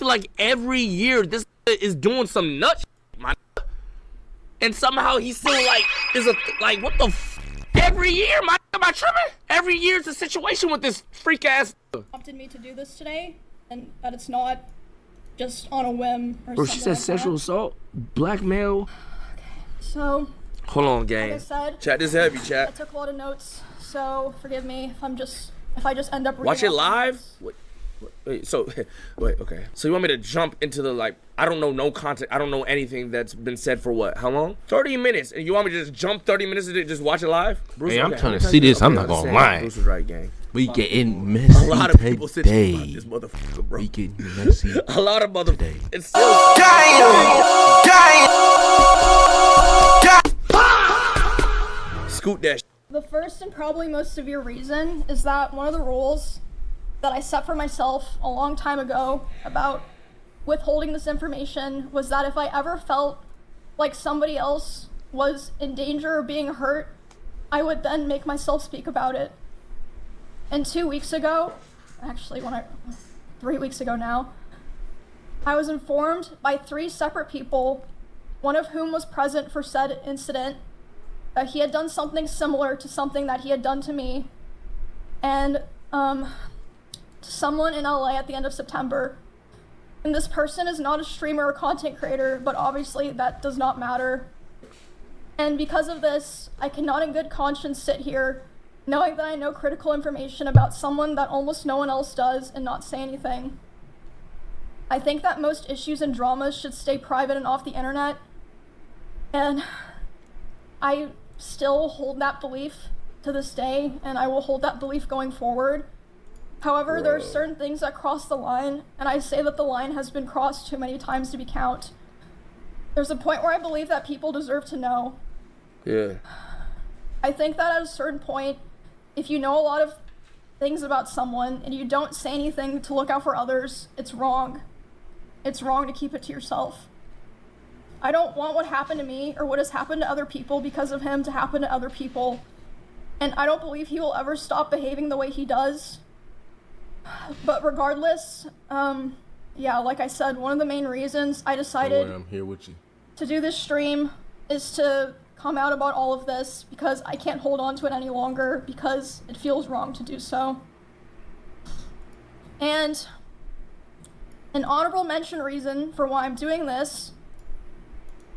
feel like every year this is doing some nut shit, my and somehow he still like is like what the every year, am I tripping? Every year it's a situation with this freak ass. Prompted me to do this today, and that it's not just on a whim or Bro, something. she said like sexual assault, blackmail. Okay, so hold on, gang. like I said, chat this heavy, I chat. took a lot of notes, so forgive me if I just end up reading Watch it live. Notes. Wait, so okay. So you want me to jump into the like? I don't know no content. I don't know anything that's been said for what? How long? 30 minutes. And you want me to just jump 30 minutes and just watch it live? Bruce, hey, I'm trying to see this. I'm not gonna lie. Bruce was right, gang. We getting messy. A lot of people said today. about this motherfucker, bro. We getting messy. A lot of today. It's still. Scoot that. The first and probably most severe reason is that one of the rules that I set for myself a long time ago about withholding this information was that if I ever felt like somebody else was in danger or being hurt, I would then make myself speak about it. And 2 weeks ago, actually 3 weeks ago now, I was informed by 3 separate people, one of whom was present for said incident, that he had done something similar to something that he had done to me, and to someone in LA at the end of September. And this person is not a streamer or content creator, but obviously that does not matter. And because of this, I cannot in good conscience sit here knowing that I know critical information about someone that almost no one else does and not say anything. I think that most issues and dramas should stay private and off the internet, and I still hold that belief to this day, and I will hold that belief going forward. However, there are certain things that cross the line, and I say that the line has been crossed too many times to be count. There's a point where I believe that people deserve to know. Yeah. I think that at a certain point, if you know a lot of things about someone and you don't say anything to look out for others, it's wrong. It's wrong to keep it to yourself. I don't want what happened to me or what has happened to other people because of him to happen to other people. And I don't believe he will ever stop behaving the way he does. But regardless, yeah, like I said, one of the main reasons I decided I'm here with you. to do this stream is to come out about all of this because I can't hold on to it any longer because it feels wrong to do so. And an honorable mention reason for why I'm doing this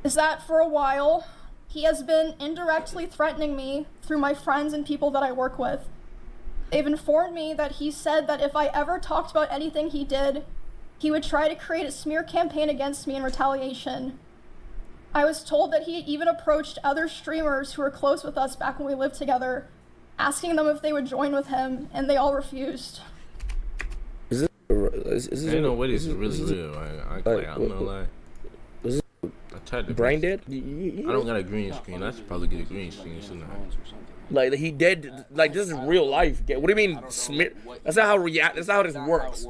is that for a while, he has been indirectly threatening me through my friends and people that I work with. They've informed me that he said that if I ever talked about anything he did, he would try to create a smear campaign against me in retaliation. I was told that he even approached other streamers who were close with us back when we lived together, asking them if they would join with him, and they all refused. Is Ain't no way this is really real. I'm not lie. I tried to brain dead? I don't got a green screen. I should probably get a green screen soon. Like he dead. Like this is real life. What do you mean smear? That's not how That's not how this works.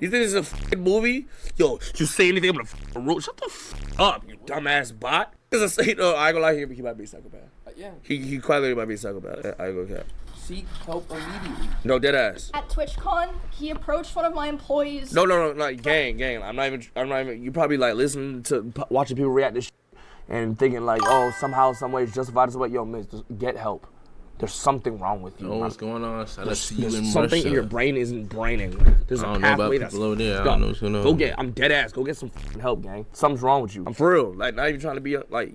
You think this is a fucking movie? Yo, you say anything, I'm gonna roll. Shut the up, you dumbass bot. This is no, I ain't gonna lie. He might be a psychopath. Yeah. He quietly might be a psychopath. I ain't gonna cap. Seek help immediately. No, dead ass. At TwitchCon, he approached one of my employees. No, like gang. I'm not even. You probably like listening to watching people react to shit and thinking like, oh, somehow, some way it's justified this way. Yo, miss, just get help. There's something wrong with you. Know what's going on? So I see you in something Russia. in your brain isn't braining. There's I a don't know about pathway people over there. I don't know what's going on. Go get. I'm dead ass. Go get some help, gang. Something's wrong with you. I'm for real. Like not even trying to be like.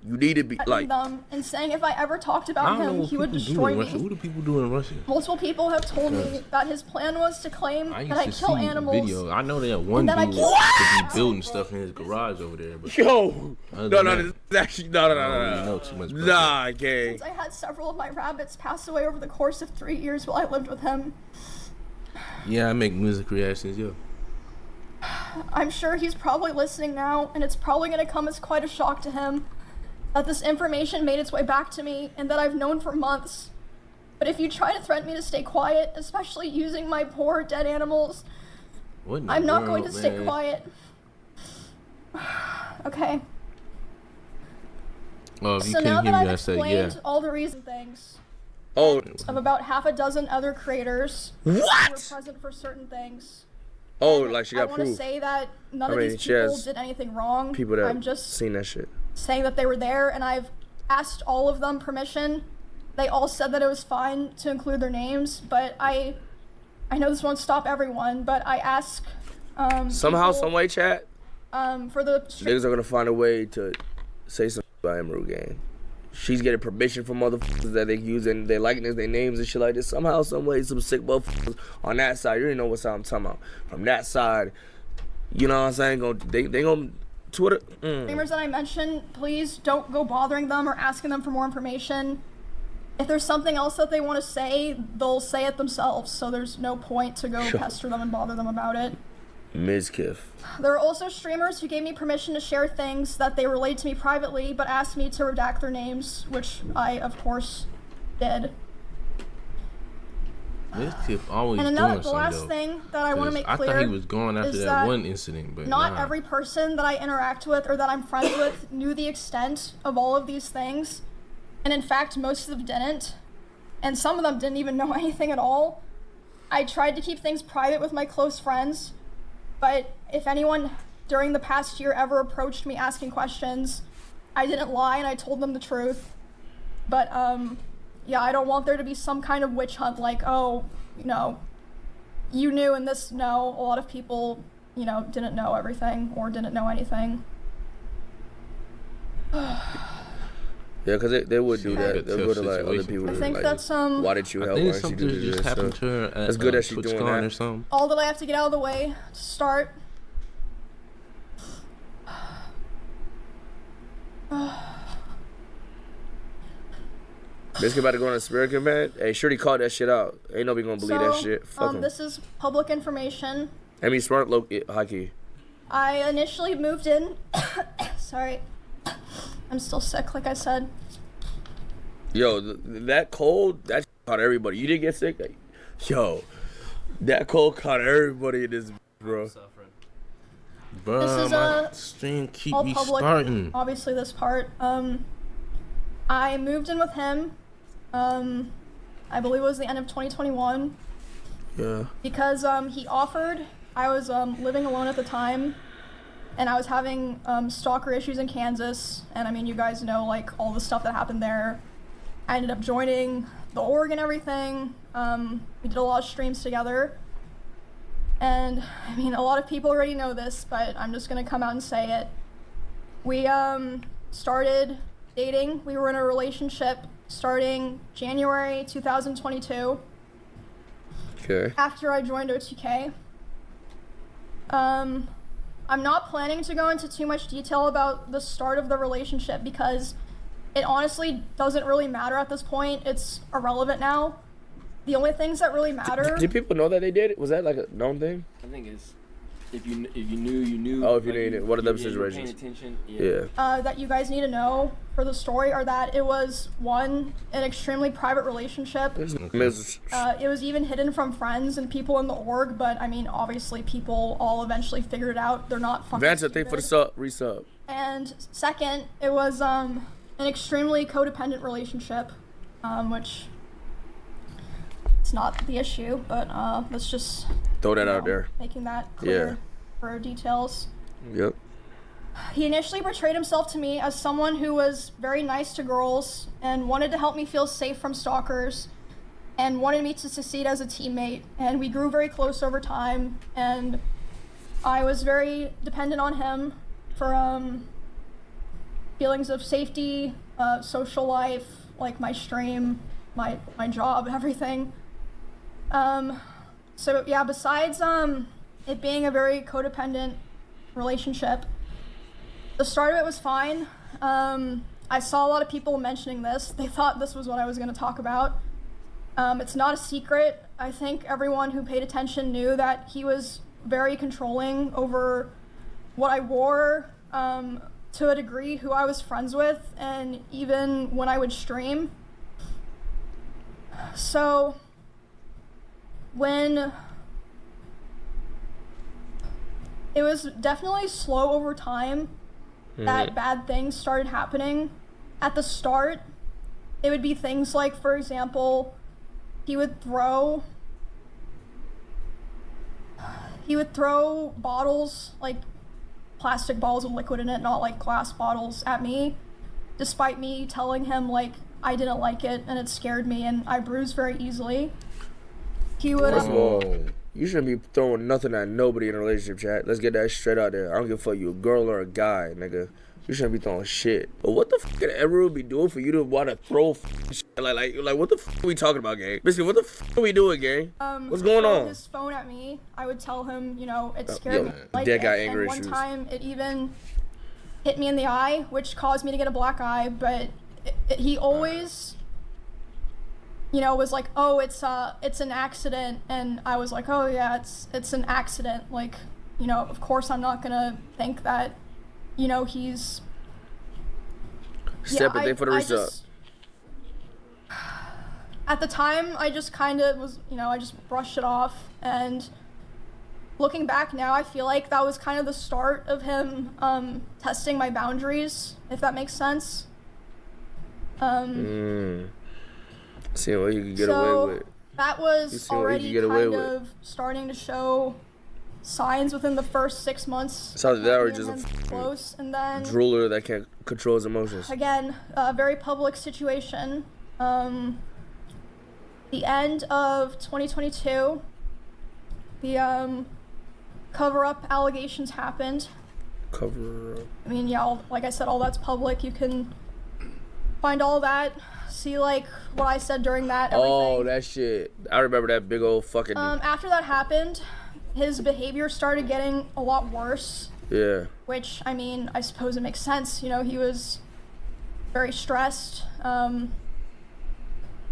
You need to be like them and saying if I ever talked about him, he would destroy me. What do people do in Russia? Multiple people have told me that his plan was to claim that I kill animals. Video. I know that one dude could be building stuff in his garage over there. But yo, no, actually, no. I don't really know too much about nah, gang. I had several of my rabbits pass away over the course of 3 years while I lived with him. Yeah, I make music reactions, yo. I'm sure he's probably listening now, and it's probably going to come as quite a shock to him that this information made its way back to me and that I've known for months. But if you try to threaten me to stay quiet, especially using my poor dead animals, I'm not going to stay quiet. Okay. Oh, if you So now couldn't that hear I've me, I said explained yeah. all the reason things Oh, of about half a dozen other creators what? who were present for certain things, Oh, And like she I got want to proof. say that none I of mean, these she people has did anything wrong. People that I'm just seen that shit. saying that they were there, and I've asked all of them permission. They all said that it was fine to include their names, but I know this won't stop everyone, but I ask Somehow, people, some way, chat. for the Niggas are gonna find a way to say something about Emiru gang. She's getting permission from motherfuckers that they using their likeness, their names and shit like this. Somehow, some way, some sick motherfuckers on that side. You already know what side I'm talking about. From that side, you know what I'm saying? They gonna Twitter. streamers that I mentioned, please don't go bothering them or asking them for more information. If there's something else that they want to say, they'll say it themselves, so there's no point to go pester them and bother them about it. Mizkif. There are also streamers who gave me permission to share things that they relayed to me privately, but asked me to redact their names, which I, of course, did. Mizkif always And doing the something. last thing that I want to make I clear thought he was gone after is that one incident, but not nah. every person that I interact with or that I'm friends with knew the extent of all of these things. And in fact, most of them didn't. And some of them didn't even know anything at all. I tried to keep things private with my close friends, but if anyone during the past year ever approached me asking questions, I didn't lie and I told them the truth. But yeah, I don't want there to be some kind of witch hunt like, oh, you know, you knew and this, no. A lot of people, you know, didn't know everything or didn't know anything. Yeah, because they would do that. They'll go to like other situation. people. I think like, that's why did you I help? think Why did she something do just this? happened to her at It's good that she's Twitch doing Con that. or something. all that I have to get out of the way to start. Mizkif about to go on a spirit command. Hey, Shorty called that shit out. Ain't nobody gonna believe that shit. Fuck him. This is public information. I mean, smart hockey. I initially moved in. Sorry. I'm still sick, like I said. Yo, that cold, that caught everybody. You didn't get sick? Like, yo, that cold caught everybody in this, bro. Bro, This is my stream keep all me public. starting. Obviously, this part. I moved in with him. I believe it was the end of 2021. Yeah. Because he offered. I was living alone at the time, and I was having stalker issues in Kansas. And I mean, you guys know like all the stuff that happened there. I ended up joining the org and everything. We did a lot of streams together. And I mean, a lot of people already know this, but I'm just gonna come out and say it. We started dating. We were in a relationship starting January 2022. Okay. After I joined OTK. I'm not planning to go into too much detail about the start of the relationship because it honestly doesn't really matter at this point. It's irrelevant now. The only things that really matter. Did people know that they did it? Was that like a known thing? I think it's if you knew, you knew. Oh, if you knew, one of them you were paying situations. attention. Yeah. That you guys need to know for the story are that it was an extremely private relationship. It was even hidden from friends and people in the org, but I mean, obviously people all eventually figured it out. They're not fucking Vance, thank stupid. for the sub, resub. And second, it was an extremely codependent relationship, which it's not the issue, but let's just Throw that out there. making that clear Yeah. for details. Yep. He initially portrayed himself to me as someone who was very nice to girls and wanted to help me feel safe from stalkers and wanted me to succeed as a teammate. And we grew very close over time, and I was very dependent on him for feelings of safety, social life, like my stream, my job, everything. So yeah, besides it being a very codependent relationship, the start of it was fine. I saw a lot of people mentioning this. They thought this was what I was going to talk about. It's not a secret. I think everyone who paid attention knew that he was very controlling over what I wore, to a degree, who I was friends with, and even when I would stream. So when it was definitely slow over time that bad things started happening. At the start, it would be things like, for example, he would throw he would throw bottles, like plastic bottles with liquid in it, not like glass bottles, at me, despite me telling him like I didn't like it and it scared me and I bruise very easily. He would. First of all, you shouldn't be throwing nothing at nobody in a relationship, chat. Let's get that straight out there. I don't give a fuck you a girl or a guy, nigga. You shouldn't be throwing shit. But what the fuck could Emiru be doing for you to want to throw shit? Like what the fuck are we talking about, gang? Basically, what the fuck are we doing, gang? What's going on? His phone at me. I would tell him, you know, it scared me. Like that guy it. anger And issues. one time, it even hit me in the eye, which caused me to get a black eye. But he always, you know, was like, "Oh, it's an accident," and I was like, "Oh yeah, it's an accident." Like, you know, of course I'm not gonna think that, you know, he's Separate for the result. At the time, I just kind of was, you know, I just brushed it off. And looking back now, I feel like that was kind of the start of him testing my boundaries, if that makes sense. Seeing what you could get away with. That was already kind of starting to show signs within the first 6 months. It's either that or just a close, and then drooler that can't control his emotions. Again, a very public situation. The end of 2022, the cover-up allegations happened. Cover up. I mean, yeah, like I said, all that's public. You can find all that. See, like, what I said during that. Everything. Oh, that shit. I remember that big old fucking. After that happened, his behavior started getting a lot worse. Yeah. Which, I mean, I suppose it makes sense. You know, he was very stressed.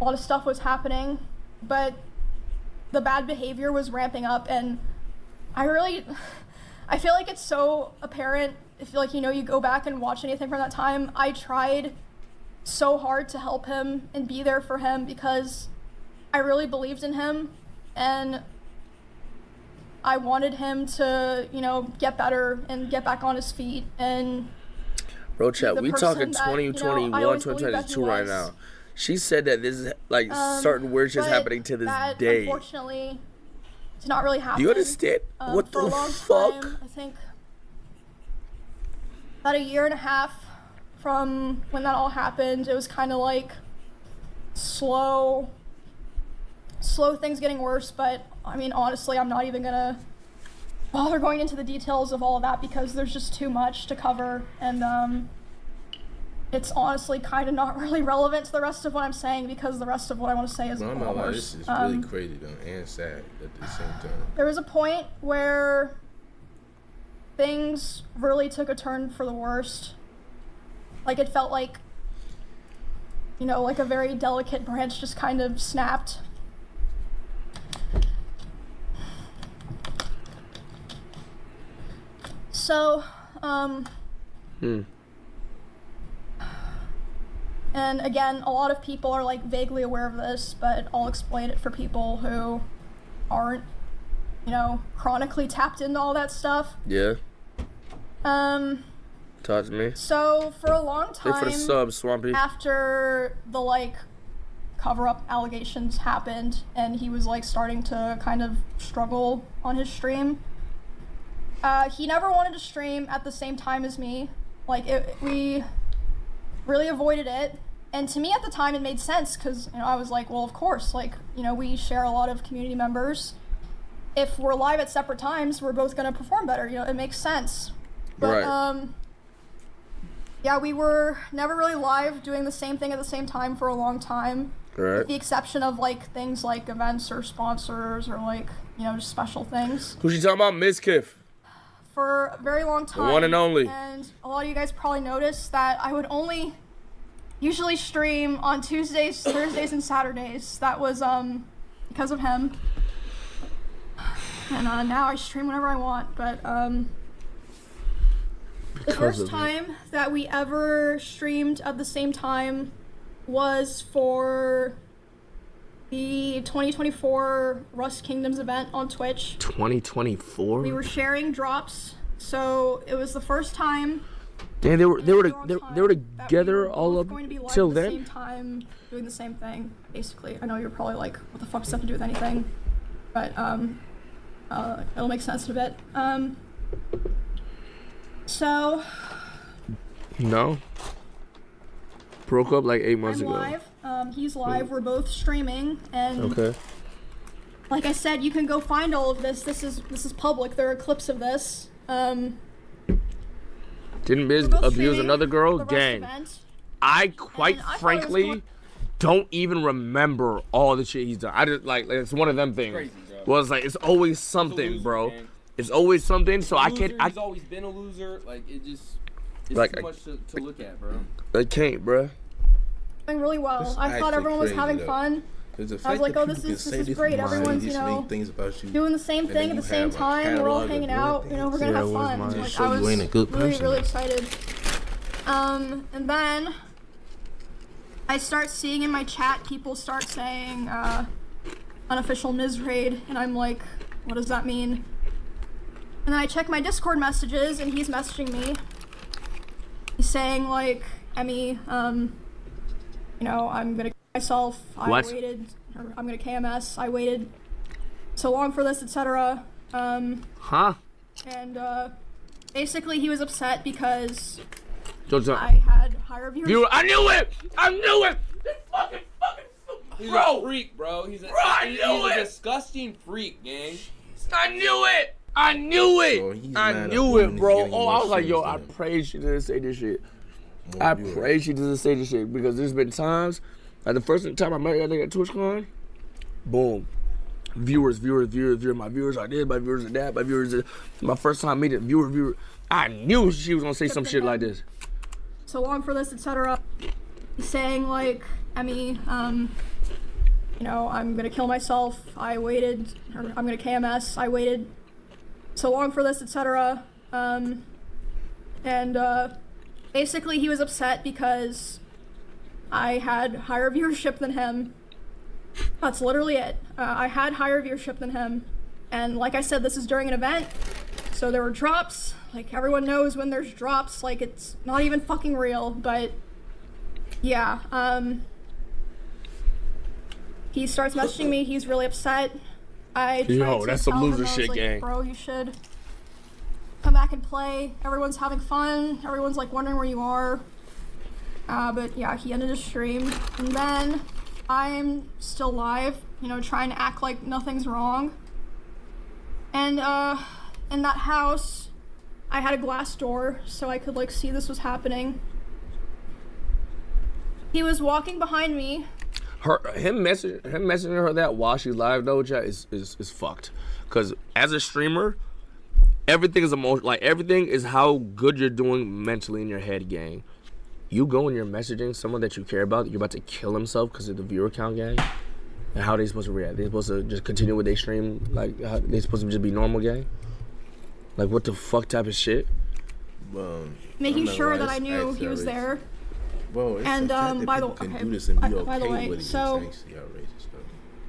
A lot of stuff was happening, but the bad behavior was ramping up, and I feel like it's so apparent. If, like, you know, you go back and watch anything from that time, I tried so hard to help him and be there for him because I really believed in him, and I wanted him to, you know, get better and get back on his feet. And bro, chat, we talking that, 2021, you know, 2022 right now. She said that this is like certain weird shit's happening to this that, day. Unfortunately, it's not really happening. Do you understand? What for the a long fuck? Time, I think about a year and a half from when that all happened, it was kind of like slow things getting worse. But I mean, honestly, I'm not even gonna bother going into the details of all of that because there's just too much to cover, and it's honestly kind of not really relevant to the rest of what I'm saying because the rest of what I want to say is a lot worse. This is really crazy though, and sad at the same time. There was a point where things really took a turn for the worst. Like, it felt like, you know, like a very delicate branch just kind of snapped. So, and again, a lot of people are like vaguely aware of this, but I'll explain it for people who aren't, you know, chronically tapped into all that stuff. Yeah. Talk to me. So for a long time, for the sub, Swampy. After the like cover-up allegations happened, and he was like starting to kind of struggle on his stream, he never wanted to stream at the same time as me. Like, we really avoided it. And to me at the time it made sense because, you know, I was like, well, of course, like, you know, we share a lot of community members. If we're live at separate times, we're both going to perform better. You know, it makes sense. But, right. Yeah, we were never really live doing the same thing at the same time for a long time. Right. With the exception of, like, things like events or sponsors or, like, you know, just special things. Who's she talking about? Mizkif. For a very long time. The one and only. And a lot of you guys probably noticed that I would only usually stream on Tuesdays, Thursdays, and Saturdays. That was because of him. And now I stream whenever I want. But the first time that we ever streamed at the same time was for the 2024 Rust Kingdoms event on Twitch. 2024? We were sharing drops, so it was the first time. Damn, they were together all up till then? At the same time, doing the same thing, basically. I know you're probably like, what the fuck's that to do with anything? But it'll make sense in a bit. So. No. Broke up like 8 months ago. I'm live. He's live. We're both streaming, and Okay. like I said, you can go find all of this. This is public. There are clips of this. Didn't Biz We're both abuse streaming another girl? the Rust Gang. event. I quite And I thought it was frankly going- don't even remember all the shit he's done. I just like it's one of them things. Crazy, bro. Well, it's like it's always something, loser, bro. man. It's always something. So I Loser, can't. he's always been a loser. Like it's Like, too much to look at, bro. I can't, bro. Doing really well. That's I thought actually everyone was crazy, having though. fun. Because the I was fact like, that oh, people this can is say this is this great. from Everyone's, these you know, things about you, doing the same and thing then at the you same have a time. We're all catalog of hanging good out. You know, we're gonna Yeah, have it was fun. mine. Like, Show I was you ain't a good really, person. really excited. And then I start seeing in my chat people start saying unofficial Miz raid, and I'm like, what does that mean? And then I check my Discord messages, and he's messaging me. He's saying like, Emmy, you know, I'm gonna kill myself. What? I waited, or I'm gonna KMS. I waited so long for this, etc. Huh? And basically he was upset because Don't tell- I had higher viewership. I knew it. I knew it. This fucking He's bro. a freak, bro. He's a, I he's knew a it. disgusting freak, gang. I knew it. I knew it. So he's I mad at knew women it, is bro. giving Oh, you I more was like, yo, streams I than pray she didn't say this shit. more I viewers. pray she doesn't say this shit because there's been times, like the first time I met that nigga at TwitchCon, boom, viewers, my viewers are this, my viewers are that, my viewers are, my first time meeting, viewer. I knew she was gonna say some shit like this. So long for this, etc. He's saying like, Emmy, you know, I'm gonna kill myself. I waited, or I'm gonna KMS. I waited so long for this, etc. And basically he was upset because I had higher viewership than him. That's literally it. I had higher viewership than him, and like I said, this is during an event, so there were drops. Like everyone knows when there's drops, like it's not even fucking real. But yeah, he starts messaging me. He's really upset. I tried Yo, to that's some tell him, loser I was shit, like, gang. Bro, you should come back and play. Everyone's having fun. Everyone's like wondering where you are. But yeah, he ended his stream, and then I'm still live, you know, trying to act like nothing's wrong. And in that house, I had a glass door so I could like see this was happening. He was walking behind me. Him messaging her that while she's live though, chat is fucked. Cause as a streamer, everything is emotion. Like everything is how good you're doing mentally in your head, gang. You go and you're messaging someone that you care about, that you're about to kill himself because of the viewer count, gang. And how are they supposed to react? They supposed to just continue with their stream? Like how, they supposed to just be normal, gang? Like what the fuck type of shit? Making sure that I knew he was there. Well, it's And, the fact that by the- people can okay, do this and be by the okay way, with it. so- It's actually outrageous, though.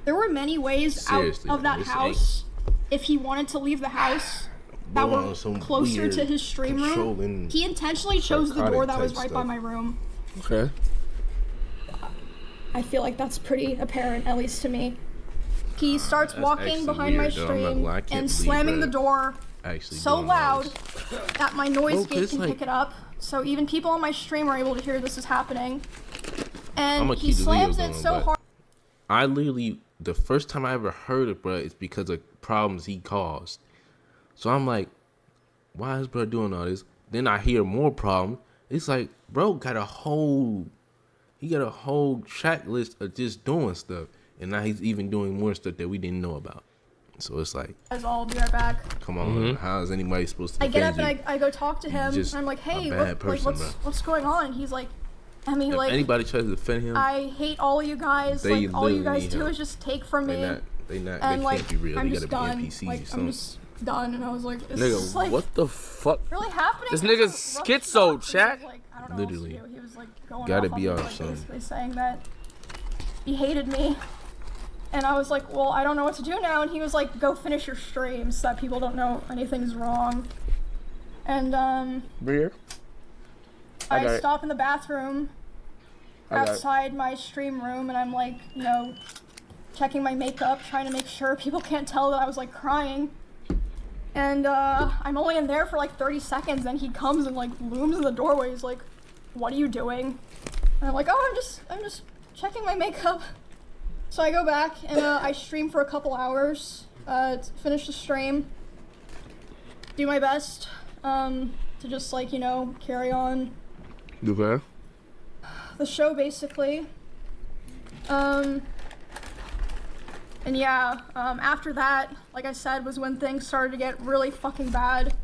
There were many ways Seriously, out of that this house if he wanted to leave the house that Going were on some closer to weird his stream room. controlling, He intentionally chose the door psychotic that was type right by stuff. my room. Okay. I feel like that's pretty apparent, at least to me. He starts That's walking actually behind my weird, though. I'm not stream gonna lie, I can't and believe slamming the that door Actually so doing loud this. that my noise Bro, gate 'cause, can like- pick it up. So even people on my stream are able to hear this is happening. And I'ma he keep the slams video it going, so but- hard. I literally, the first time I ever heard it, bro, is because of problems he caused. So I'm like, why is bro doing all this? Then I hear more problems. It's like, bro got a whole track list of just doing stuff. And now he's even doing more stuff that we didn't know about. So it's like, Guys, I'll be right back. come on, how is anybody supposed to I get up defend and you? I go talk to him. just And I'm like, a hey, bad person, what's going on? And he's like, I mean, If like, anybody tries to defend him, I hate all you guys. They Like, all you literally guys need do help. is just take from me. they And like, can't be real. I'm They just gotta be done. NPCs or Like, I'm something. just done. And I was like, this Nigga, is like what the fuck? really happening? This It's nigga's rough schizo, stuff. And he chat. was like, I don't know Literally. what else to do. He was like going Gotta off on be me, off like, something. basically saying that he hated me. And I was like, well, I don't know what to do now. And he was like, go finish your stream so that people don't know anything's wrong. And Beer? I got I it. stop in the bathroom I got it. outside my stream room, and I'm like, you know, checking my makeup, trying to make sure people can't tell that I was like crying. And I'm only in there for like 30 seconds, and he comes and like looms in the doorway. He's like, "What are you doing?" And I'm like, "Oh, I'm just checking my makeup." So I go back and I stream for a couple hours, to finish the stream, do my best to just like, carry on Okay. the show basically. And yeah, after that, like I said, was when things started to get really fucking bad.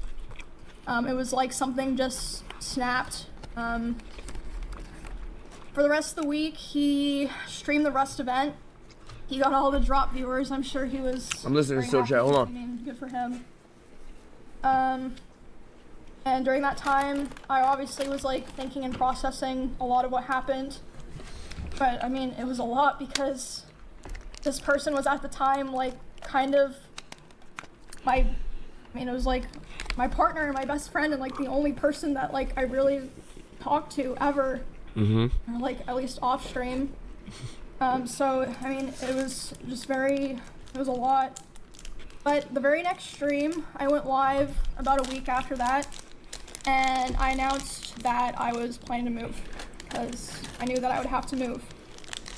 It was like something just snapped. For the rest of the week, he streamed the Rust event. He got all the drop viewers. I'm sure he was. I'm listening very to happy. chat. Hold on. I mean, good for him. And during that time, I obviously was like thinking and processing a lot of what happened. But I mean, it was a lot because this person was at the time like kind of it was like my partner and my best friend and like the only person that like I really talked to ever. Or like at least off stream. So I mean, it was a lot. But the very next stream, I went live about a week after that, and I announced that I was planning to move because I knew that I would have to move.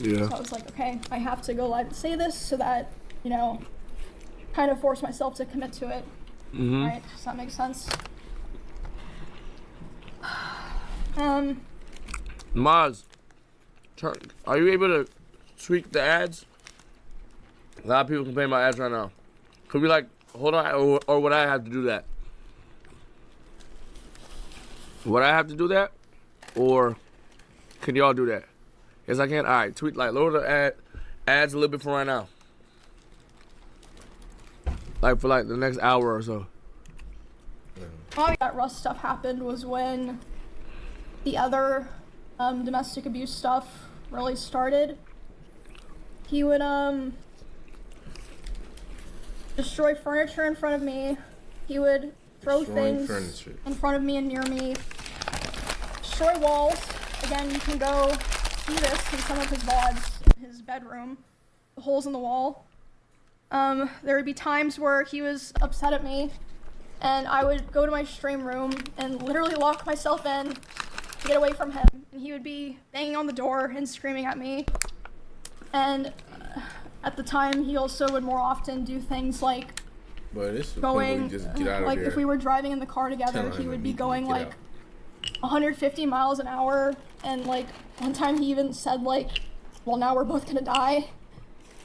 Yeah. So I was like, okay, I have to go live and say this so that, kind of force myself to commit to it. Right? Does that make sense? Maz, are you able to tweak the ads? A lot of people complain about ads right now. Could we hold on, or would I have to do that? Would I have to do that? Or can y'all do that? Yes, I can. All right, lower the ads a little bit from right now. Like for the next hour or so. Probably that Rust stuff happened was when the other domestic abuse stuff really started. He would destroy furniture in front of me. He would throw things in front of me and near me. Destroy walls. Again, you can go see this in some of his VODs in his bedroom. The holes in the wall. There would be times where he was upset at me, and I would go to my stream room and literally lock myself in to get away from him. And he would be banging on the door and screaming at me. And at the time, he also would more often do things like going, like if we were driving in the car together, he would be going like 150 miles an hour. And like one time he even said like, well, now we're both gonna die.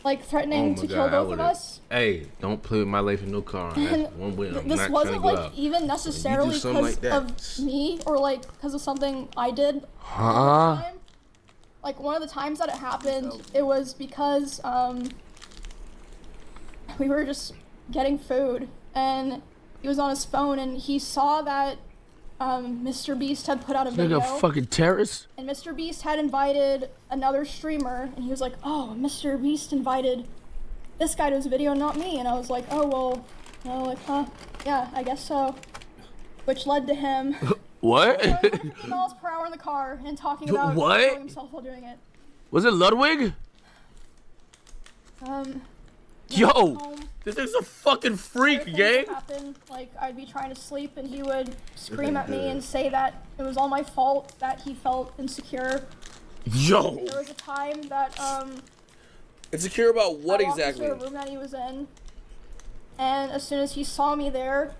Like threatening to kill both of us. Hey, don't play with my life in no car. That's one way. This wasn't like even necessarily because of me or like because of something I did. Like one of the times that it happened, it was because we were just getting food and he was on his phone and he saw that Mr. Beast had put out a video. Like a fucking terrorist? And Mr. Beast had invited another streamer, and he was like, "Oh, Mr. Beast invited this guy to his video, not me." And I was like, "Oh, well, yeah, I guess so." Which led to him What? going 150 miles per hour in the car and talking about killing himself while doing it. Was it Ludwig? Yo, this is a fucking freak, gang. Happened, like I'd be trying to sleep and he would scream at me and say that it was all my fault that he felt insecure. Yo. There was a time that Insecure about what I walked exactly? into a room that he was in, and as soon as he saw me there,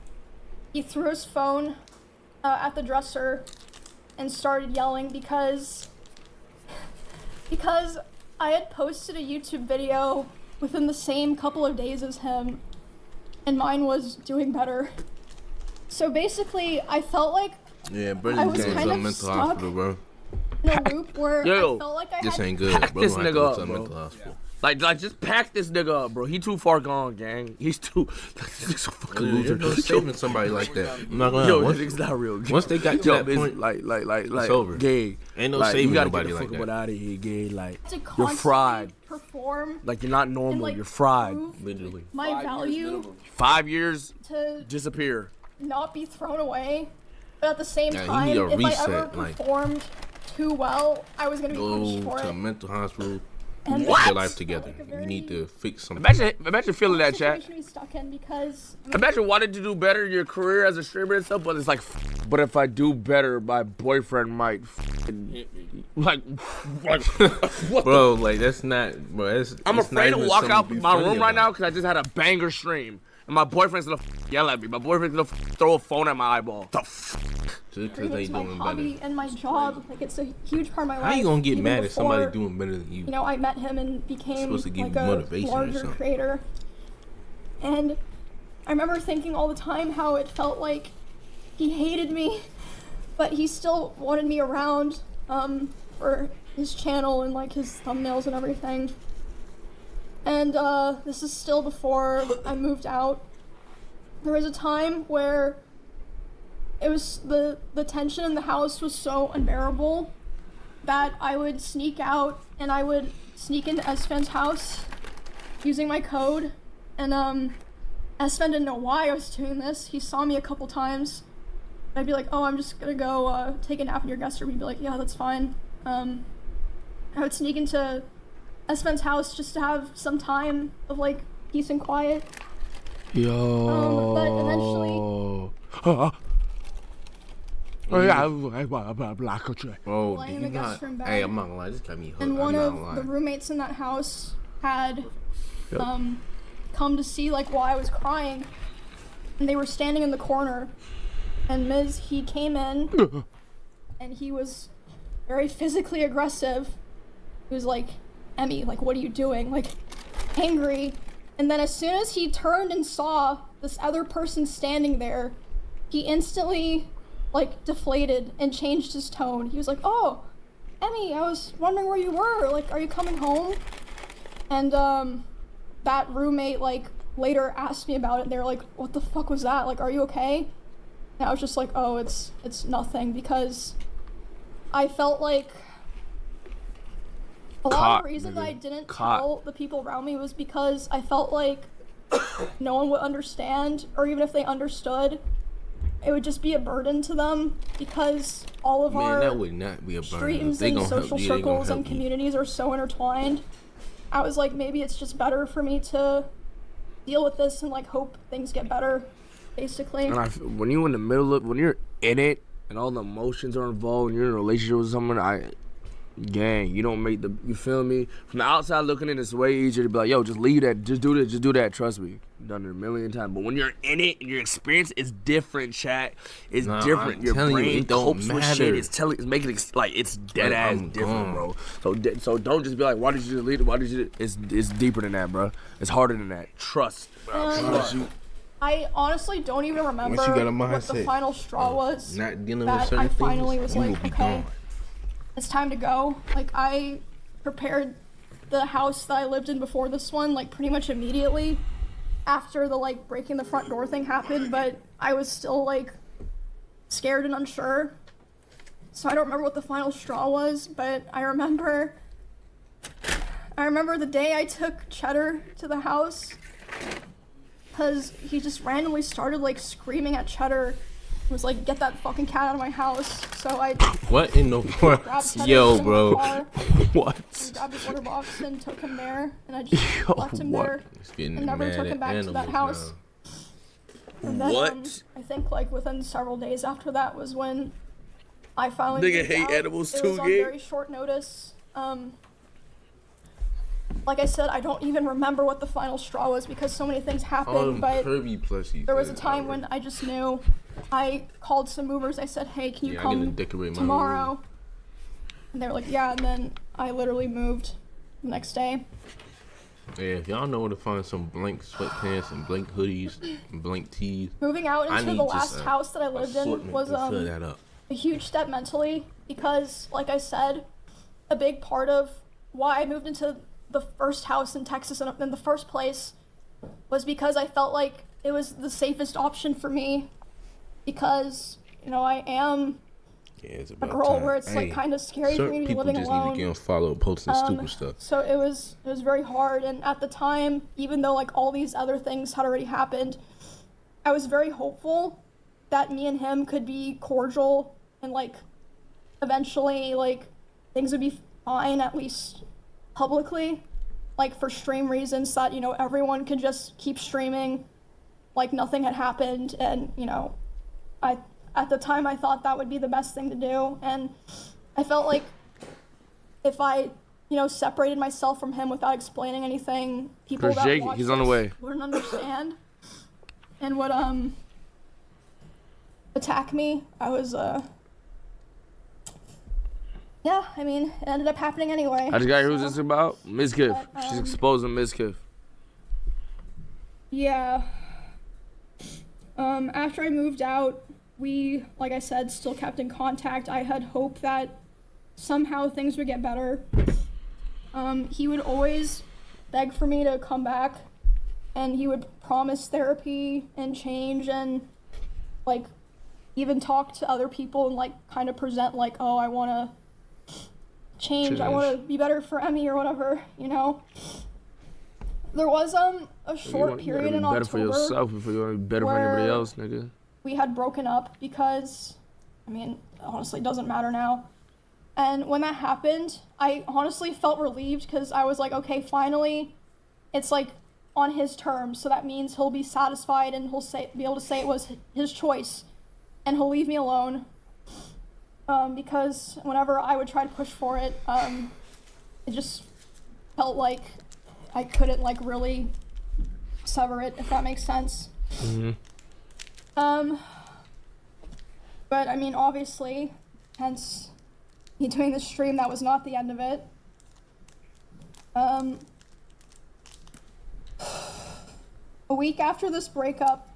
he threw his phone at the dresser and started yelling because I had posted a YouTube video within the same couple of days as him, and mine was doing better. So basically, I felt like I was kind of mental stuck hospital, bro. in a loop where I felt like I This had ain't good, Pack bro. this We're gonna nigga have to up, go to a bro. mental hospital. Like, just pack this nigga up, bro. He too far gone, gang. He's too. This nigga's a fucking You're loser. not saving somebody like that. I'm not gonna. Yo, Once, this nigga's not real. once they got to that it's point, like, it's over. gay. Ain't no like, saving you gotta nobody get the like fuck that. out of here, gay. Like, to you're constantly fried. perform Like, you're not normal. like, You're fried. prove Literally. my value 5 years, to disappear. not be thrown away, but at the same Yeah, you time, need a if I ever reset, like- performed too well, I was gonna be punished Go for to a it. mental hospital. You need to get your life together. You need to fix something. Imagine feeling that, chat. Situation we stuck in because Imagine wanting to do better in your career as a streamer and stuff, but it's like, but if I do better, my boyfriend might like what Bro, like that's not, bro. I'm it's afraid not to even walk something out to be my funny room right about. now because I just had a banger stream. And my boyfriend's gonna yell at me. My boyfriend's gonna throw a phone at my eyeball. The Just because they it's my doing hobby better. and my job. Like it's a huge part of my life. How you gonna get even mad at somebody before, doing better than you? You know, I met him and became Supposed to give like you a motivation or larger something. creator. And I remember thinking all the time how it felt like he hated me, but he still wanted me around for his channel and like his thumbnails and everything. And this is still before I moved out. There was a time where it was the tension in the house was so unbearable that I would sneak out and I would sneak into Esfan's house using my code. And Esfan didn't know why I was doing this. He saw me a couple times. I'd be like, oh, I'm just gonna go take a nap in your guest room. He'd be like, yeah, that's fine. I would sneak into Esfan's house just to have some time of like peace and quiet. Yo. But eventually, Bro, laying do in you the guest room not? bed. Hey, I'm not gonna lie. This got me hooked. and one I'm not of gonna the lie. roommates in that house had come to see like why I was crying, and they were standing in the corner, and he came in, and he was very physically aggressive. He was like, Emmy, like, what are you doing? Like, angry. And then as soon as he turned and saw this other person standing there, he instantly, like, deflated and changed his tone. He was like, oh, Emmy, I was wondering where you were. Like, are you coming home? And, that roommate, like, later asked me about it. They were like, what the fuck was that? Like, are you okay? And I was just like, oh, it's nothing, because I felt like a lot of the reason that I didn't tell the people around me was because I felt like no one would understand, or even if they understood, it would just be a burden to them, because all of our that would not be a burden. streams They and gonna social help you. They gonna circles and help you. communities are so intertwined. I was like, maybe it's just better for me to deal with this and like hope things get better, basically. And when you're in the middle of, when you're in it and all the emotions are involved, and you're in a relationship with someone, gang, you don't make you feel me? From the outside looking in, it's way easier to be like, yo, just leave that, just do that, trust me. I've done it a million times. But when you're in it and your experience is different, chat. It's different. I'm Your telling you, brain it don't copes with shit. matter. It's making it, like, it's dead Like, ass I'm different, gone. bro. So don't just be like, why did you just leave it? Why did you, it's deeper than that, bro. It's harder than that. Trust. Trust. I honestly don't even remember Once you got a what the mindset final straw was. Not dealing with that certain I finally things, was you like, will be okay, gone. it's time to go. Like, I prepared the house that I lived in before this one, like, pretty much immediately after the, like, breaking the front door thing happened, but I was still, like, scared and unsure. So I don't remember what the final straw was, but I remember the day I took Cheddar to the house, because he just randomly started, like, screaming at Cheddar. He was like, get that fucking cat out of my house. So I What in the world? grabbed Cheddar, Yo, put him in bro. the car, What? grabbed his order box and took him there, and I just left him what? there It's getting and never mad took him at back to that animals house. now. And then, What? I think, like, within several days after that was when I finally Nigga moved hate out. animals It too, was on gang? very short notice. Like I said, I don't even remember what the final straw was because so many things All happened, them but Kirby plushies. there was a man. time when I just knew. I called some movers. I said, hey, can you Yeah, I gotta come decorate my tomorrow? room. And they were like, yeah, and then I literally moved the next day. Yeah, if y'all know where to find some blank sweatpants and blank hoodies and blank tees, Moving out I into need the just last a house that I lived in assortment was to fill that up. a huge step mentally because, like I said, a big part of why I moved into the first house in Texas in the first place was because I felt like it was the safest option for me because, you know, I am Yeah, it's a about girl time. where it's like Hey, kind of scary for certain me to be people living just alone. need to get on follow posting stupid stuff. So it was very hard, and at the time, even though like all these other things had already happened, I was very hopeful that me and him could be cordial and like eventually like things would be fine, at least publicly, like for stream reasons, that, you know, everyone could just keep streaming like nothing had happened. And, you know, at the time I thought that would be the best thing to do, and I felt like if I, you know, separated myself from him without explaining anything, people Chris that Jake, watch he's on the way. wouldn't understand and would attack me. I was yeah, I mean, it ended up happening anyway. I just got who's this about? Mizkif. But, She's exposing Mizkif. Yeah. After I moved out, we, like I said, still kept in contact. I had hoped that somehow things would get better. He would always beg for me to come back, and he would promise therapy and change, and like even talk to other people and like kind of present like, oh, I want to change. I want to be better for Emmy or whatever, you know. There was a short period in October. Better for yourself before you want to be better for anybody else, nigga. We had broken up because, I mean, honestly, it doesn't matter now. And when that happened, I honestly felt relieved because I was like, okay, finally, it's like on his terms. So that means he'll be satisfied and he'll be able to say it was his choice, and he'll leave me alone. Because whenever I would try to push for it, it just felt like I couldn't like really sever it, if that makes sense. Mm-hmm. But I mean, obviously, hence me doing this stream, that was not the end of it. A week after this breakup,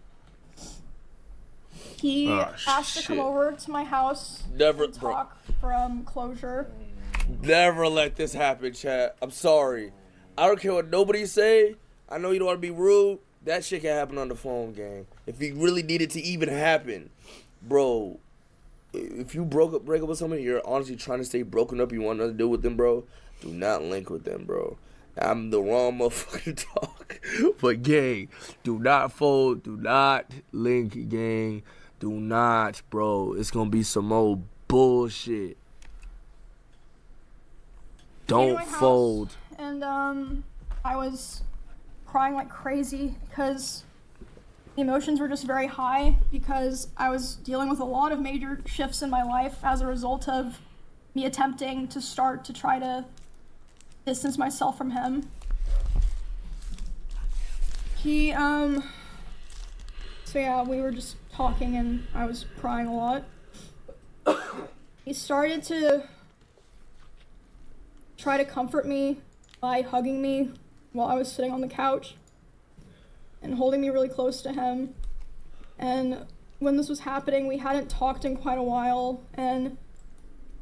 he asked to come over to my house and talk for closure. Never let this happen, chat. I'm sorry. I don't care what nobody say. I know you don't want to be rude. That shit can happen on the phone, gang. If you really need it to even happen, bro. If you break up with somebody, you're honestly trying to stay broken up, you want nothing to do with them, bro, do not link with them, bro. I'm the wrong motherfucker to talk. But gang, do not fold, do not link, gang. Do not, bro. It's gonna be some old bullshit. Don't fold. And I was crying like crazy because the emotions were just very high, because I was dealing with a lot of major shifts in my life as a result of me attempting to start to try to distance myself from him. So yeah, we were just talking and I was crying a lot. He started to try to comfort me by hugging me while I was sitting on the couch and holding me really close to him. And when this was happening, we hadn't talked in quite a while, and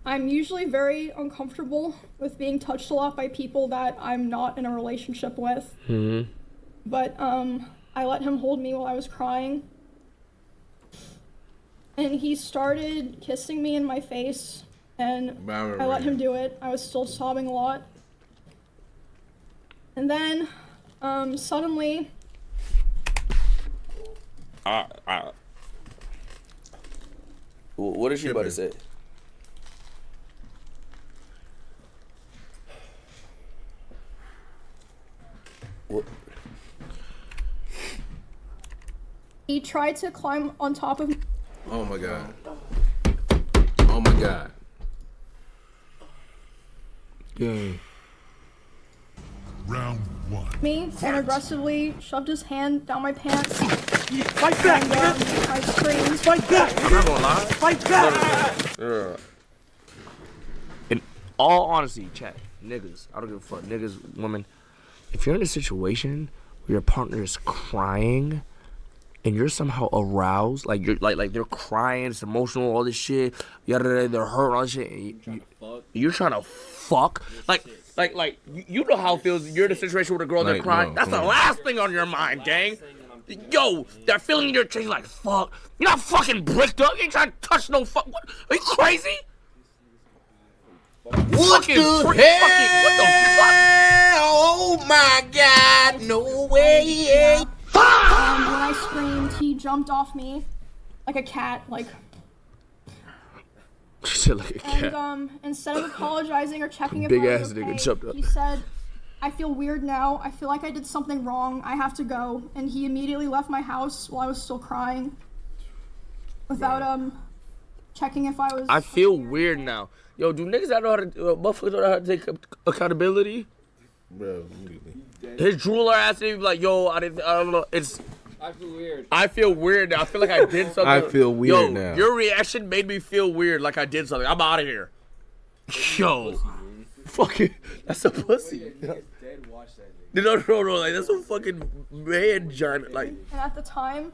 I'm usually very uncomfortable with being touched a lot by people that I'm not in a relationship with. Mm-hmm. But I let him hold me while I was crying. And he started kissing me in my face, and I let him do it. I was still sobbing a lot. And then, suddenly... What is she about to say? What? He tried to climb on top of me. Oh my god. Oh my god. Gang. Round one. Me and aggressively shoved his hand down my pants. Fight back, nigga! I screamed. Fight back! I'm not gonna lie. Fight back! Yeah. In all honesty, chat, niggas, I don't give a fuck, niggas, women, if you're in a situation where your partner is crying and you're somehow aroused, like you're like they're crying, it's emotional, all this shit, yada yada, they're hurt, all this shit, and you're trying to fuck, like you know how it feels. You're in a situation with a girl that's crying. That's the last thing on your mind, gang. Yo, that feeling in your chest, like fuck. You're not fucking bricked up. You ain't trying to touch no fuck. What? Are you crazy? What the hell? What the fuck? Oh my god, no way. When I screamed, he jumped off me like a cat, like. Shit like a cat. And instead of apologizing or checking if Big I was ass okay, nigga jumped up. he said, "I feel weird now. I feel like I did something wrong. I have to go." And he immediately left my house while I was still crying, without checking if I was. I feel weird now. Yo, do niggas know how to motherfuckers know how to take accountability? Bro, His drooler ass to be like, yo, I don't know. I feel weird. I feel weird now. I feel like I did something. I feel weird yo, now. Your reaction made me feel weird, like I did something. I'm out of here. Yo, fucking, that's a pussy. No, like that's a fucking man giant. Like, And at the time,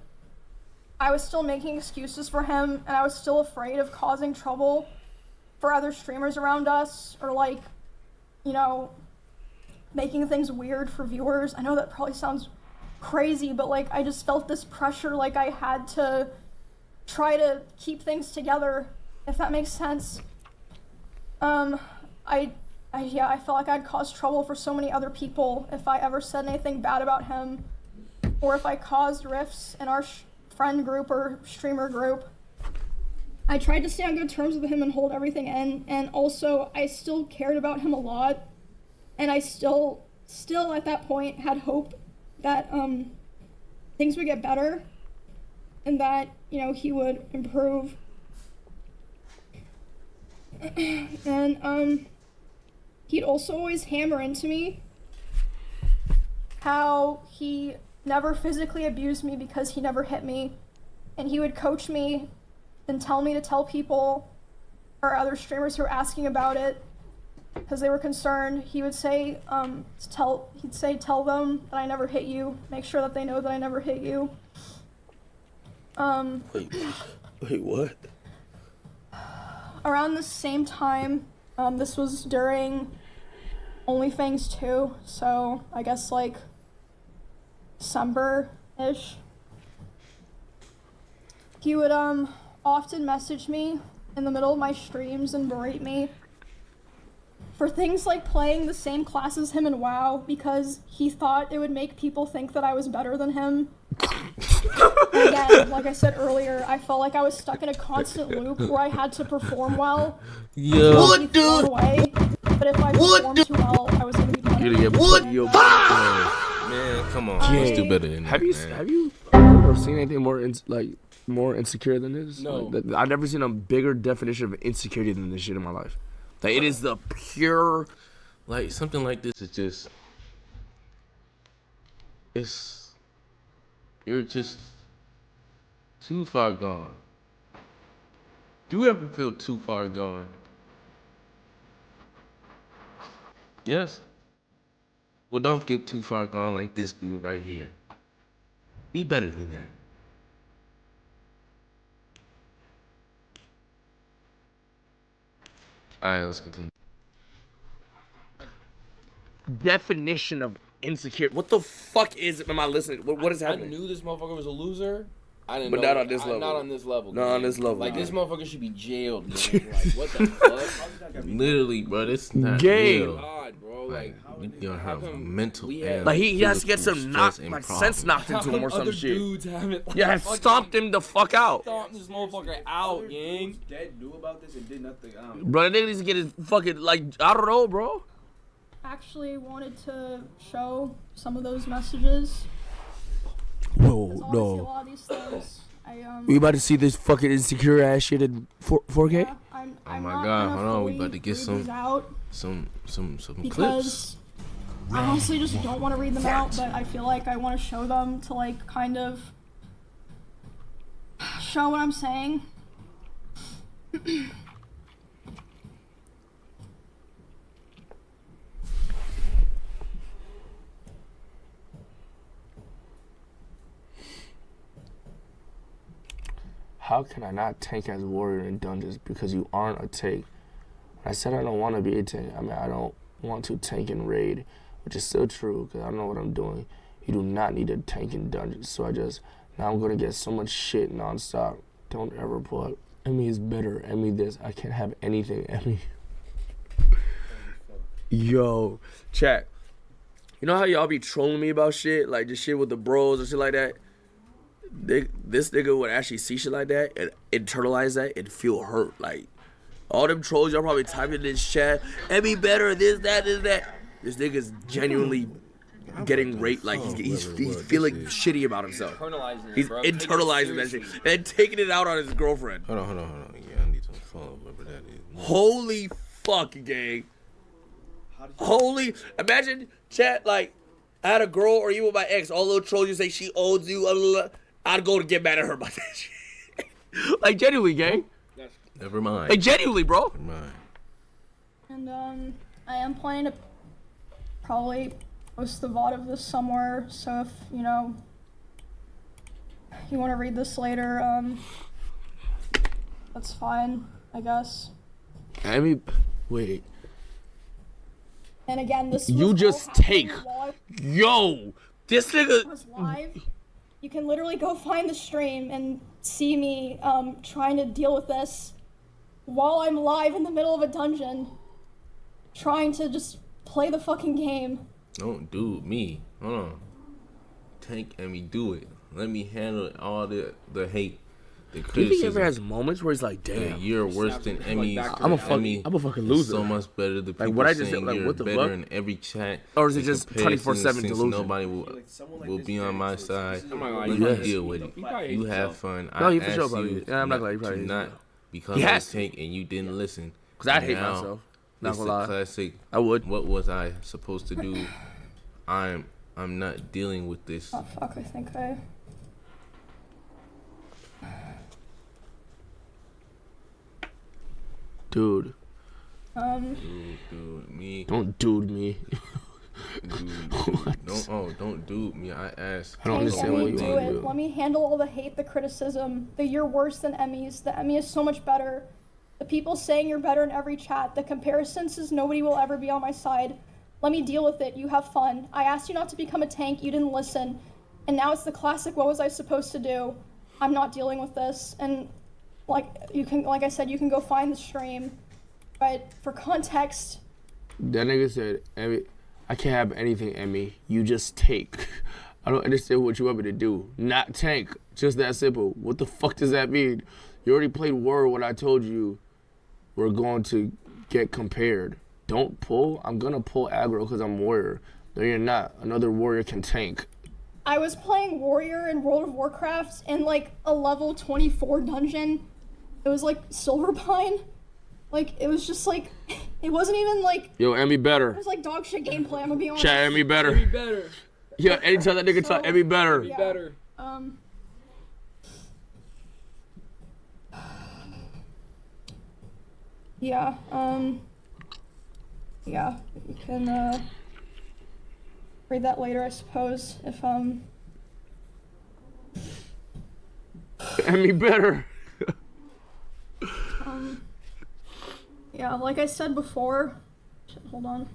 I was still making excuses for him, and I was still afraid of causing trouble for other streamers around us, or like, you know, making things weird for viewers. I know that probably sounds crazy, but like I just felt this pressure, like I had to try to keep things together, if that makes sense. I felt like I'd cause trouble for so many other people if I ever said anything bad about him, or if I caused rifts in our friend group or streamer group. I tried to stay on good terms with him and hold everything in, and also I still cared about him a lot, and I still at that point had hope that things would get better and that, you know, he would improve. And he'd also always hammer into me how he never physically abused me because he never hit me, and he would coach me and tell me to tell people or other streamers who were asking about it because they were concerned. He would say, tell them that I never hit you. Make sure that they know that I never hit you. wait, what? Around the same time, this was during OnlyFans 2, so I guess like December-ish. He would often message me in the middle of my streams and berate me for things like playing the same class as him in WoW because he thought it would make people think that I was better than him. And again, like I said earlier, I felt like I was stuck in a constant loop where I had to perform well. Yo, What, dude? Away, but if I performed too well, I was gonna be punished. you're gonna get put in your man. Come on, let's do better than that. Have you ever seen anything more insecure than this? No. Like, I've never seen a bigger definition of insecurity than this shit in my life. Like, it is the pure. Like something like this is just, you're just too far gone. Do you ever feel too far gone? Yes. Well, don't get too far gone like this dude right here. Be better than that. Alright, let's continue. Definition of insecure. What the fuck is it? Am I listening? What is I happening? knew this motherfucker was a loser. I didn't But know. not on this level. Not on this level. Not on this level. Like, Nah. this motherfucker should be jailed, man. Like, what the fuck? Literally, bro, this not Game. real. God, bro. Like, You gonna have come mental we and had- Like, he has to get physical some stress and sense problems. knocked how into him come or some other shit. dudes haven't, like, Yeah, have fucking stomped him the fuck out. stomped this motherfucker out, gang. Dad knew about this and did nothing. I don't know. Bro, that nigga needs to get his fucking, like, I don't know, bro. Actually wanted to show some of those messages. Whoa, Because honestly, a lot of these things, We about to see this fucking insecure ass shit in 4K? yeah, I'm Oh my not God, gonna hold on, we fully about to get read some- these out Some clips. because I honestly just don't want to read them out, but I feel like I want to show them to like kind of show what I'm saying. How can I not tank as warrior in dungeons because you aren't a tank? I said I don't want to be a tank. I mean, I don't want to tank and raid, which is still true because I don't know what I'm doing. You do not need a tank in dungeons, so now I'm going to get so much shit nonstop. Don't ever pull up. Emmy is better. Emmy this. I can't have anything. Emmy. Yo, chat. You know how y'all be trolling me about shit? Like just shit with the bros or shit like that? This nigga would actually see shit like that and internalize that and feel hurt. Like, All them trolls, y'all probably typing in this chat, Emmy better, this, that. This nigga's genuinely getting raped. Like, he's feeling shitty about himself. He's internalizing that shit and taking it out on his girlfriend. Hold on. Yeah, I need to follow whoever that is. Holy fuck, gang. Holy, imagine, chat, like, I had a girl or even my ex, all those trolls, you say she owes you, I'd go to get mad at her about that shit. Like, genuinely, gang. Never mind. Like, genuinely, bro. Never mind. And, I am planning to probably post the VOD of this somewhere, so if, you know, you want to read this later, that's fine, I guess. Wait. And again, this You was just all happening take- while Yo, this nigga. I was live. You can literally go find the stream and see me trying to deal with this while I'm live in the middle of a dungeon, trying to just play the fucking game. Don't do me. Hold on. Tank Emmy, do it. Let me handle all the hate, the Do you think criticism. he ever has moments where he's like, Yeah, damn, you're worse than Emmy. I'm a fucking loser. So much better. The people what I just saying said, like, you're what the better fuck? in every chat. Or is it in just comparison, 24/7 since delusion? Nobody will be on my side. Let me Yes. deal with it. You have fun. No, I you for asked sure probably. you Yeah, I'm not gonna lie, you to probably hates not himself. become He a has to. tank, and you didn't listen. Because I'd hate Now, myself. Not It's gonna the lie. classic. I would. What was I supposed to do? I'm not dealing with this. Oh fuck, I think I... Dude, Dude, me. don't dude me. Don't do me. I asked. I don't Hey, understand Emmy, what you do want to it. do. Let me handle all the hate, the criticism, the you're worse than Emmys, the Emmy is so much better, the people saying you're better in every chat, the comparisons is nobody will ever be on my side. Let me deal with it. You have fun. I asked you not to become a tank. You didn't listen. And now it's the classic, what was I supposed to do? I'm not dealing with this. And like I said, you can go find the stream. But for context, That nigga said, Emmy, I can't have anything, Emmy. You just take. I don't understand what you want me to do. Not tank. Just that simple. What the fuck does that mean? You already played war when I told you we're going to get compared. Don't pull. I'm going to pull aggro because I'm warrior. No, you're not. Another warrior can tank. I was playing Warrior in World of Warcraft in like a level 24 dungeon. It was like Silverpine. Like, it was just like, it wasn't even like, Yo, Emmy it better. was like dog shit gameplay, I'm gonna be honest. Chat, Emmy better. Better. Yeah, anytime that nigga talk, Emmy better. Yeah. Better. Yeah, yeah, you can, read that later, I suppose, if, Emmy better. yeah, like I said before, shit, hold on.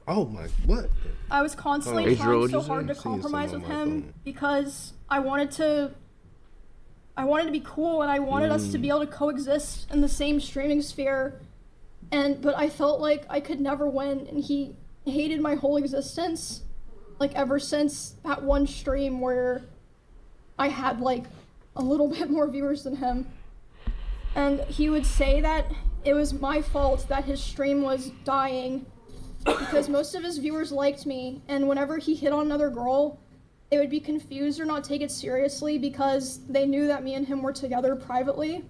Oh my, what? I was constantly Hey, trying Drew, what'd so you say? hard to I'm seeing compromise something with on my him phone. because I wanted to be cool and I wanted us to be able to coexist in the same streaming sphere. But I felt like I could never win, and he hated my whole existence, like ever since that one stream where I had like a little bit more viewers than him. And he would say that it was my fault that his stream was dying because most of his viewers liked me, and whenever he hit on another girl, they would be confused or not take it seriously because they knew that me and him were together privately.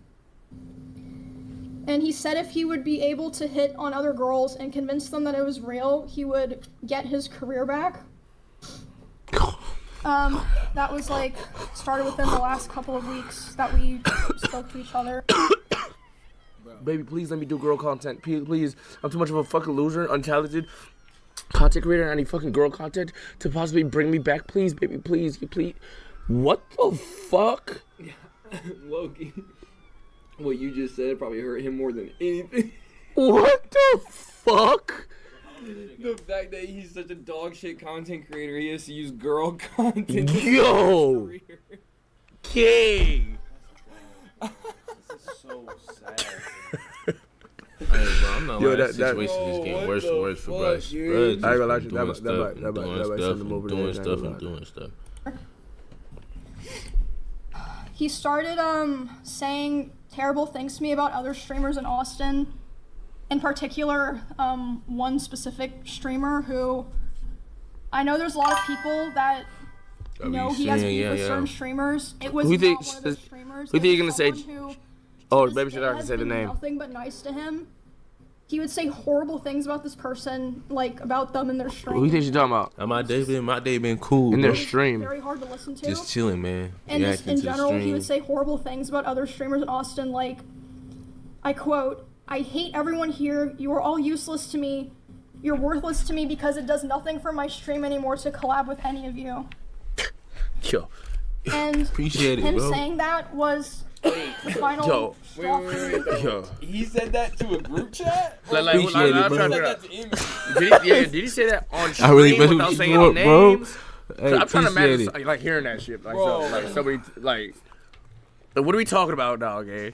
And he said if he would be able to hit on other girls and convince them that it was real, he would get his career back. That was like, started within the last couple of weeks that we spoke to each other. Baby, please let me do girl content. Please. I'm too much of a fucking loser, untalented content creator, and I need fucking girl content to possibly bring me back. Please, baby, please. What the fuck? Loki. What you just said probably hurt him more than anything. What the fuck? The fact that he's such a dog shit content creator, he has to use girl content. to Yo! his career. King! This is so sad. Hey, bro, I'm not Yo, lying. that- The situation is Oh, getting what worse the and worse for fuck, Brush. dude? Bruh I ain't gonna lie to you, doing that stuff might and send him over there, doing I ain't stuff gonna and lie. doing stuff and doing stuff. he started saying terrible things to me about other streamers in Austin. In particular, one specific streamer who I know there's a lot of people that know he has beef with certain streamers. It was Who not think- one of those streamers. who It think you're was gonna say- someone who Oh, this maybe day you're not gonna has say the been name. Nothing but nice to him. He would say horrible things about this person, like about them in their stream. Who you think she's talking about? My day been cool. In their bro. stream. Very hard to listen to. Just chilling, man. And just Reacting in to the general, he stream. would say horrible things about other streamers in Austin, like, I quote, "I hate everyone here. You are all useless to me. You're worthless to me because it does nothing for my stream anymore to collab with any of you." Yo. And Appreciate it, him bro. saying that was the final Yo. straw for me. Yo. He said that to a group chat? Or Like, Appreciate it, I'm bro. trying he to said figure that out. to Emiru? Did he say that on stream I really without saying any bro. names? Hey, I'm trying to appreciate imagine it. like hearing that shit. Like, Bro. so, like somebody like what are we talking about, dog? Eh?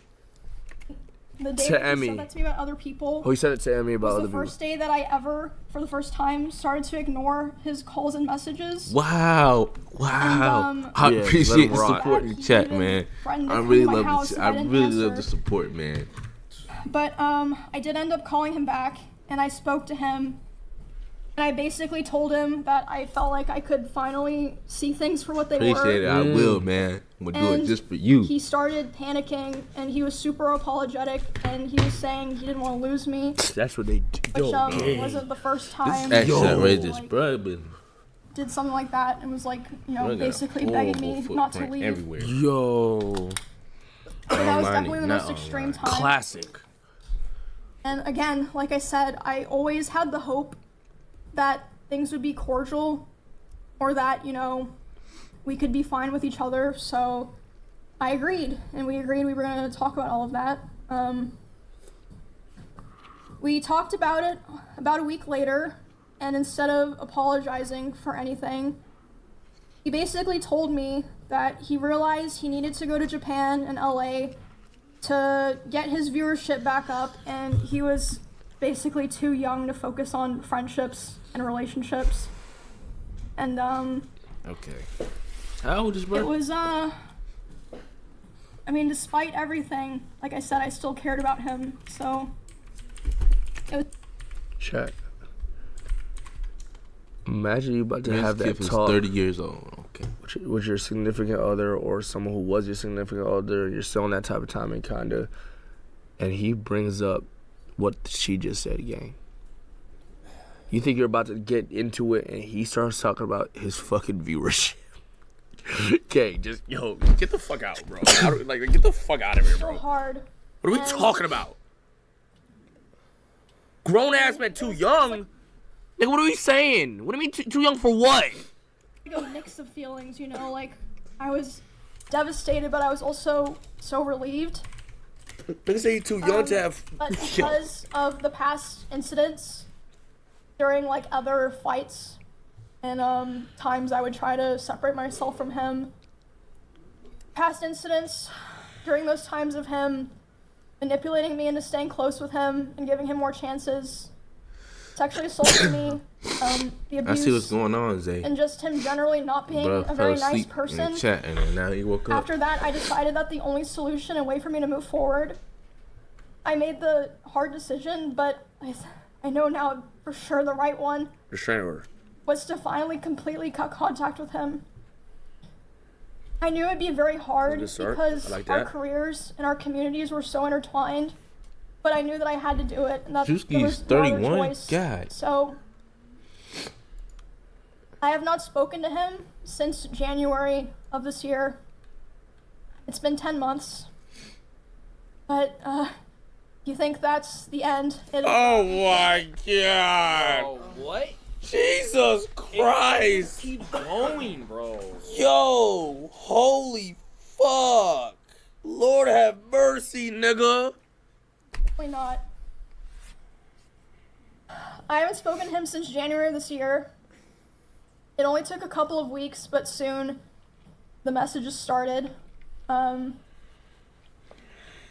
The day To that he Emmy. said that to me about other people Oh, he said it to me about was other the people. first day that I ever, for the first time, started to ignore his calls and messages. Wow. And, I Yeah, let appreciate him the rot. support in the chat, man. threatened to I come really to my love house the if I didn't really answer. love the support, man. But I did end up calling him back, and I spoke to him, and I basically told him that I felt like I could finally see things for what they Appreciate it. were. I will, man. I'm gonna do it And just for you. He started panicking, and he was super apologetic, and he was saying he didn't want to lose me, That's what they do. which Yo, wasn't the first time. That's Yo. outrageous, like, bro. But did something like that, and was like, bro got a basically begging me horrible not to footprint leave. everywhere. Yo. So that was Online, definitely the not most extreme online. time. Classic. And again, like I said, I always had the hope that things would be cordial or that, we could be fine with each other. So I agreed, and we agreed we were going to talk about all of that. We talked about it about a week later, and instead of apologizing for anything, he basically told me that he realized he needed to go to Japan and LA to get his viewership back up, and he was basically too young to focus on friendships and relationships. And Okay. How old is it bro? was despite everything, like I said, I still cared about him. So it was Chat. Imagine you about to have that Mizkif is talk 30 years old. Okay. with your significant other or someone who was your significant other. You're still on that type of timing, kinda, and he brings up what she just said, gang. You think you're about to get into it, and he starts talking about his fucking viewership. Okay, just get the fuck out, bro. Get the fuck out of here, so bro. hard. What are we And- talking about? Grown ass man too young. Like, what are we saying? What do you mean too young for what? Like a mix of feelings, like I was devastated, but I was also so relieved. Niggas say you too young to have. But because of the past incidents during like other fights and times I would try to separate myself from him, past incidents during those times of him manipulating me into staying close with him and giving him more chances, sexually assaulting me, the I see what's abuse, going on, Zay. and just him generally not being Bro a fell very nice asleep in person. the chat, and then now he woke up. After that, I decided that the only solution and way for me to move forward, I made the hard decision, but I know now for sure the right one, Restraining order. was to finally completely cut contact with him. I knew it'd be very hard Good start. because I like our that. careers and our communities were so intertwined, but I knew that I had to do it, and that there Drewski's was no other 31? choice. God. So I have not spoken to him since January of this year. It's been 10 months. But you think that's the end? Oh my god! Bro, what? Jesus Christ! Keep going, bro. Yo! Holy fuck! Lord have mercy, nigga! Probably not. I haven't spoken to him since January of this year. It only took a couple of weeks, but soon the messages started.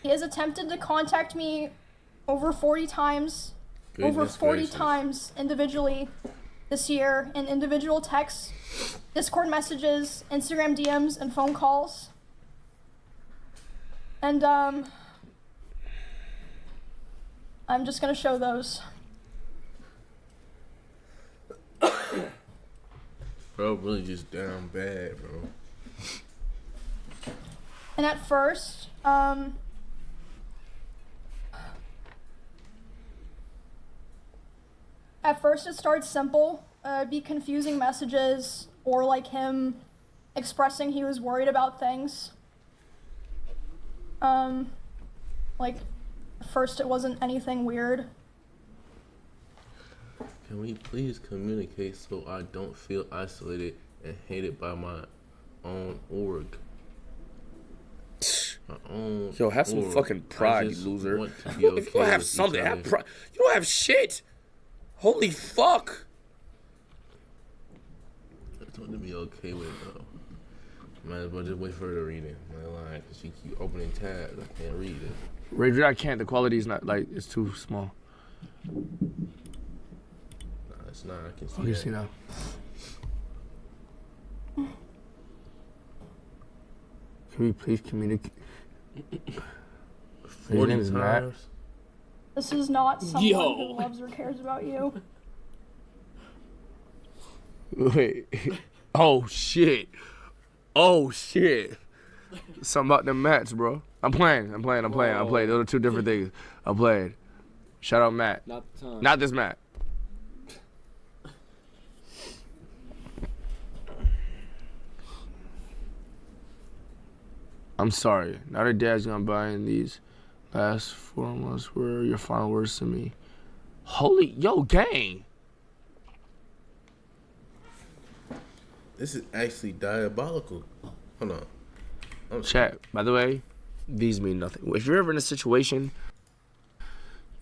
He has attempted to contact me over 40 times, Goodness gracious. times individually this year in individual texts, Discord messages, Instagram DMs, and phone calls. And I'm just gonna show those. Bro, really just down bad, bro. And at first, it starts simple. It'd be confusing messages or like him expressing he was worried about things. Like, at first it wasn't anything weird. Can we please communicate so I don't feel isolated and hated by my own org? My own Yo, have some org. fucking pride, I you just loser. want to be okay If you don't have with each something, other. have pride. You don't have shit. Holy fuck. I just want to be okay with it, though. Might as well just wait for her to read it. I'm not lying, because she keep opening tabs. I can't read it. Ranger, I can't. The quality is not, like, it's too small. Nah, it's not. I can see Oh, you that. see now. Can we please communicate? His 40 name is Matt. times? This is not someone Yo. who loves or cares about you. Wait. Oh, shit. Oh, shit. Something about them Matts, bro. I'm playing. Those are two different things. I'm playing. Shout out Matt. Not the time. Not this Matt. I'm sorry. Now that Dad's gone by in these last 4 months were your final words to me. Holy, yo, gang. This is actually diabolical. Hold on. Chat, by the way, these mean nothing. If you're ever in a situation,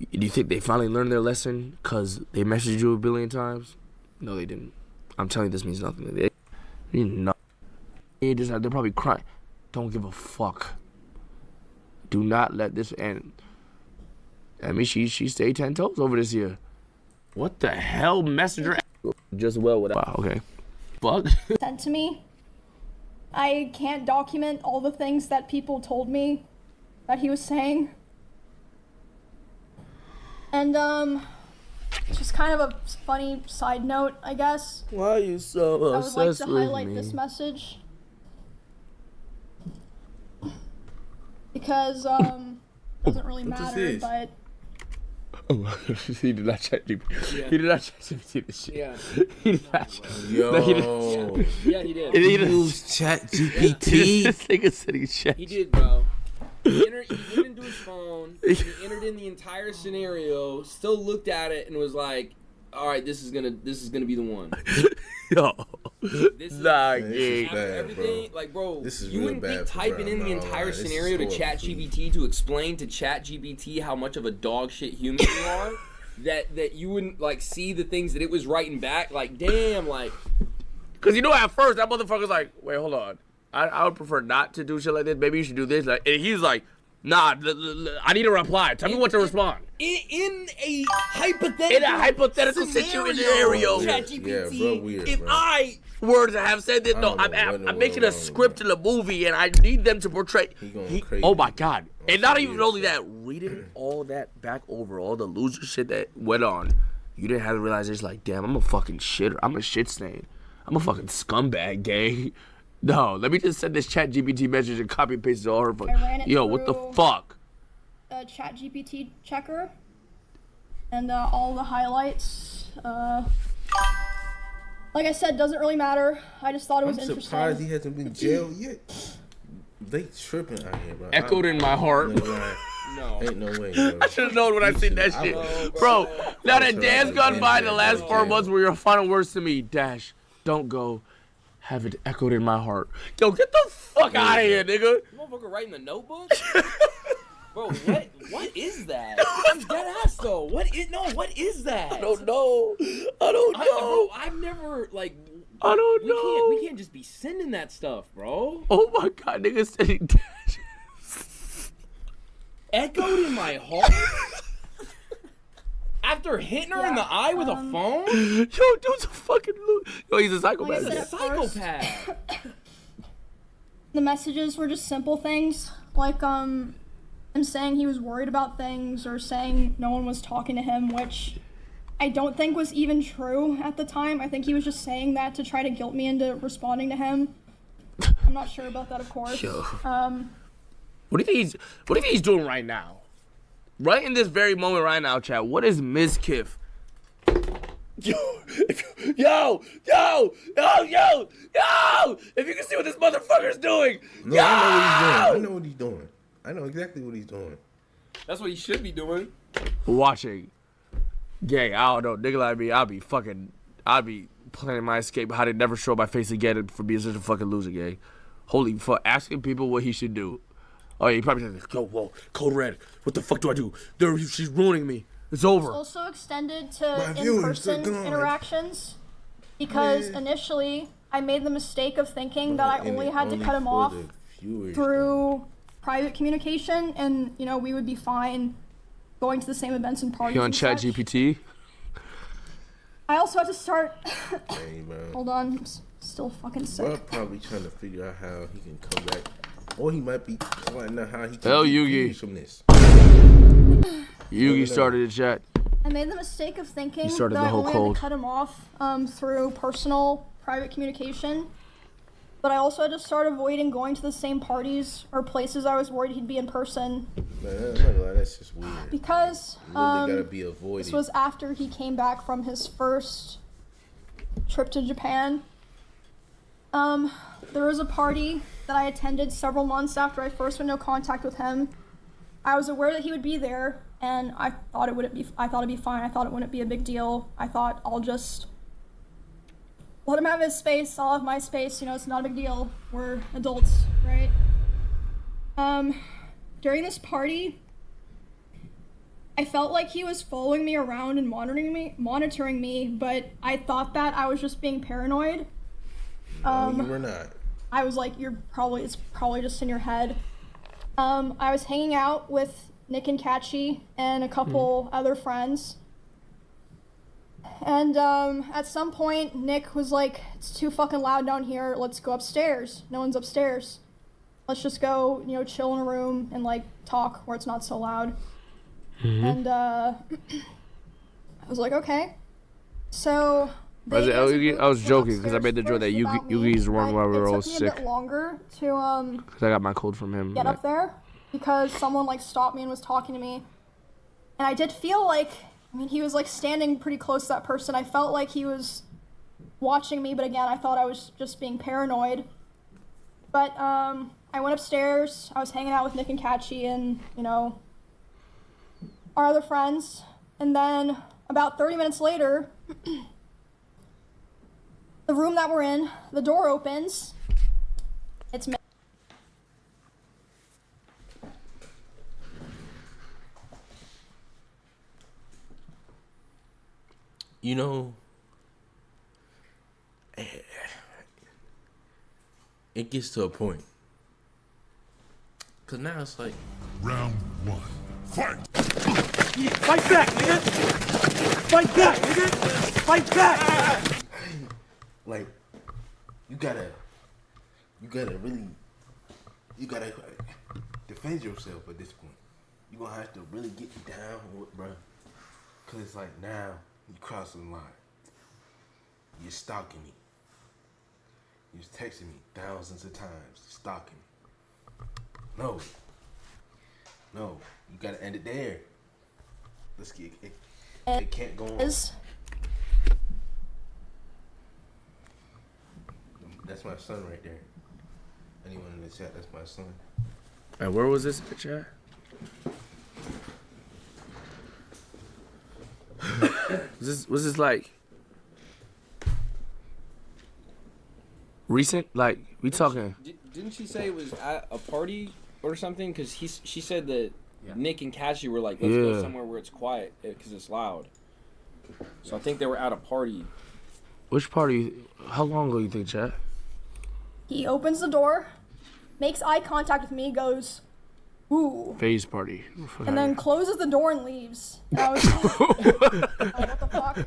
do you think they finally learned their lesson because they messaged you a billion times? No, they didn't. I'm telling you, this means nothing. They mean nothing. They're probably crying. Don't give a fuck. Do not let this end. I mean, she stayed 10 toes over this year. What the hell, messenger? Just well without. Wow, okay. Fuck. Sent to me. I can't document all the things that people told me that he was saying. And just kind of a funny side note, I guess. Why are you so I would like obsessed to with highlight me? this message. Because doesn't really What this matter, is? but He did not chat GPT. Yeah. He did not chat GPT this shit. Yeah. He did not. Yo. No, he didn't. Yeah, he did. He did. Use chat This GPT. nigga said he chat. He did, bro. He went into his phone, and he entered in the entire scenario, still looked at it, and was like, "All right, this is gonna be the one." Yo. This is, Nah, Man, this is gang. after bad, everything, bro. like, bro, This is you real wouldn't bad think for typing Brown, in the I'm not entire lying. This is scenario to horrible, ChatGPT to explain to ChatGPT how much of a dog shit human you are, that you wouldn't like see the things that it was writing back. Like, damn, like. Cause you know at first that motherfucker's like, wait, hold on. I would prefer not to do shit like this. Maybe you should do this. Like, and he's like, nah, I need a reply. Tell me what to respond. In a hypothetical. In a hypothetical situation, scenario. ChatGPT. Yeah, bro, weird, if bro. I Were to have said this, I no, don't know what in the I'm making a world wrong with script in a movie, and I need them to portray. He going crazy. Oh my god! And not even serious. only that, reading all that back over, all the loser shit that went on, you didn't have the realization like, damn, I'm a fucking shitter. I'm a shit stain. I'm a fucking scumbag, gang. No, let me just send this chat GPT message and copy and paste it all her. I ran it Yo, what the through- fuck? a ChatGPT checker and all the highlights. Like I said, doesn't really matter. I just thought it was I'm interesting. surprised he hasn't been jailed yet. They tripping out here, bro. Echoed in my heart. no. Ain't no way, bro. I should have known when I seen that shit. Bro, now that Dan's gone by the last 4 months were your final words to me. Dash, don't go. Have it echoed in my heart. Yo, get the fuck out of here, nigga. Motherfucker writing the notebook? Bro, what is that? I'm dead ass though. What is that? I don't know. Bro, I've never like. I don't know. We can't just be sending that stuff, bro. Oh my god, nigga said he Dash. Echoed in my heart. After hitting her in the eye with a phone? Yo, dude's a fucking Yo, he's a psychopath. Like I He's said a at first, psychopath. the messages were just simple things, like him saying he was worried about things or saying no one was talking to him, which I don't think was even true at the time. I think he was just saying that to try to guilt me into responding to him. I'm not sure about that, of course. Yo. What do you think he's doing right now? Right in this very moment right now, chat. What is Mizkif? Yo! If you can see what this motherfucker's doing! No, I know what he's doing. I know exactly what he's doing. That's what he should be doing. Watching. Gang, I don't know. Nigga like me, I'd be planning my escape, how to never show my face again for being such a fucking loser, gang. Holy fuck, asking people what he should do. Oh yeah, he probably said, yo, whoa, Code Red, what the fuck do I do? She's ruining me. It's over. It's also extended to in-person interactions because initially I made the mistake of thinking that I only had to cut him off through private communication, and you know we would be fine going to the same events and parties. You on Chat GPT? I also had to start. Hey, bro. Hold on, I'm still fucking sick. Bro, probably trying to figure out how he can come back, or he might be finding out how he can Hell, get Yugi. views from this. Yugi started the chat. I made the mistake of thinking that started the I whole only cold. had to cut him off through personal, private communication. But I also had to start avoiding going to the same parties or places I was worried he'd be in person. Man, I'm not gonna lie, that's just weird. Because You really gotta be avoided. this was after he came back from his first trip to Japan. There was a party that I attended several months after I first went into contact with him. I was aware that he would be there, and I thought it'd be fine. I thought it wouldn't be a big deal. I thought I'll just let him have his space. I'll have my space. You know, it's not a big deal. We're adults, right? During this party, I felt like he was following me around and monitoring me, but I thought that I was just being paranoid. No, you were not. I was like, it's probably just in your head. I was hanging out with Nick and Catchy and a couple other friends. And at some point, Nick was like, it's too fucking loud down here. Let's go upstairs. No one's upstairs. Let's just go, you know, chill in a room and like talk where it's not so loud. And I was like, okay. So I was joking because I made the joke that Yugi's the one while we were all sick. It took me a bit longer to Because I got my code from him. get up there because someone like stopped me and was talking to me. And I did feel like, I mean, he was like standing pretty close to that person. I felt like he was watching me, but again, I thought I was just being paranoid. But I went upstairs. I was hanging out with Nick and Catchy and, you know, our other friends. And then about 30 minutes later, the room that we're in, the door opens. It's me. You know, it gets to a point. Cause now it's like Round one. Fight! Fight back, nigga! Fight back, nigga! Fight back! like you gotta really defend yourself at this point. You gonna have to really get down with bruh. Cause it's like now you crossing the line. You're stalking me. You're texting me thousands of times, stalking me. No, you gotta end it there. Let's get it can't go on. That's my son right there. Anyone in the chat, that's my son. And where was this in the chat? Was this like recent? Like we talking? Didn't she say it was at a party or something? Because she said that Nick and Cassie were like, let's go somewhere where it's quiet because it's loud. So I think they were at a party. Which party? How long ago you think, chat? He opens the door, makes eye contact with me, goes, ooh. Phase party. And then closes the door and leaves. And I was like, oh, what the fuck?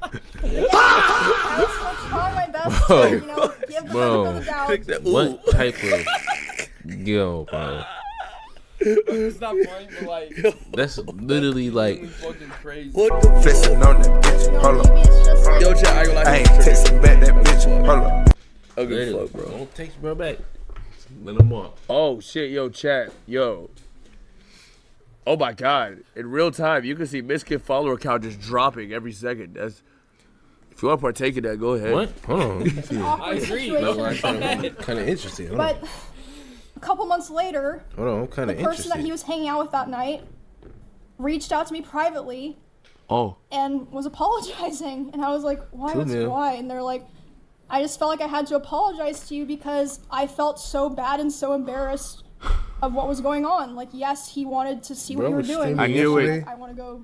Yeah, I was still trying my best to, you know, give the benefit of the doubt. What type of yo, bro? It's not funny, but like That's literally like. fucking crazy. What the Flexing on that bitch. You know, Hold maybe up. it's just like, Yo, chat, I ain't gonna I lie. ain't texting back that bitch. Hold up. Okay, fuck, bro. Don't text bro back. Let him walk. Oh shit, yo, chat, yo. Oh my god, in real time, you can see Mizkif follower count just dropping every second. That's if you want to partake in that, go ahead. What? Hold on. it's an awkward I agree. situation. Kind of interesting. Hold on. But a couple months later, Hold on. I'm kind the of person interested. that he was hanging out with that night reached out to me privately Oh, and was apologizing. And I was like, why? Cool, man. Why? And they're like, I just felt like I had to apologize to you because I felt so bad and so embarrassed of what was going on. Like, yes, he wanted to see what Bro you were was doing. streaming I knew it. yesterday. I want to go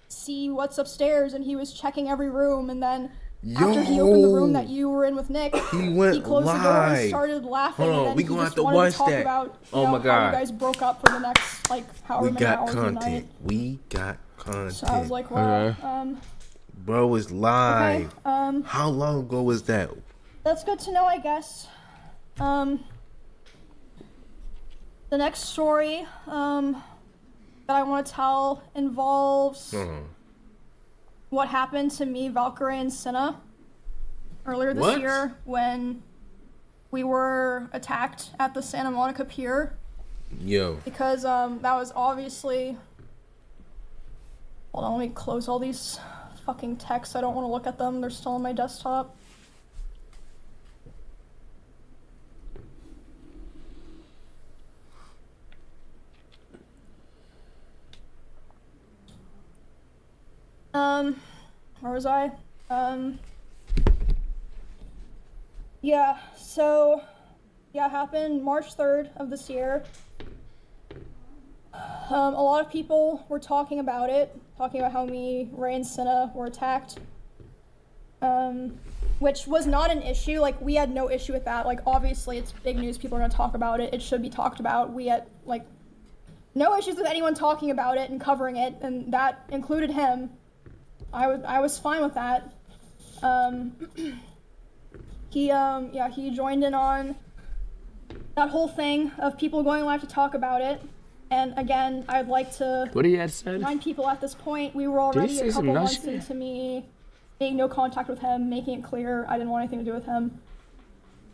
see what's upstairs, and he was checking every room. And then after he opened the room that you were in with Nick, He went closed the door and live. started laughing. Hold on, and then we he gonna just have to wanted watch to talk that. about you Oh know, my how God. you guys broke up for the next like however We many got hours of the night. content. We got content. So I was like, well, Okay. Bro was live. okay, How long ago was that? that's good to know, I guess. The next story that I want to tell involves what happened to me, Valkyrie, and Cinna earlier this What? year when we were attacked at the Santa Monica Pier. Yo. Because that was obviously... Hold on, let me close all these fucking texts. I don't want to look at them. They're still on my desktop. Where was I? Yeah, so, yeah, it happened March 3rd of this year. A lot of people were talking about it, talking about how me, Ray, and Cinna were attacked. Which was not an issue, like, we had no issue with that. Like, obviously, it's big news, people are gonna talk about it, it should be talked about. We had, like, no issues with anyone talking about it and covering it, and that included him. I was fine with that. He joined in on that whole thing of people going live to talk about it. And again, I'd like to what he had said? remind people at this point, we were Did he already say a some couple nice months shit? into me being no contact with him, making it clear I didn't want anything to do with him.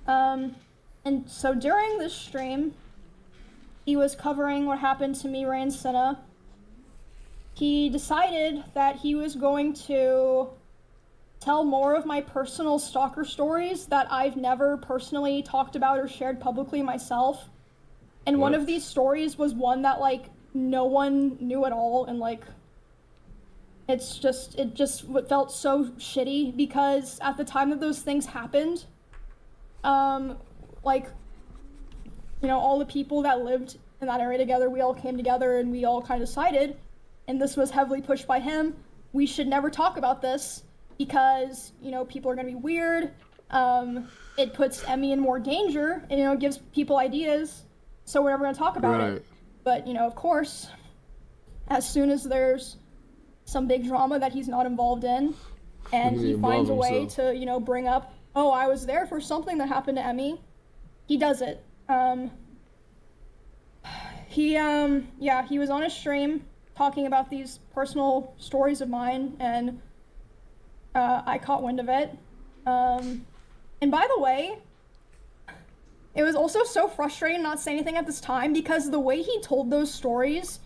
And so during this stream, he was covering what happened to me, Ray, and Cinna. He decided that he was going to tell more of my personal stalker stories that I've never personally talked about or shared publicly myself. And one of these stories was one that, like, no one knew at all, and, like, it just felt so shitty because at the time that those things happened, like, you know, all the people that lived in that area together, we all came together and we all kind of decided, and this was heavily pushed by him, we should never talk about this because, you know, people are gonna be weird, it puts Emmy in more danger, and, you know, it gives people ideas, so we're never gonna talk about it. But, you know, of course, as soon as there's some big drama that he's not involved in, and he finds a way to, you know, bring up, oh, I was there for something that happened to Emmy, he does it. He was on a stream talking about these personal stories of mine, and I caught wind of it. And by the way, it was also so frustrating not saying anything at this time because the way he told those stories,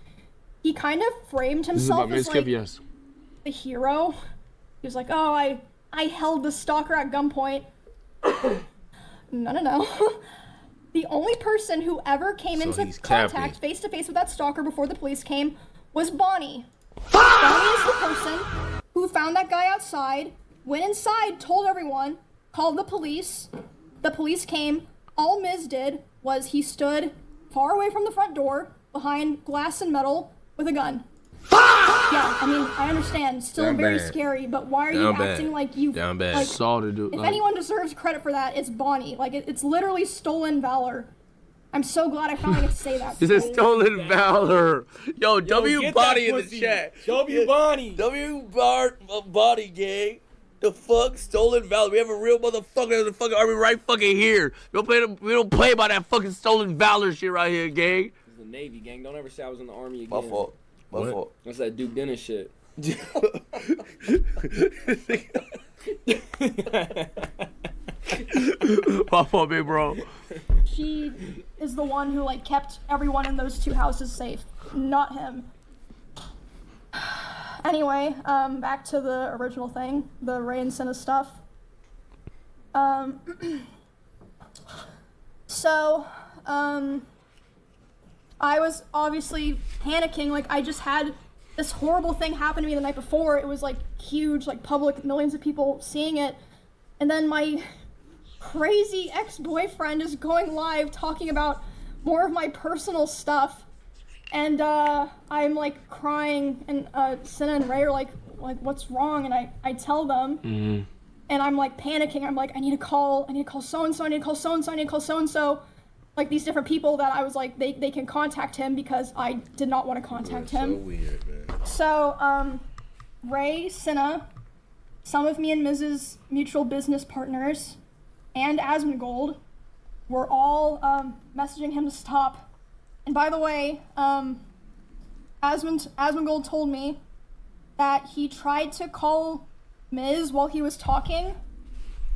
he kind of framed himself as like the hero. He was like, oh, I held the stalker at gunpoint. No. The only person who ever came into contact face to face with that stalker before the police came was Bonnie. Bonnie is the person who found that guy outside, went inside, told everyone, called the police. The police came. All Miz did was he stood far away from the front door, behind glass and metal, with a gun. Yeah, I mean, I understand. Still very scary, but why are you acting like you... Like, Saw to do. if anyone deserves credit for that, it's Bonnie. Like, it's literally stolen valor. I'm so glad I finally get to say that. This is stolen valor. Yo, W Body in the chat. W Bonnie. Body gang. The fuck? Stolen valor. We have a real motherfucker in the fucking army right fucking here. We don't play by that fucking stolen valor shit right here, gang. the Navy, gang. Don't ever say I was in the Army again. My fault. My What? fault. That's that Duke Dennis shit. My fault, big bro. She is the one who like kept everyone in those 2 houses safe, not him. Anyway, back to the original thing, the Ray and Senna stuff. So, I was obviously panicking. Like, I just had this horrible thing happen to me the night before. It was like huge, like public, millions of people seeing it. And then my crazy ex-boyfriend is going live talking about more of my personal stuff. And I'm like crying, and Senna and Ray are like what's wrong? And I tell them, and I'm like panicking. I'm like, I need to call so-and-so, I need to call so-and-so, I need to call so-and-so. Like these different people that I was like, they can contact him because I did not want to contact him. So weird, man. So, Ray, Senna, some of me and Mrs. mutual business partners, and Asmongold were all messaging him to stop. And by the way, Asmongold told me that he tried to call Miz while he was talking,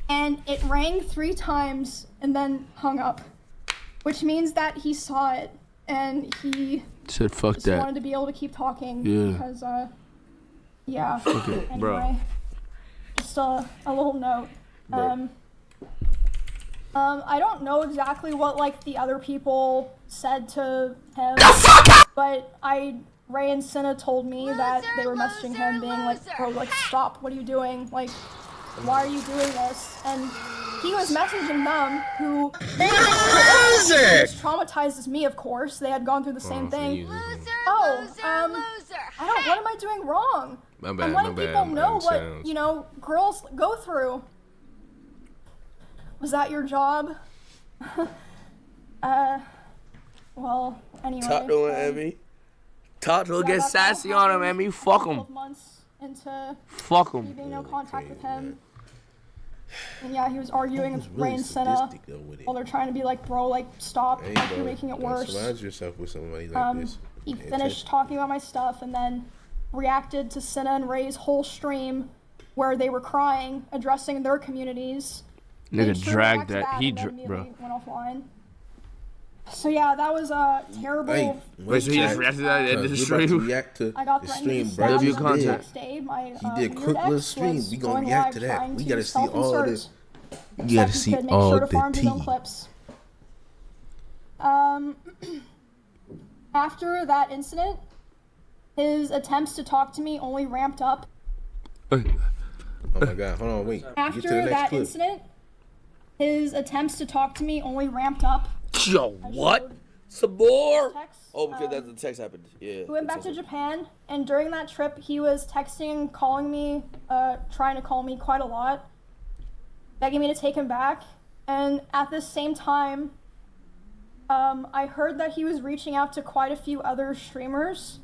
and it rang 3 times and then hung up, which means that he saw it and he Said fuck just that. wanted to be able to keep talking. Yeah. Because yeah. Okay, anyway, bro. just a little note. Bro. I don't know exactly what like the other people said to him, but Ray and Senna told me that they were messaging him being like, bro, like stop, what are you doing? Like, why are you doing this? And he was messaging them who was traumatized as me, of course. They had gone through the same thing. I don't, what am I doing wrong? I'm letting people know what, you know, girls go through. Was that your job? Well, anyway. Talk to him, Emmy. Talk to him, get sassy on him, Emmy. Fuck him. Months into Fuck me him. being no contact with him. And yeah, he was arguing with Ray and Senna while they're trying to be like, bro, like, stop, like, you're making it worse. Surround yourself with somebody like this. He finished talking about my stuff and then reacted to Senna and Ray's whole stream where they were crying, addressing their communities. Nigga dragged that. He bro. Went offline. So yeah, that was a terrible. Hey, wait, so he just reacted to that at the stream? React to I got the threatened stream, to bro. stab content. the next day. My, He did weird quick little ex stream. was We gonna going react live to that. trying We to gotta see all self-insert. this. You So gotta he see could make all sure to the farm his own tea. clips. After that incident, his attempts to talk to me only ramped up. Oh my god, hold on, wait. Get to the After next that clip. incident, his attempts to talk to me only ramped up. Yo, what? Some more? Text, Oh, because that the text happened. Yeah. We went back to Japan, and during that trip, he was texting and calling me, trying to call me quite a lot, begging me to take him back. And at the same time, I heard that he was reaching out to quite a few other streamers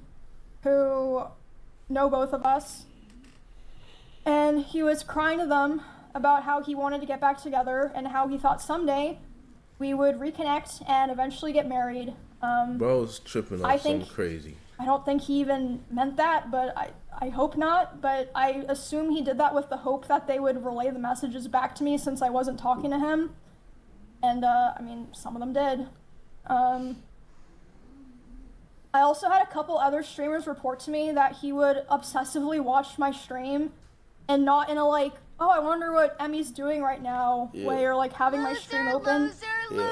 who know both of us. And he was crying to them about how he wanted to get back together and how he thought someday we would reconnect and eventually get married. Bro's tripping I off something think- crazy. I don't think he even meant that, but I hope not. But I assume he did that with the hope that they would relay the messages back to me since I wasn't talking to him. And, I mean, some of them did. I also had a couple other streamers report to me that he would obsessively watch my stream and not in a like, oh, I wonder what Emmy's doing right now way, or like having my stream open.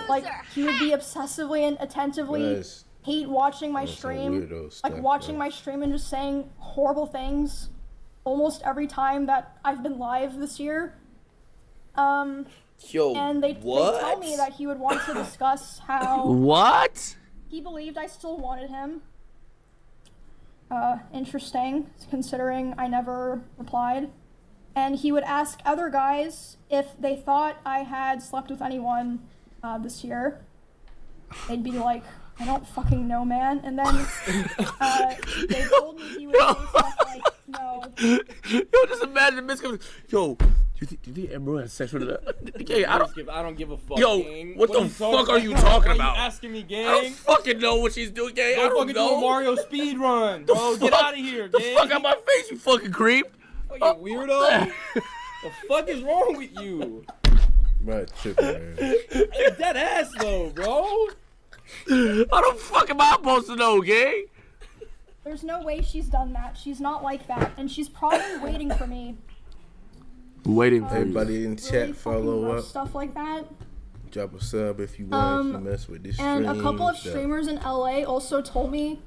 Like, he would be obsessively and attentively hate watching my stream, like watching my stream and just saying horrible things almost every time that I've been live this year. Yo, and they tell me that he would want to discuss how what? He believed I still wanted him. Interesting, considering I never replied. And he would ask other guys if they thought I had slept with anyone this year. They'd be like, I don't fucking know, man. And then they told me he would say stuff like, no. Yo, just imagine Mizkif. Yo, Do you think Emiru has sex with her? Gang, I don't give a fuck. Yo, gang. what are the you fuck are you talking Why about? You asking me, gang? I don't fucking know what she's doing, gang. I Go don't fucking know. do a Mario speed run, bro. Get out of here, The gang. fuck out my face, you fucking creep. Fucking weirdo. The fuck is wrong with you? Bro, tripping, man. Dead ass though, bro. How the fuck am I supposed to know, gang? There's no way she's done that. She's not like that, and she's probably waiting for me. Waiting for Everybody in chat, Really follow fucking up. stuff like that. Drop a sub if you want. If you mess with this stream. And a couple of stuff. streamers in LA also told me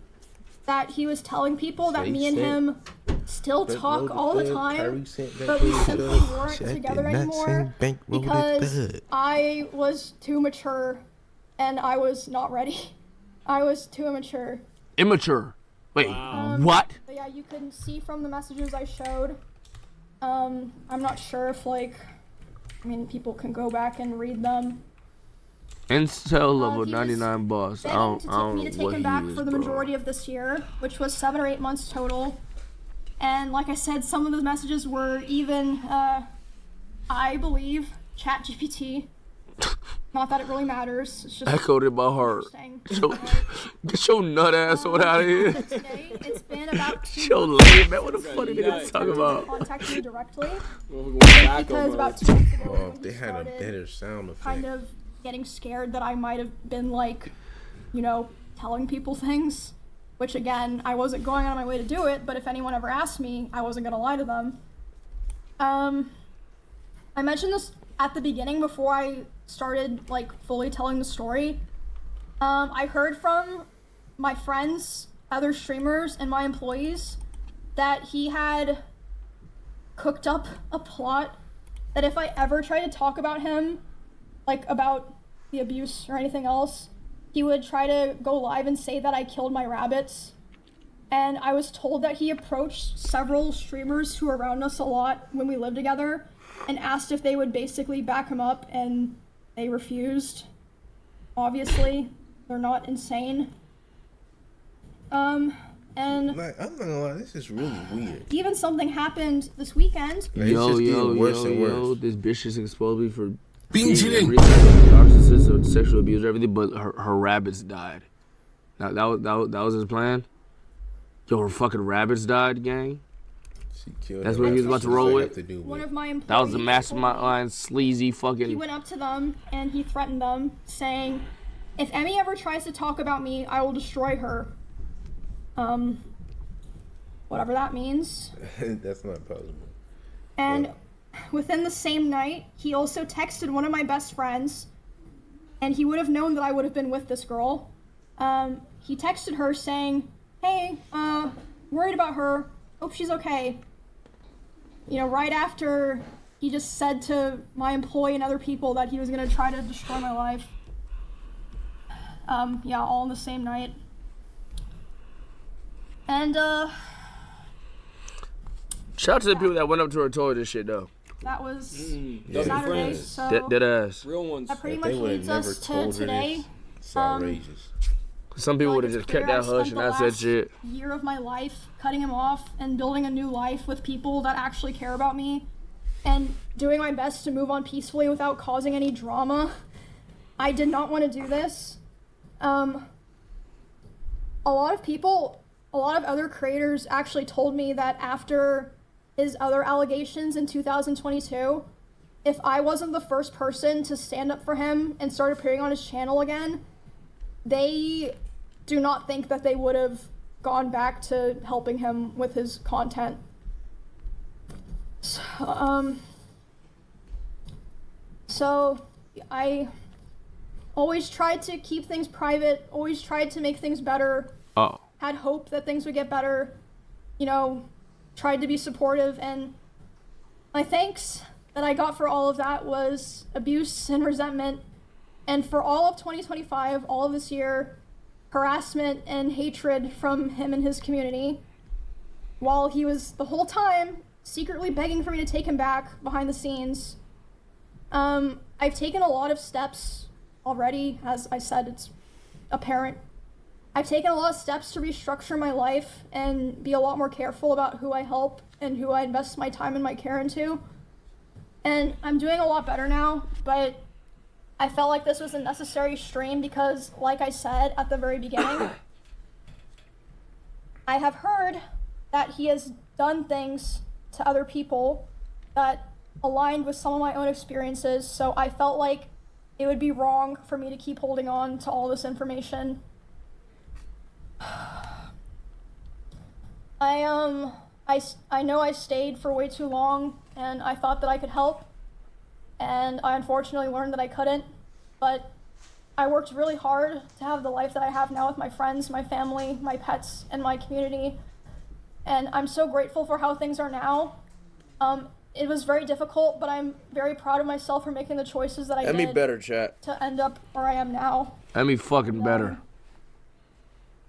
that he was telling people that Say me and sent. him still Bank talk rolled all the thud. time, Kyrie sent that but we thing, simply thud. weren't Shit, I together did not anymore send bank rolled because thud. I was too mature and I was not ready. I was too immature. Immature. Wait, what? But yeah, you couldn't see from the messages I showed. I'm not sure if people can go back and read them. Incel level he was 99 boss. I Begging don't me to know take what him he back is, for the bro. majority of this year, which was 7 or 8 months total. And like I said, some of the messages were even, I believe, ChatGPT. Not that it really matters. It's just Echoed in my heart. interesting. Get your nut ass on out of here. Today, it's been about 2 Yo, months lame, man. What the fuck are you since talking about? contacted me directly. Back Because over. about 2 months ago, Oh, when if he they had a started better sound effect. kind of getting scared that I might have been telling people things, which again, I wasn't going on my way to do it, but if anyone ever asked me, I wasn't gonna lie to them. I mentioned this at the beginning before I started fully telling the story. I heard from my friends, other streamers, and my employees that he had cooked up a plot that if I ever tried to talk about him, about the abuse or anything else, he would try to go live and say that I killed my rabbits. And I was told that he approached several streamers who were around us a lot when we lived together and asked if they would basically back him up, and they refused. Obviously, they're not insane. And I'm not gonna lie, this is really weird. even something happened this weekend. It's just getting worse and worse. This bitch is exposed me for Being cheating. narcissist or sexual abuse or everything, but her rabbits died. That was his plan? Yo, her fucking rabbits died, gang? She killed That's her. what he was about to roll with? One of my employees That was the told me mastermind, sleazy he fucking... went up to them and he threatened them, saying, if Emmy ever tries to talk about me, I will destroy her. Whatever that means. That's not possible. And within the same night, he also texted one of my best friends, and he would have known that I would have been with this girl. He texted her saying, hey, worried about her, hope she's okay. Right after he just said to my employee and other people that he was gonna try to destroy my life. Yeah, all in the same night. And, Shout out to the people that went up to her and told her this shit, though. that was Yeah. Saturday, friends. so Dead ass. Real ones. that pretty If much they would have leads never us to told her today. this, it's outrageous. Some people would have It's just kept clear that I hush spent and the not said last shit. year of my life cutting him off and building a new life with people that actually care about me and doing my best to move on peacefully without causing any drama. I did not want to do this. A lot of other creators actually told me that after his other allegations in 2022, if I wasn't the first person to stand up for him and start appearing on his channel again, they do not think that they would have gone back to helping him with his content. So I always tried to keep things private, always tried to make things better, Oh. had hope that things would get better, tried to be supportive, and my thanks that I got for all of that was abuse and resentment. And for all of 2025, all of this year, harassment and hatred from him and his community, while he was the whole time secretly begging for me to take him back behind the scenes. I've taken a lot of steps already, as I said, it's apparent. I've taken a lot of steps to restructure my life and be a lot more careful about who I help and who I invest my time and my care into. And I'm doing a lot better now, but I felt like this was a necessary stream because, like I said at the very beginning, I have heard that he has done things to other people that aligned with some of my own experiences, so I felt like it would be wrong for me to keep holding on to all this information. I know I stayed for way too long, and I thought that I could help, and I unfortunately learned that I couldn't, but I worked really hard to have the life that I have now with my friends, my family, my pets, and my community, and I'm so grateful for how things are now. It was very difficult, but I'm very proud of myself for making the choices that I did. Emmy better, chat. To end up where I am now. Emmy fucking better.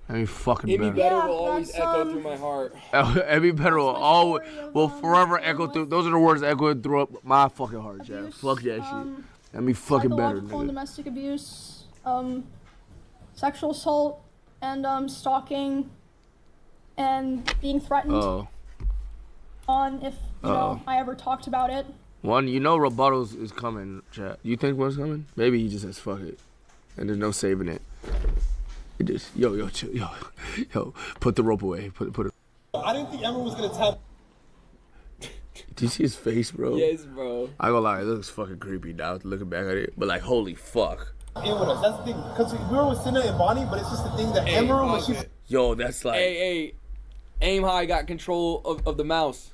Emmy fucking Emmy better. better will always echo through my heart. Emmy better will always, will forever echo through. Those are the words echoing through my fucking heart, chat. Fuck that shit. Emmy fucking better, Psychological and nigga. domestic abuse, sexual assault, and stalking, and being threatened. On if you know I ever talked about it. One, you know rebuttals is coming, chat. You think one's coming? Maybe he just says fuck it, and there's no saving it. It just chill, yo, put the rope away. Put it. I didn't think Emiru was gonna tap. Do you see his face, bro? Yes, bro. I ain't gonna lie, it looks fucking creepy now looking back at it. But like, holy fuck. In with us. That's the thing. Because we were with Cinna and Bonnie, but it's just the thing that Emiru when she. Yo, that's like. Hey, Aim High got control of the mouse.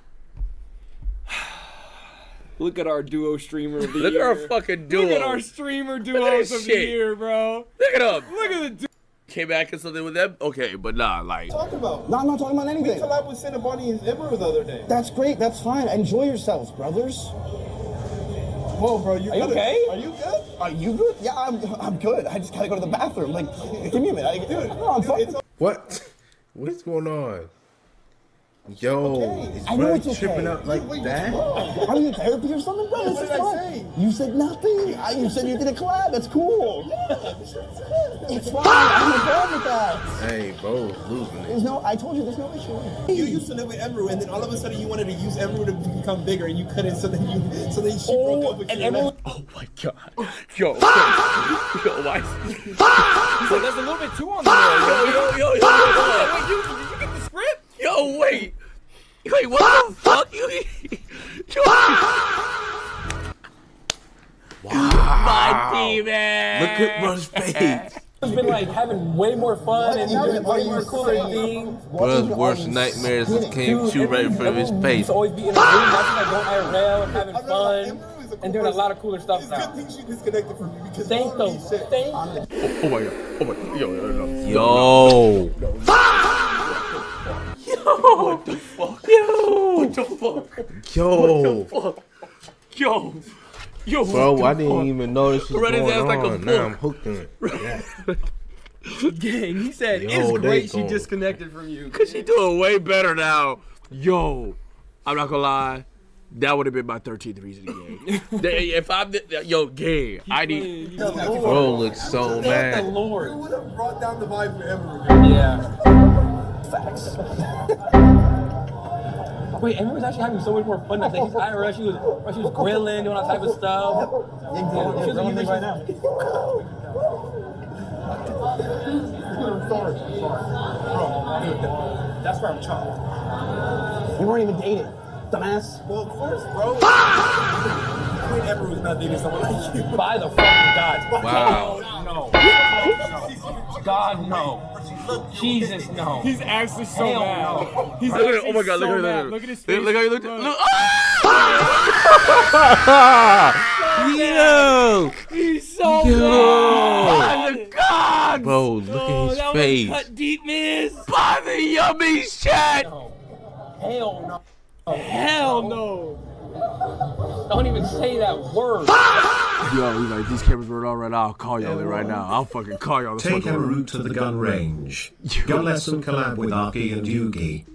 Look at our duo streamer of the year. Look at our fucking duo. Look at our streamer duos of the year, bro. Look at them. Look at the duo. Came back and something with them? Okay, but nah, like. Talk about. No, I'm not talking about anything. We collabed with Cinna, Bonnie, and Emiru the other day. That's great. That's fine. Enjoy yourselves, brothers. Whoa, bro, you okay? Are you good? Are you good? Yeah, I'm good. I just gotta go to the bathroom. Like, give me a minute. No, I'm fine. What? What's going on? Yo, is I know bro it's okay. tripping out like that? Are you in therapy or something, bro? What did I say? You said nothing. You said you did a collab. That's cool. It's fine. I'm not problem with that. Hey, bro, losing it. There's no. I told you, there's no issue. You used to live with Emiru, and then all of a sudden you wanted to use Emiru to become bigger, and you couldn't. So then she broke up with you. Oh my god. Yo, why? So there's a little bit too on there. Yo. Wait, you get the script? Yo, wait. Wait, what the fuck? My demon. Look at bro's face. It's been like having way more fun and doing way more cooler things. Bro's worst nightmares came true right in front of his face. Used to always be in the room, watching like going IRL and having fun and doing a lot of cooler stuff now. Good thing she disconnected from me because Thank holy you. shit. Oh my god. Yo. Yo. What the fuck? What the fuck? Yo. Bro, I didn't even know this was Read his going ass like a on. Now I'm book. hooked in it. Gang, he said Yo, it's they great she gone. disconnected from you. Cause she doing way better now. Yo, I'm not gonna lie. That would have been my 13th reason again. If I'm gay, I need. Bro looks so mad. You would have brought down the vibe for Emiru. Yeah. Facts. Wait, Emiru was actually having so much more fun. Like she's IRL, she was grilling, doing all type of stuff. Yeah, she's doing things right now. I'm sorry. Bro, that's where I'm chopped. We weren't even dating, dumbass. Well, of course, bro. Queen Emiru's not dating someone like you. By the fucking God. Wow. No. God, no. Jesus, no. He's actually so Hell mad. no. He's Look at it. actually Oh my god, so look mad. at it. Look at his face. Look how you looked at look. Yo. He's so By the mad. god! Bro, look at his That face. was cut deep, miss. By the yummies, chat! Hell no. Hell no. Don't even say that word. Yo, he's like, these cameras were on right now. I'll call y'all right now. I'll fucking call y'all. Take Emiru to the gun range. Gun lesson collab with Arky and Yugi.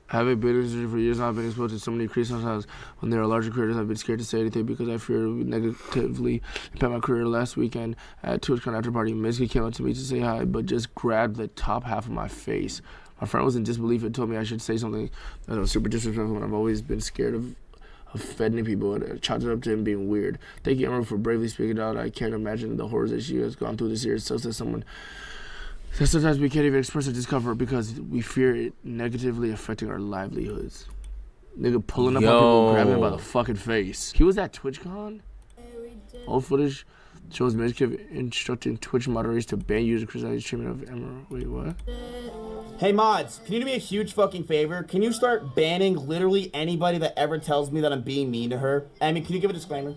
I haven't been in this for years. I've been exposed to so many creators. Sometimes when there are larger creators, I've been scared to say anything because I fear it would negatively impact my career. Last weekend at TwitchCon after party, Mizkif came up to me to say hi, but just grabbed the top half of my face. My friend was in disbelief and told me I should say something that was super disrespectful, and I've always been scared offending people and chalked it up to him being weird. Thank you, Emiru, for bravely speaking out. I can't imagine the horrors that she has gone through this year. It sucks that sometimes we can't even express our discomfort because we fear it negatively affecting our livelihoods. Nigga pulling up on people, grabbing him by the fucking face. He was at TwitchCon? Old footage shows Mizkif instructing Twitch moderators to ban user criticizing treatment of Emiru. Wait, what? Hey mods, can you do me a huge fucking favor? Can you start banning literally anybody that ever tells me that I'm being mean to her? I mean, can you give a disclaimer?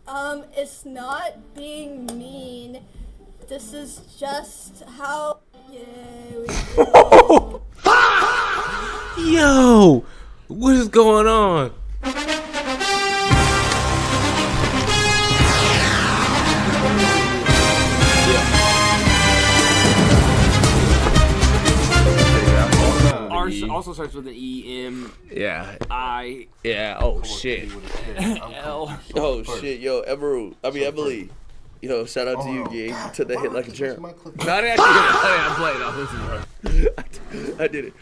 It's not being mean. This is just how. Yo, what is going on? Also starts with an E, M, Yeah. I. Yeah. Oh shit. L. Oh shit. Yo, Emiru. I mean Emily. Yo, shout out to you, gang. You took that hit like a champ. No, I didn't actually hit it. I'm playing. I did it.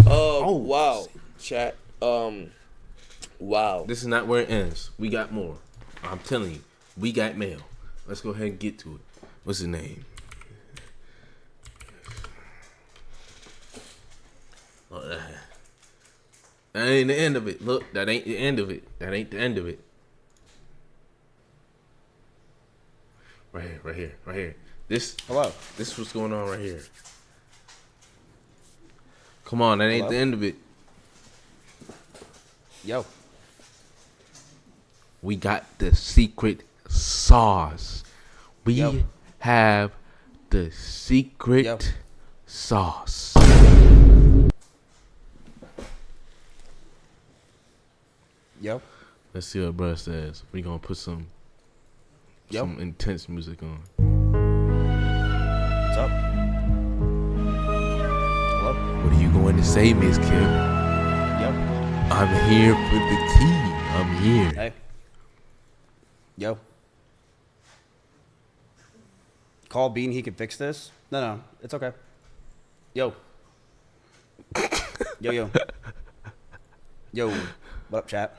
Wow. Chat. Wow. This is not where it ends. We got more. I'm telling you, we got mail. Let's go ahead and get to it. What's his name? That ain't the end of it. Look, that ain't the end of it. That ain't the end of it. Right here, right here, right here. This is what's going on right here. Come on, that ain't the end of it. Yo. We got the secret sauce. We have the secret sauce. Yo. Let's see what bruh says. We gonna put some intense music on. What's up? Hello? What are you going to say, Miss Kim? Yo. I'm here for the tea. I'm here. Hey. Yo. Call Bean, he can fix this? No, it's okay. Yo. Yo. Yo. What up, chat?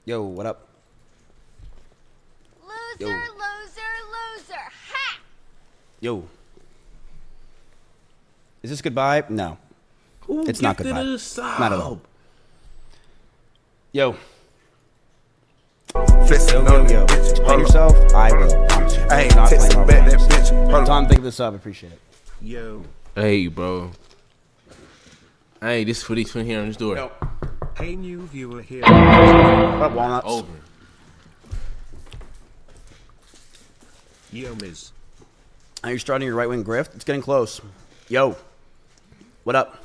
Yo, what up? Loser, loser. Ha! Yo. Is this goodbye? No. It's not goodbye. Not at all. Yo. Yo. Explain yourself. I will. I ain't not texting back that bitch. Hold Tom, think of this up. Appreciate it. Yo. Hey, bro. Hey, this is for these from here on this door. Yo. Hey, new viewer here. What up, walnuts? Over. Yo, Miz. Are you starting your right-wing grift? It's getting close. Yo. What up?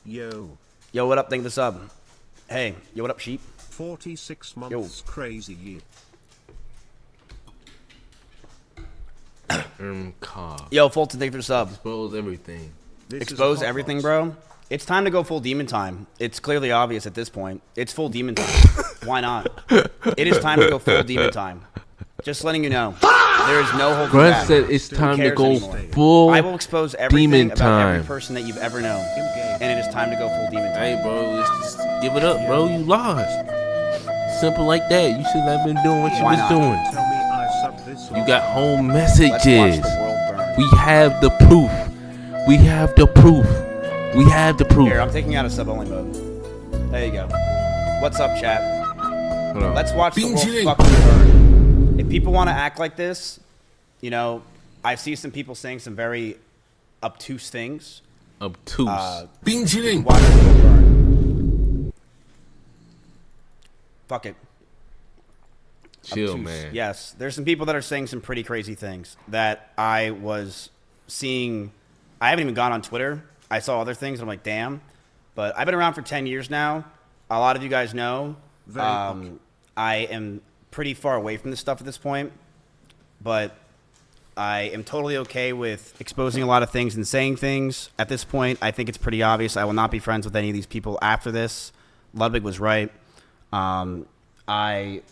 Yo. Yo, what up? Think of this up. Hey. Yo, what up, sheep? 46 months. Crazy year. Yo, Fulton, thank you for the sub. Expose everything. Expose everything, bro. It's time to go full demon time. It's clearly obvious at this point. It's full demon time. Why not? It is time to go full demon time. Just letting you know. There is no holding Brett back. said it's time to go anymore? full I will expose everything demon about time. every person that you've ever known. And it is time to go full demon time. Hey, bro, let's just give it up, bro. You lost. Simple like that. You should have been doing what you was doing. Tell me I subbed this You got home Let's watch messages. the world burn. We have the proof. We have the proof. We have the proof. Here, I'm taking out a sub-only mode. There you go. What's up, chat? Let's watch the world fucking burn. If people want to act like this, you know, I see some people saying some very obtuse things. Obtuse. Watch the world burn. Fuck it. Chill, Obtuse. man. Yes, there's some people that are saying some pretty crazy things that I was seeing. I haven't even gone on Twitter. I saw other things. And I'm like, damn. But I've been around for 10 years now. A lot of you guys know. I am pretty far away from this stuff at this point. But I am totally okay with exposing a lot of things and saying things. At this point, I think it's pretty obvious. I will not be friends with any of these people after this. Ludwig was right. I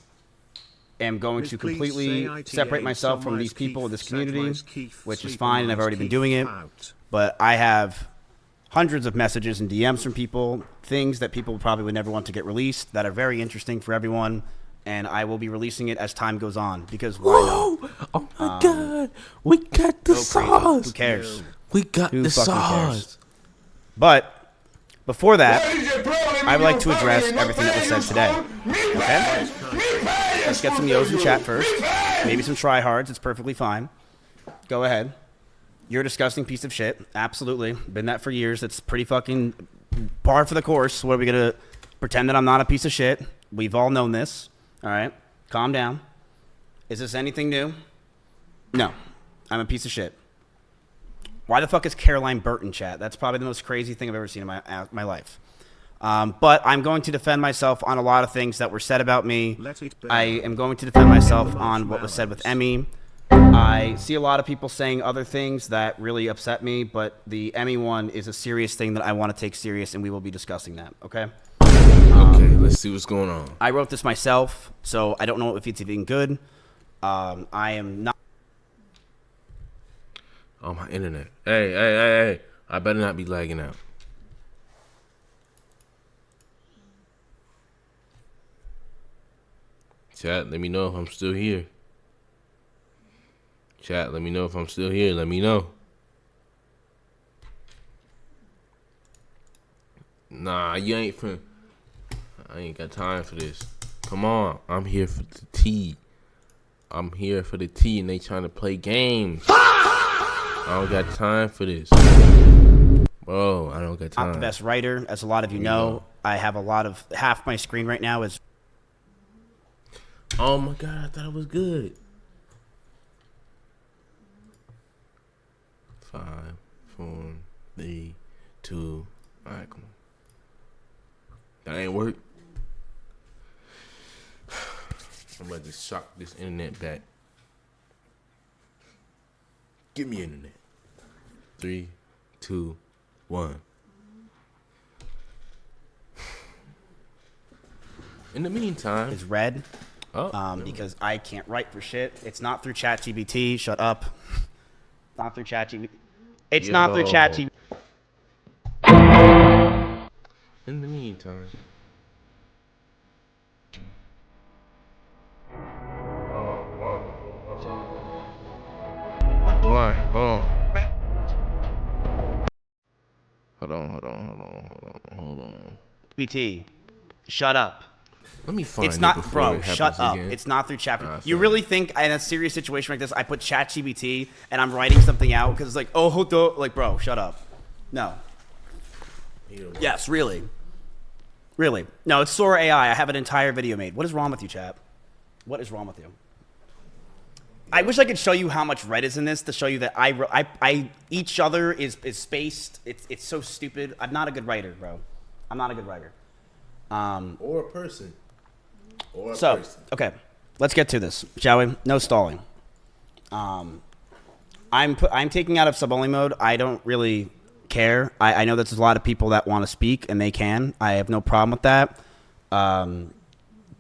am going to completely separate myself from these people, this community, which is fine, and I've already been doing it. But I have hundreds of messages and DMs from people, things that people probably would never want to get released that are very interesting for everyone. And I will be releasing it as time goes on because why not? Oh my God, we got the sauce. Who cares? We got Who the fucking sauce. cares? But before that, I would like to address everything that was said today. Okay? Let's get some yos in chat first. Maybe some tryhards. It's perfectly fine. Go ahead. You're a disgusting piece of shit. Absolutely. Been that for years. It's pretty fucking par for the course. What are we going to pretend that I'm not a piece of shit? We've all known this. All right? Calm down. Is this anything new? No. I'm a piece of shit. Why the fuck is Caroline Burt in chat? That's probably the most crazy thing I've ever seen in my life. But I'm going to defend myself on a lot of things that were said about me. I am going to defend myself on what was said with Emmy. I see a lot of people saying other things that really upset me, but the Emmy one is a serious thing that I want to take serious, and we will be discussing that, okay? Okay, let's see what's going on. I wrote this myself, so I don't know if it's even good. I am not... Oh, my internet. Hey. I better not be lagging out. Chat, let me know if I'm still here. Chat, let me know if I'm still here. Let me know. Nah, you ain't finna... I ain't got time for this. Come on. I'm here for the tea. I'm here for the tea, and they trying to play games. I don't got time for this. Bro, I don't got time. I'm the best writer, as a lot of you know. I have a lot of... Half my screen right now is... Oh, my God. I thought it was good. 5, 4, 3, 2. All right, come on. That ain't work. I'm about to shock this internet back. Give me internet. 3, 2, 1. In the meantime, is red. Because I can't write for shit. It's not through ChatGPT. Shut up. Not through ChatGPT. It's not through ChatGPT. In the meantime. Why? Hold on. BT, shut up. Let me find it's not, it bro. It shut up. again. It's not through ChatGPT. You really think in a serious situation like this, I put ChatGPT and I'm writing something out because it's like, oh, hold on, like, bro, shut up. No. Yes, really. No, it's Sora AI. I have an entire video made. What is wrong with you, chat? What is wrong with you? I wish I could show you how much red is in this to show you that each other is spaced. It's so stupid. I'm not a good writer, bro. I'm not a good writer. Or a person. Okay, let's get to this, shall we? No stalling. I'm taking out of sub-only mode. I don't really care. I know there's a lot of people that want to speak, and they can. I have no problem with that.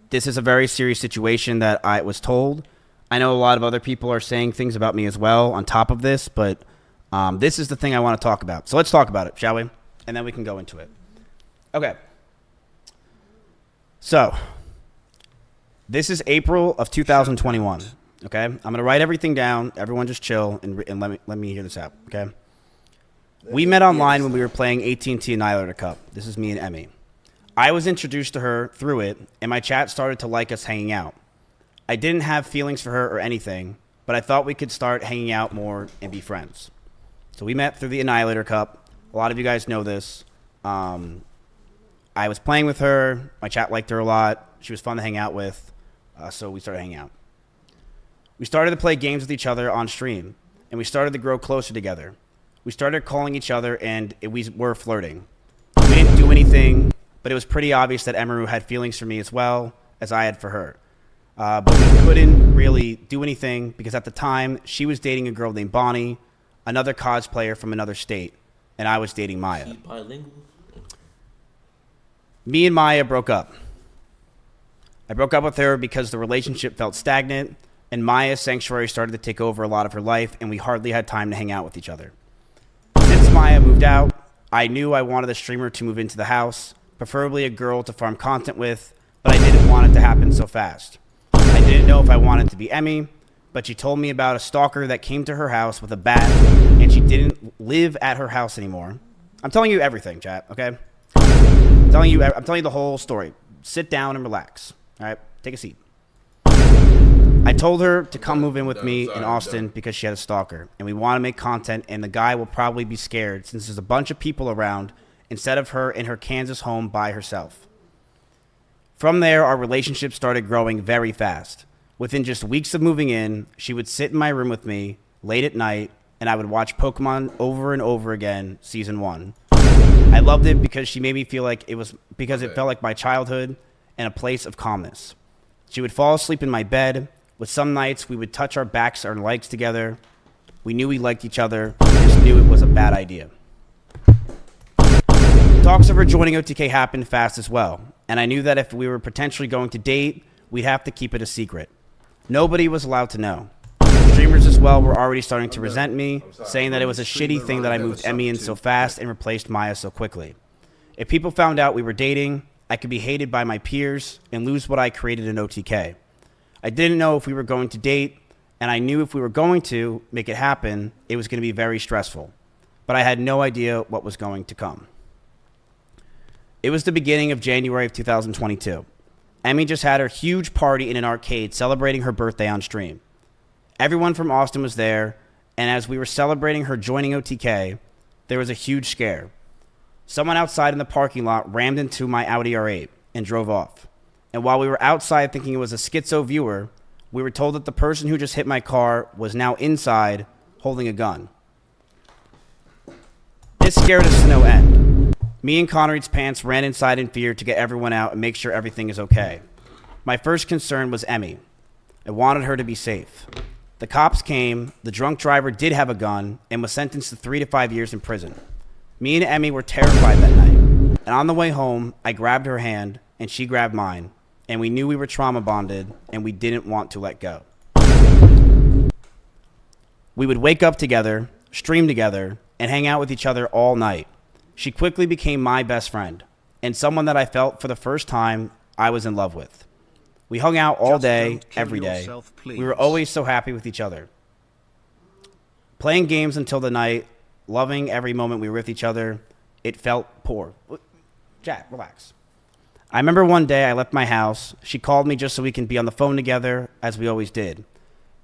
This is a very serious situation that I was told. I know a lot of other people are saying things about me as well on top of this, but this is the thing I want to talk about. So let's talk about it, shall we? And then we can go into it. Okay. So, this is April of 2021, okay? I'm going to write everything down. Everyone just chill and let me hear this out, okay? We met online when we were playing AT&T Annihilator Cup. This is me and Emmy. I was introduced to her through it, and my chat started to like us hanging out. I didn't have feelings for her or anything, but I thought we could start hanging out more and be friends. So we met through the Annihilator Cup. A lot of you guys know this. I was playing with her. My chat liked her a lot. She was fun to hang out with. So we started hanging out. We started to play games with each other on stream, and we started to grow closer together. We started calling each other, and we were flirting. We didn't do anything, but it was pretty obvious that Emiru had feelings for me as well as I had for her. But we couldn't really do anything because at the time, she was dating a girl named Bonnie, another cosplayer from another state, and I was dating Maya. She's bilingual? Me and Maya broke up. I broke up with her because the relationship felt stagnant, and Maya's sanctuary started to take over a lot of her life, and we hardly had time to hang out with each other. Since Maya moved out, I knew I wanted the streamer to move into the house, preferably a girl to farm content with, but I didn't want it to happen so fast. I didn't know if I wanted to be Emmy, but she told me about a stalker that came to her house with a bat, and she didn't live at her house anymore. I'm telling you everything, chat, okay? I'm telling you the whole story. Sit down and relax, all right? Take a seat. I told her to come move in with me in Austin because she had a stalker, and we want to make content, and the guy will probably be scared since there's a bunch of people around instead of her in her Kansas home by herself. From there, our relationship started growing very fast. Within just weeks of moving in, she would sit in my room with me late at night, and I would watch Pokemon over and over again, season 1. I loved it because she made me feel like it felt like my childhood and a place of calmness. She would fall asleep in my bed. With some nights, we would touch our backs or legs together. We knew we liked each other. We just knew it was a bad idea. Talks of her joining OTK happened fast as well, and I knew that if we were potentially going to date, we'd have to keep it a secret. Nobody was allowed to know. Streamers as well were already starting to resent me, saying that it was a shitty thing that I moved Emmy in so fast and replaced Maya so quickly. If people found out we were dating, I could be hated by my peers and lose what I created in OTK. I didn't know if we were going to date, and I knew if we were going to make it happen, it was going to be very stressful. But I had no idea what was going to come. It was the beginning of January of 2022. Emmy just had her huge party in an arcade celebrating her birthday on stream. Everyone from Austin was there, and as we were celebrating her joining OTK, there was a huge scare. Someone outside in the parking lot rammed into my Audi R8 and drove off. And while we were outside thinking it was a schizo viewer, we were told that the person who just hit my car was now inside holding a gun. This scared us to no end. Me and Connery's pants ran inside in fear to get everyone out and make sure everything is okay. My first concern was Emmy. I wanted her to be safe. The cops came, the drunk driver did have a gun, and was sentenced to 3 to 5 years in prison. Me and Emmy were terrified that night, and on the way home, I grabbed her hand, and she grabbed mine, and we knew we were trauma bonded, and we didn't want to let go. We would wake up together, stream together, and hang out with each other all night. She quickly became my best friend, and someone that I felt for the first time I was in love with. We hung out all day, every day. We were always so happy with each other. Playing games until the night, loving every moment we were with each other, it felt poor. Jack, relax. I remember one day I left my house. She called me just so we can be on the phone together, as we always did.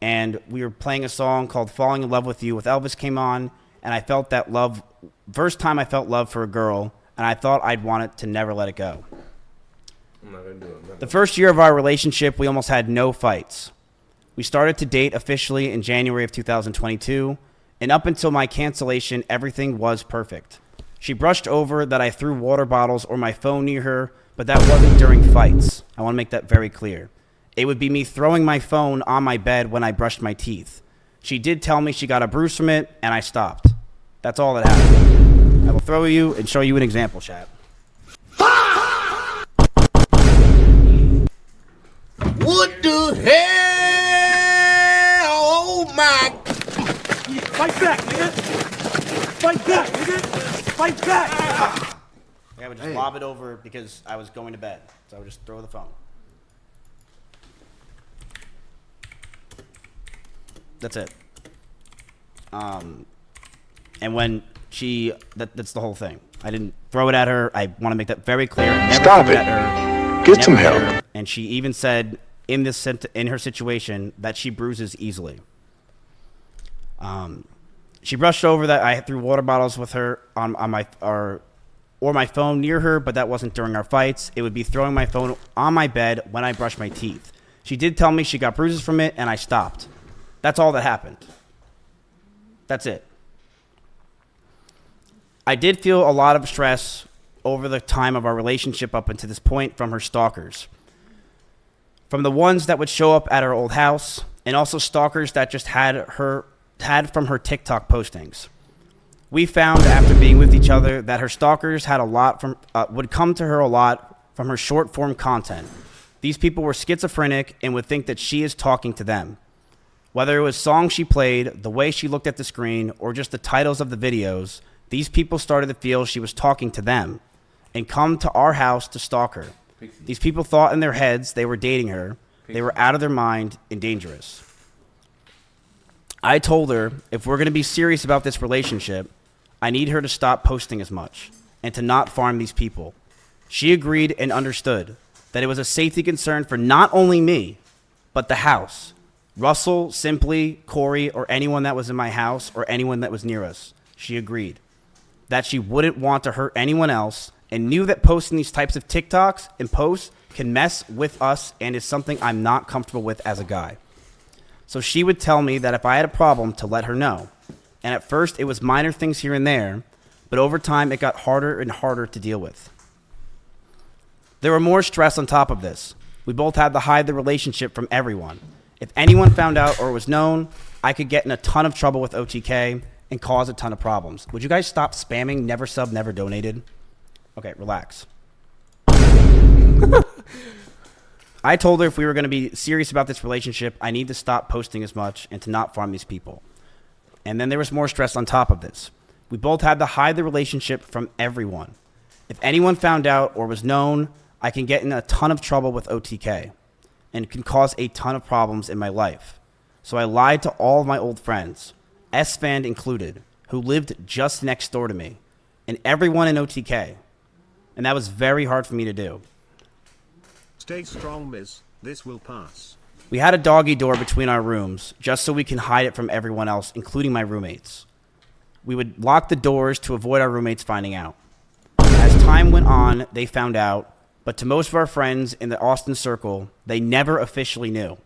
And we were playing a song called Falling in Love with You with Elvis came on, and I felt that love, first time I felt love for a girl, and I thought I'd want it to never let it go. I'm not gonna do it. The first year of our relationship, we almost had no fights. We started to date officially in January of 2022, and up until my cancellation, everything was perfect. She brushed over that I threw water bottles or my phone near her, but that wasn't during fights. I want to make that very clear. It would be me throwing my phone on my bed when I brushed my teeth. She did tell me she got a bruise from it, and I stopped. That's all that happened. I will throw you and show you an example, chat. What the hell? Oh my! Fight back, nigga! Fight back, nigga! Fight back! I would just lob it over because I was going to bed. So I would just throw the phone. That's it. And when that's the whole thing. I didn't throw it at her. I want to make that very clear. I never Stop threw it. At her. Get some help. Her. And she even said in her situation that she bruises easily. She brushed over that I threw water bottles with her on my phone near her, but that wasn't during our fights. It would be throwing my phone on my bed when I brushed my teeth. She did tell me she got bruises from it, and I stopped. That's all that happened. That's it. I did feel a lot of stress over the time of our relationship up until this point from her stalkers. From the ones that would show up at her old house, and also stalkers that just had from her TikTok postings. We found after being with each other that her stalkers had a lot would come to her a lot from her short form content. These people were schizophrenic and would think that she is talking to them. Whether it was songs she played, the way she looked at the screen, or just the titles of the videos, These people started to feel she was talking to them and come to our house to stalk her. These people thought in their heads they were dating her. They were out of their mind and dangerous. I told her if we're going to be serious about this relationship, I need her to stop posting as much and to not farm these people. She agreed and understood that it was a safety concern for not only me, but the house. Russell, Simply, Corey, or anyone that was in my house or anyone that was near us. She agreed that she wouldn't want to hurt anyone else and knew that posting these types of TikToks and posts can mess with us and is something I'm not comfortable with as a guy. So she would tell me that if I had a problem to let her know. And at first it was minor things here and there, but over time it got harder and harder to deal with. There were more stress on top of this. We both had to hide the relationship from everyone. If anyone found out or was known, I could get in a ton of trouble with OTK and cause a ton of problems. Would you guys stop spamming never sub, never donated? Okay, relax. I told her if we were going to be serious about this relationship, I need to stop posting as much and to not farm these people. And then there was more stress on top of this. We both had to hide the relationship from everyone. If anyone found out or was known, I can get in a ton of trouble with OTK and can cause a ton of problems in my life. So I lied to all of my old friends, S-Fan included, who lived just next door to me, and everyone in OTK. And that was very hard for me to do. Stay strong, Miz. This will pass. We had a doggy door between our rooms just so we can hide it from everyone else, including my roommates. We would lock the doors to avoid our roommates finding out. As time went on, they found out, but to most of our friends in the Austin circle, they never officially knew.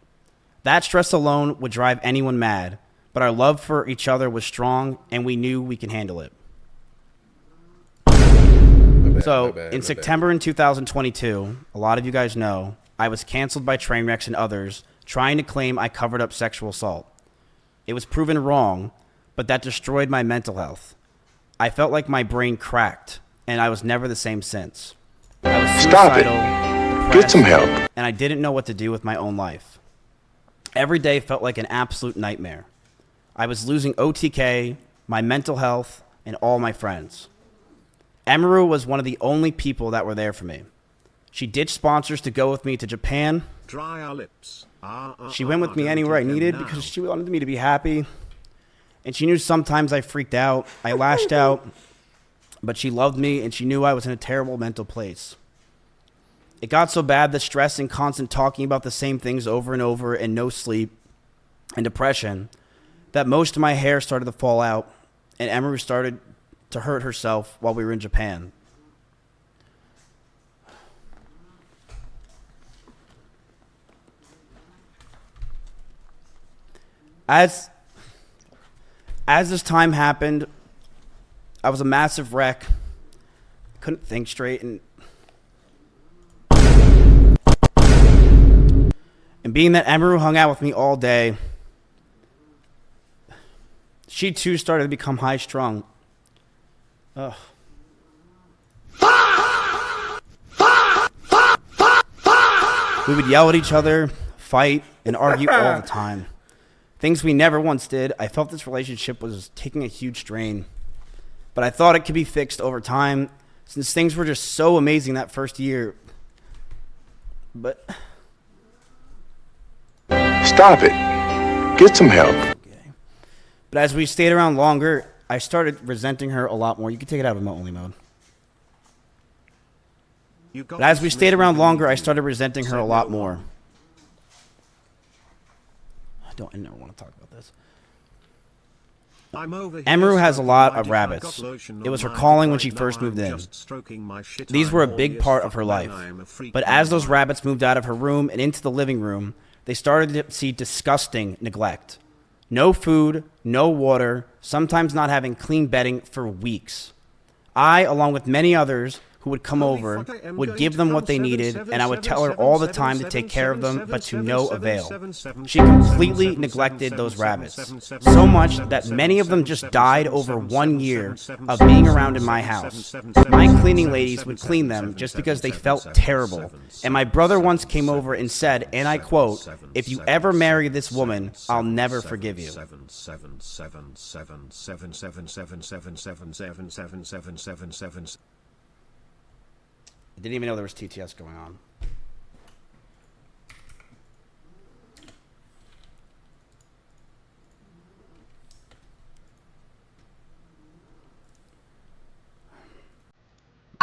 That stress alone would drive anyone mad, but our love for each other was strong and we knew we can handle it. In September in 2022, a lot of you guys know, I was canceled by Trainwrecks and others trying to claim I covered up sexual assault. It was proven wrong, but that destroyed my mental health. I felt like my brain cracked, and I was never the same since. I was suicidal, depressed, get some help, and I didn't know what to do with my own life. Every day felt like an absolute nightmare. I was losing OTK, my mental health, and all my friends. Emiru was one of the only people that were there for me. She ditched sponsors to go with me to Japan. Dry our lips. She went with me anywhere I needed because she wanted me to be happy. And she knew sometimes I freaked out. I lashed out. But she loved me and she knew I was in a terrible mental place. It got so bad that stress and constant talking about the same things over and over and no sleep and depression that most of my hair started to fall out and Emiru started to hurt herself while we were in Japan. As this time happened, I was a massive wreck. Couldn't think straight, and being that Emiru hung out with me all day, she too started to become high-strung. Ugh. We would yell at each other, fight, and argue all the time. Things we never once did. I felt this relationship was taking a huge strain. But I thought it could be fixed over time since things were just so amazing that first year. But stop it. Get some help. Okay. But as we stayed around longer, I started resenting her a lot more. You can take it out of only mode. But as we stayed around longer, I started resenting her a lot more. I never want to talk about this. Emiru has a lot of rabbits. It was her calling when she first moved in. These were a big part of her life. But as those rabbits moved out of her room and into the living room, they started to see disgusting neglect. No food, no water, sometimes not having clean bedding for weeks. I, along with many others, who would come over, would give them what they needed, and I would tell her all the time to take care of them, but to no avail. She completely neglected those rabbits, so much that many of them just died over 1 year of being around in my house. My cleaning ladies would clean them just because they felt terrible, and my brother once came over and said, and I quote, "If you ever marry this woman, I'll never forgive you." I didn't even know there was TTS going on.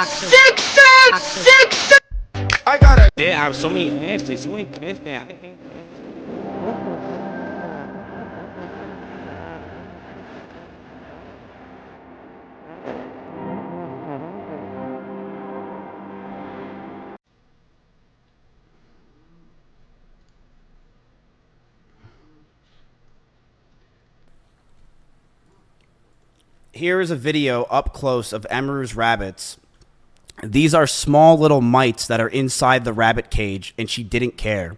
Six. I got it. Yeah, I have so many answers. So many answers. Here is a video up close of Emiru's rabbits. These are small little mites that are inside the rabbit cage, and she didn't care.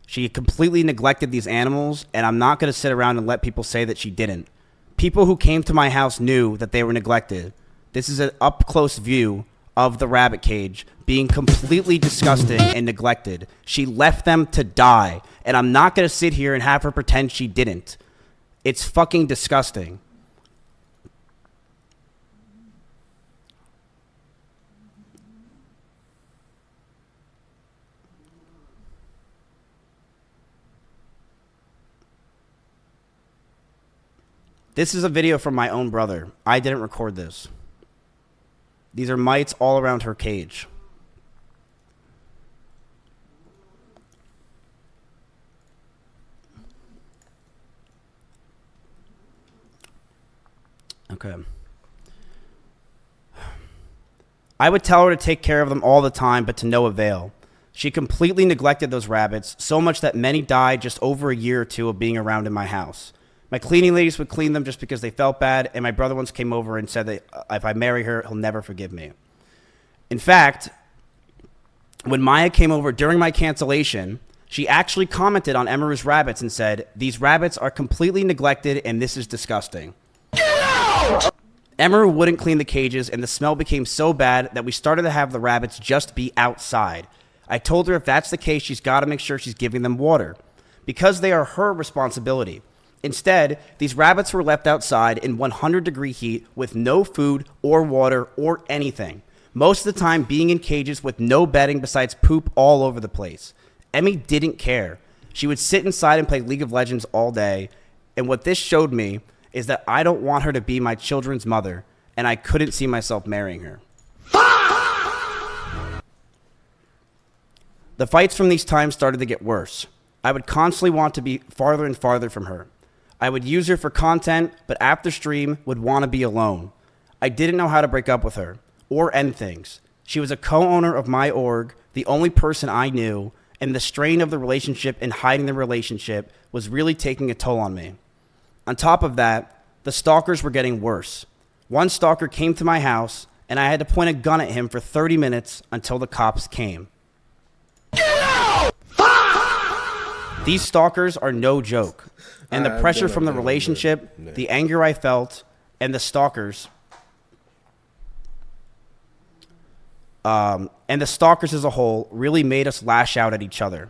She completely neglected these animals, and I'm not going to sit around and let people say that she didn't. People who came to my house knew that they were neglected. This is an up-close view of the rabbit cage being completely disgusting and neglected. She left them to die, and I'm not going to sit here and have her pretend she didn't. It's fucking disgusting. This is a video from my own brother. I didn't record this. These are mites all around her cage. Okay. I would tell her to take care of them all the time, but to no avail. She completely neglected those rabbits, so much that many died just over a year or two of being around in my house. My cleaning ladies would clean them just because they felt bad, and my brother once came over and said that if I marry her, he'll never forgive me. In fact, when Maya came over during my cancellation, she actually commented on Emiru's rabbits and said, "These rabbits are completely neglected, and this is disgusting." Emiru wouldn't clean the cages, and the smell became so bad that we started to have the rabbits just be outside. I told her if that's the case, she's got to make sure she's giving them water, because they are her responsibility. Instead, these rabbits were left outside in 100-degree heat with no food or water or anything. Most of the time being in cages with no bedding besides poop all over the place. Emmy didn't care. She would sit inside and play League of Legends all day. And what this showed me is that I don't want her to be my children's mother, and I couldn't see myself marrying her. The fights from these times started to get worse. I would constantly want to be farther and farther from her. I would use her for content, but after stream would want to be alone. I didn't know how to break up with her or end things. She was a co-owner of my org, the only person I knew, and the strain of the relationship and hiding the relationship was really taking a toll on me. On top of that, the stalkers were getting worse. One stalker came to my house, and I had to point a gun at him for 30 minutes until the cops came. These stalkers are no joke. And the pressure from the relationship, the anger I felt, and the stalkers, as a whole really made us lash out at each other.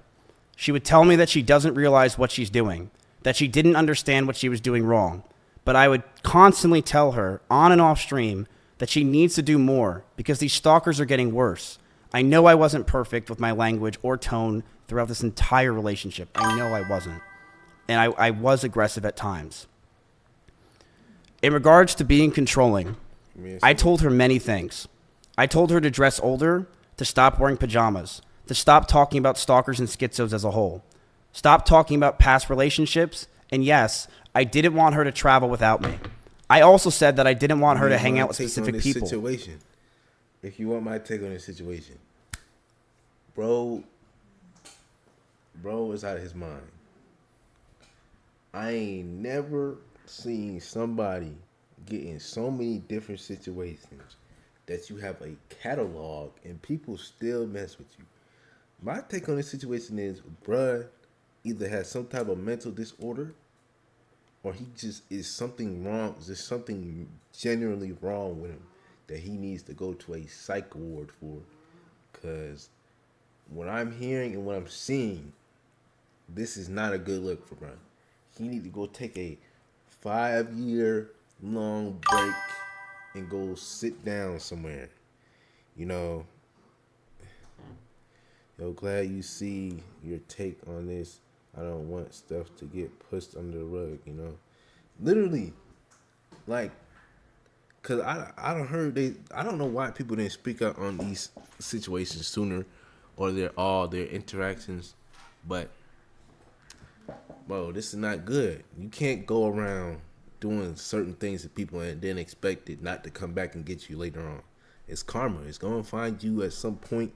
She would tell me that she doesn't realize what she's doing, that she didn't understand what she was doing wrong. But I would constantly tell her, on and off stream, that she needs to do more because these stalkers are getting worse. I know I wasn't perfect with my language or tone throughout this entire relationship. I know I wasn't. And I was aggressive at times. In regards to being controlling, I told her many things. I told her to dress older, to stop wearing pajamas, to stop talking about stalkers and schizos as a whole, stop talking about past relationships, and yes, I didn't want her to travel without me. I also said that I didn't want her to hang out with specific people. Situation. If you want my take on this situation, bro is out of his mind. I ain't never seen somebody get in so many different situations that you have a catalog and people still mess with you. My take on this situation is, bruh either has some type of mental disorder or he just is something wrong. There's something genuinely wrong with him that he needs to go to a psych ward for. Because what I'm hearing and what I'm seeing, this is not a good look for Brian. He need to go take a 5-year long break and go sit down somewhere. You know, yo, glad you see your take on this. I don't want stuff to get pushed under the rug, you know. Literally, like, cause I don't heard I don't know why people didn't speak out on these situations sooner, or their interactions, but bro, this is not good. You can't go around doing certain things to people and then expect it not to come back and get you later on. It's karma. It's gonna find you at some point.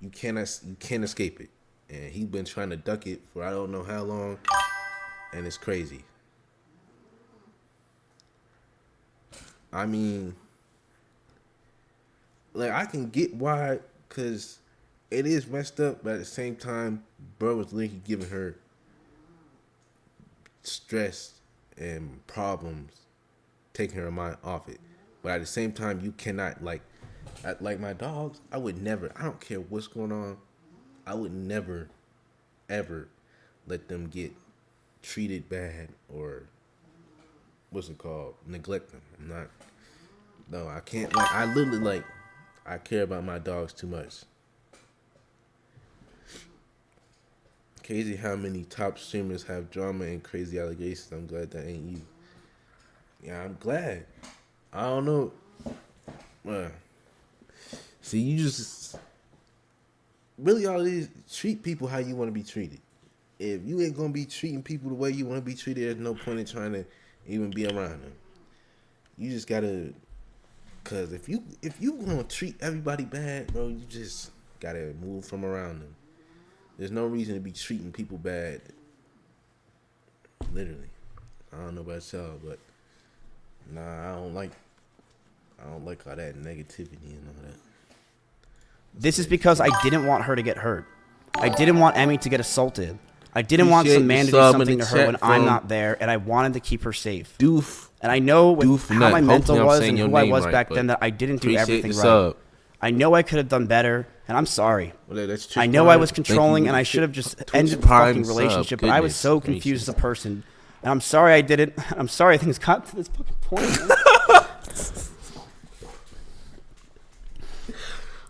You can't escape it. And he's been trying to duck it for I don't know how long, and it's crazy. I mean, like, I can get why, because it is messed up, but at the same time, bro was literally giving her stress and problems, taking her mind off it. But at the same time, you cannot, like my dogs, I would never, I don't care what's going on, I would never, ever let them get treated bad or neglect them. I can't, like, I literally, like, I care about my dogs too much. Crazy how many top streamers have drama and crazy allegations. I'm glad that ain't you. Yeah, I'm glad. I don't know. See, you just really all it is, treat people how you want to be treated. If you ain't gonna be treating people the way you want to be treated, there's no point in trying to even be around them. You just gotta, cause if you gonna treat everybody bad, bro, you just gotta move from around them. There's no reason to be treating people bad. Literally, I don't know about y'all, but nah, I don't like all that negativity and all that. This is because I didn't want her to get hurt. I didn't want Emmy to get assaulted. I didn't want some man to do something to her when I'm not there, and I wanted to keep her safe. And I know with how my mental was and who I was back then that I didn't do everything right. I know I could have done better, and I'm sorry. I know I was controlling, and I should have just ended the fucking relationship, but I was so confused as a person. And I'm sorry I did it. I'm sorry things got to this fucking point, man.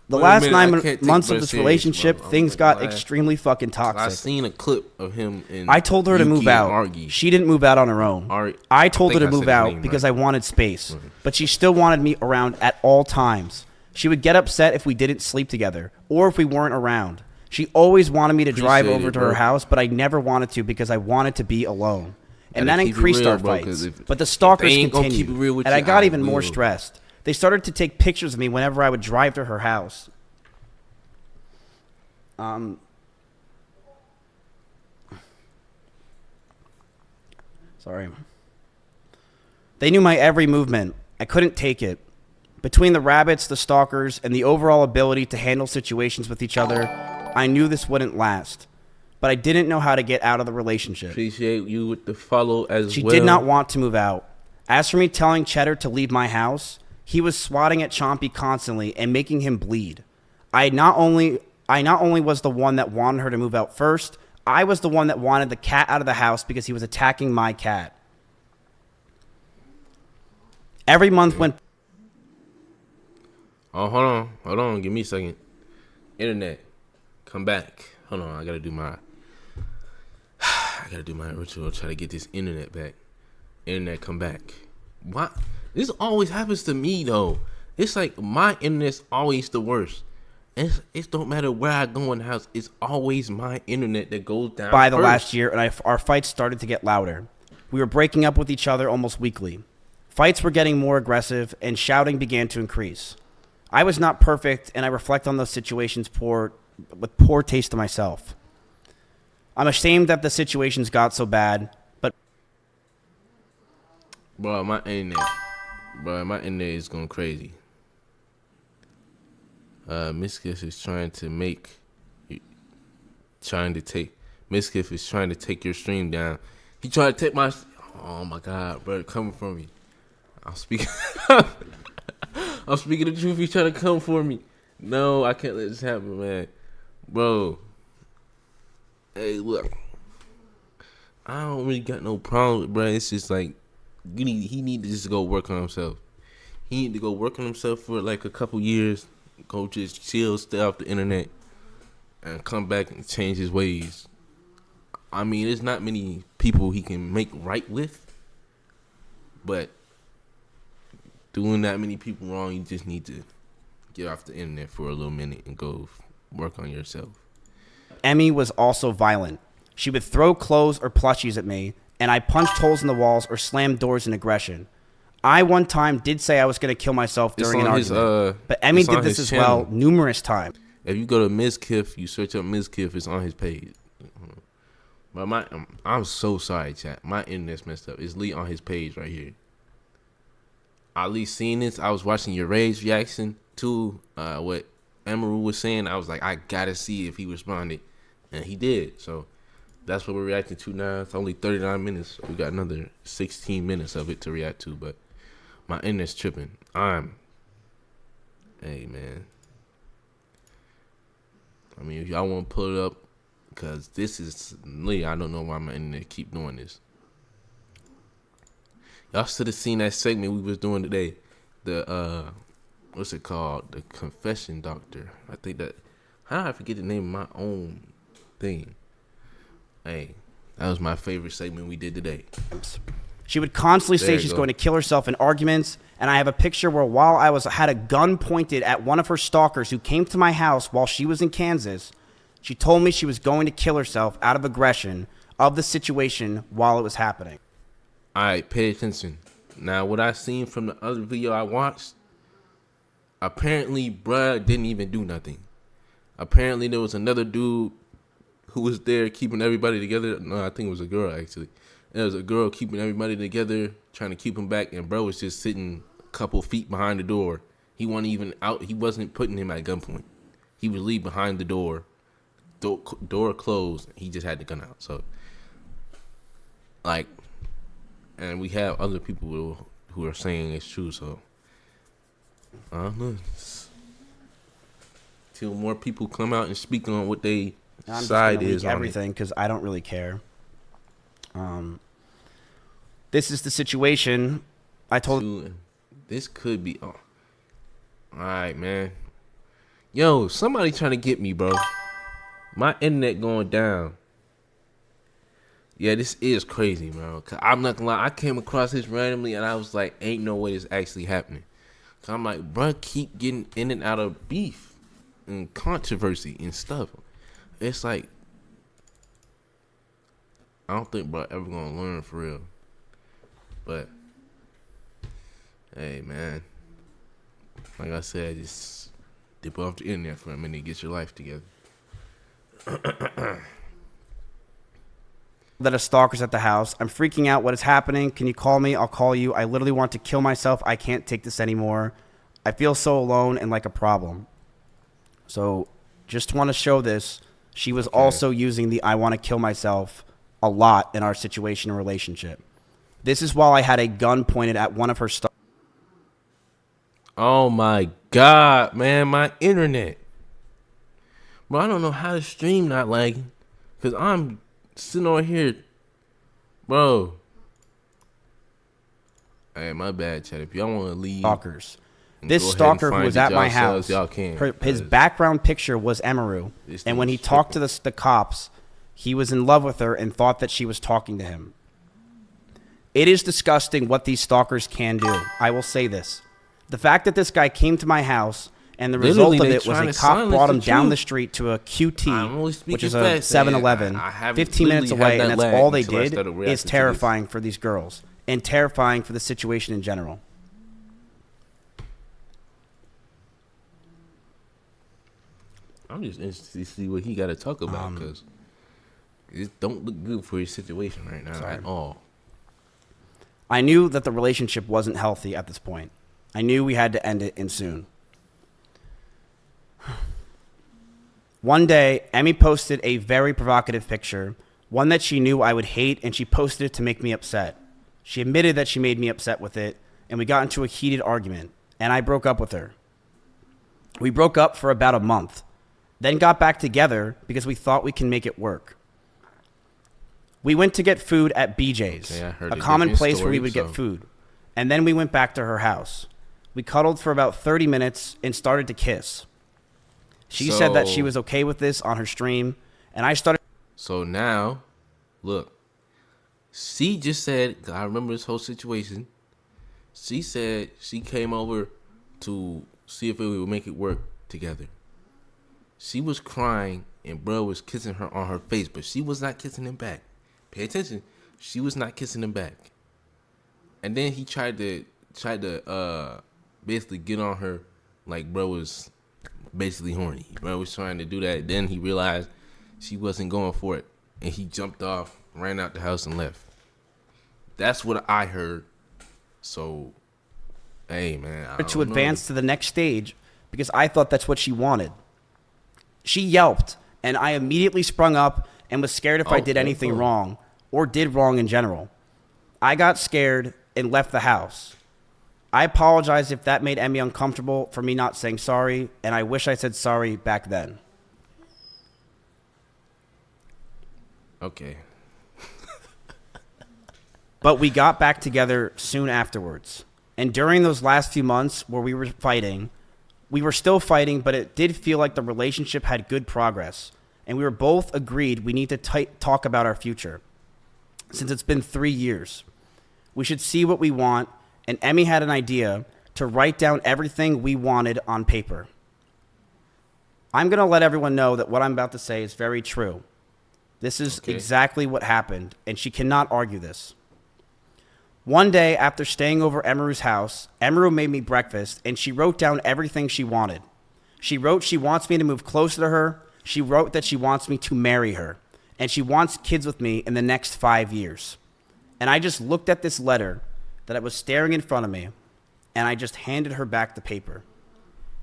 The last 9 months of this relationship, things got extremely fucking toxic. I seen a clip of him in I told her to move out. She didn't move out on her own. I told her to move out because I wanted space. But she still wanted me around at all times. She would get upset if we didn't sleep together or if we weren't around. She always wanted me to drive over to her house, but I never wanted to because I wanted to be alone. And that increased our fights. But the stalkers continued, and I got even more stressed. They started to take pictures of me whenever I would drive to her house. Sorry. They knew my every movement. I couldn't take it. Between the rabbits, the stalkers, and the overall ability to handle situations with each other, I knew this wouldn't last. But I didn't know how to get out of the relationship. Appreciate you with the follow as well. She did not want to move out. As for me telling Cheddar to leave my house, he was swatting at Chompy constantly and making him bleed. I not only was the one that wanted her to move out first, I was the one that wanted the cat out of the house because he was attacking my cat. Every month went... Oh, hold on, give me a second. Internet, come back. Hold on, I gotta do my ritual. Try to get this internet back. Internet, come back. What? This always happens to me though. It's like my internet's always the worst. It don't matter where I go in the house. It's always my internet that goes down. By the last year, and our fights started to get louder. We were breaking up with each other almost weekly. Fights were getting more aggressive, and shouting began to increase. I was not perfect, and I reflect on those situations with poor taste to myself. I'm ashamed that the situations got so bad, but... Bro, my internet is going crazy. Mizkif is trying to take your stream down. He tried to take my. Oh my God, bro, coming for me. I'm speaking. I'm speaking the truth. He's trying to come for me. No, I can't let this happen, man. Bro. Hey, look. I don't really got no problem, bro. It's just like he need to just go work on himself. He need to go work on himself for like a couple years. Go just chill, stay off the internet, and come back and change his ways. I mean, there's not many people he can make right with, but doing that many people wrong, you just need to get off the internet for a little minute and go work on yourself. Emmy was also violent. She would throw clothes or plushies at me, and I punched holes in the walls or slammed doors in aggression. I one time did say I was going to kill myself during an argument, but Emmy did this as well numerous times. If you go to Mizkif, you search up Mizkif, it's on his page. But I'm so sorry, chat. My internet's messed up. It's Lee on his page right here. I at least seen this. I was watching your Ray's reaction to what Emiru was saying. I was like, I gotta see if he responded, and he did. So that's what we're reacting to now. It's only 39 minutes. So we got another 16 minutes of it to react to. But my internet's tripping. Hey man. I mean, if y'all want to pull it up, because this is Lee. I don't know why my internet keep doing this. Y'all should have seen that segment we was doing today. The what's it called? The confession doctor. I think that. How did I forget the name of my own thing? Hey, that was my favorite segment we did today. She would constantly say she's going to kill herself in arguments, and I have a picture where while I had a gun pointed at one of her stalkers who came to my house while she was in Kansas, she told me she was going to kill herself out of aggression of the situation while it was happening. All right, pay attention. Now, what I seen from the other video I watched, apparently, bruh didn't even do nothing. Apparently, there was another dude who was there keeping everybody together. No, I think it was a girl, actually. There was a girl keeping everybody together, trying to keep him back, and bro was just sitting a couple feet behind the door. He wasn't even out. He wasn't putting him at gunpoint. He would leave behind the door. Door closed. He just had the gun out. So, like, and we have other people who are saying it's true. So, I don't know. Till more people come out and speak on what they side is on everything, because I don't really care. This is the situation. I told. This could be. Oh. All right, man. Yo, somebody trying to get me, bro. My internet going down. Yeah, this is crazy, bro. Cause I'm not gonna lie, I came across this randomly and I was like, ain't no way this actually happening. So I'm like, bro, keep getting in and out of beef and controversy and stuff. It's like, I don't think bro ever gonna learn for real. But hey, man, like I said, just dip off the internet for a minute, get your life together. That a stalker's at the house. I'm freaking out. What is happening? Can you call me? I'll call you. I literally want to kill myself. I can't take this anymore. I feel so alone and like a problem. So just want to show this. She was also using the I want to kill myself a lot in our situation and relationship. This is while I had a gun pointed at one of her stalkers. Oh my God, man, my internet. Bro, I don't know how the stream not lagging. Because I'm sitting over here. Bro. Hey, my bad, chat. If y'all want to leave. Stalkers. This stalker who was at my house, his background picture was Emiru. And when he talked to the cops, he was in love with her and thought that she was talking to him. It is disgusting what these stalkers can do. I will say this. The fact that this guy came to my house and the result of it was a cop brought him down the street to a QT, which is a 7-Eleven, 15 minutes away, and that's all they did, is terrifying for these girls and terrifying for the situation in general. I'm just interested to see what he got to talk about because it don't look good for his situation right now at all. I knew that the relationship wasn't healthy at this point. I knew we had to end it and soon. One day, Emmy posted a very provocative picture, one that she knew I would hate, and she posted it to make me upset. She admitted that she made me upset with it, and we got into a heated argument, and I broke up with her. We broke up for about a month, then got back together because we thought we can make it work. We went to get food at BJ's, a common place where we would get food, and then we went back to her house. We cuddled for about 30 minutes and started to kiss. She said that she was okay with this on her stream, and I started. So now, look, she just said, I remember this whole situation. She said she came over to see if we would make it work together. She was crying, and bro was kissing her on her face, but she was not kissing him back. Pay attention. She was not kissing him back. And then he tried to basically get on her like bro was basically horny. Bro was trying to do that. Then he realized she wasn't going for it, and he jumped off, ran out the house, and left. That's what I heard. So, hey man, to advance to the next stage because I thought that's what she wanted. She yelped, and I immediately sprung up and was scared if I did anything wrong or did wrong in general. I got scared and left the house. I apologize if that made Emmy uncomfortable for me not saying sorry, and I wish I said sorry back then. Okay. But we got back together soon afterwards. And during those last few months where we were fighting, we were still fighting, but it did feel like the relationship had good progress. And we were both agreed we need to talk about our future. Since it's been 3 years, we should see what we want. And Emmy had an idea to write down everything we wanted on paper. I'm going to let everyone know that what I'm about to say is very true. This is exactly what happened, and she cannot argue this. One day, after staying over Emiru's house, Emiru made me breakfast, and she wrote down everything she wanted. She wrote she wants me to move closer to her. She wrote that she wants me to marry her, and she wants kids with me in the next 5 years. And I just looked at this letter that was staring in front of me, and I just handed her back the paper.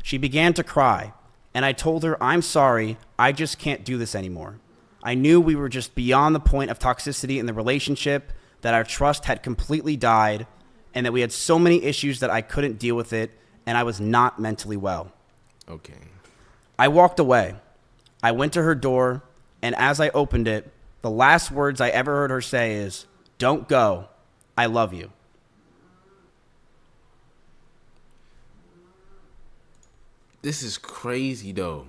She began to cry, and I told her, I'm sorry, I just can't do this anymore. I knew we were just beyond the point of toxicity in the relationship, that our trust had completely died, and that we had so many issues that I couldn't deal with it, and I was not mentally well. Okay. I walked away. I went to her door, and as I opened it, the last words I ever heard her say is, "Don't go. I love you." This is crazy though,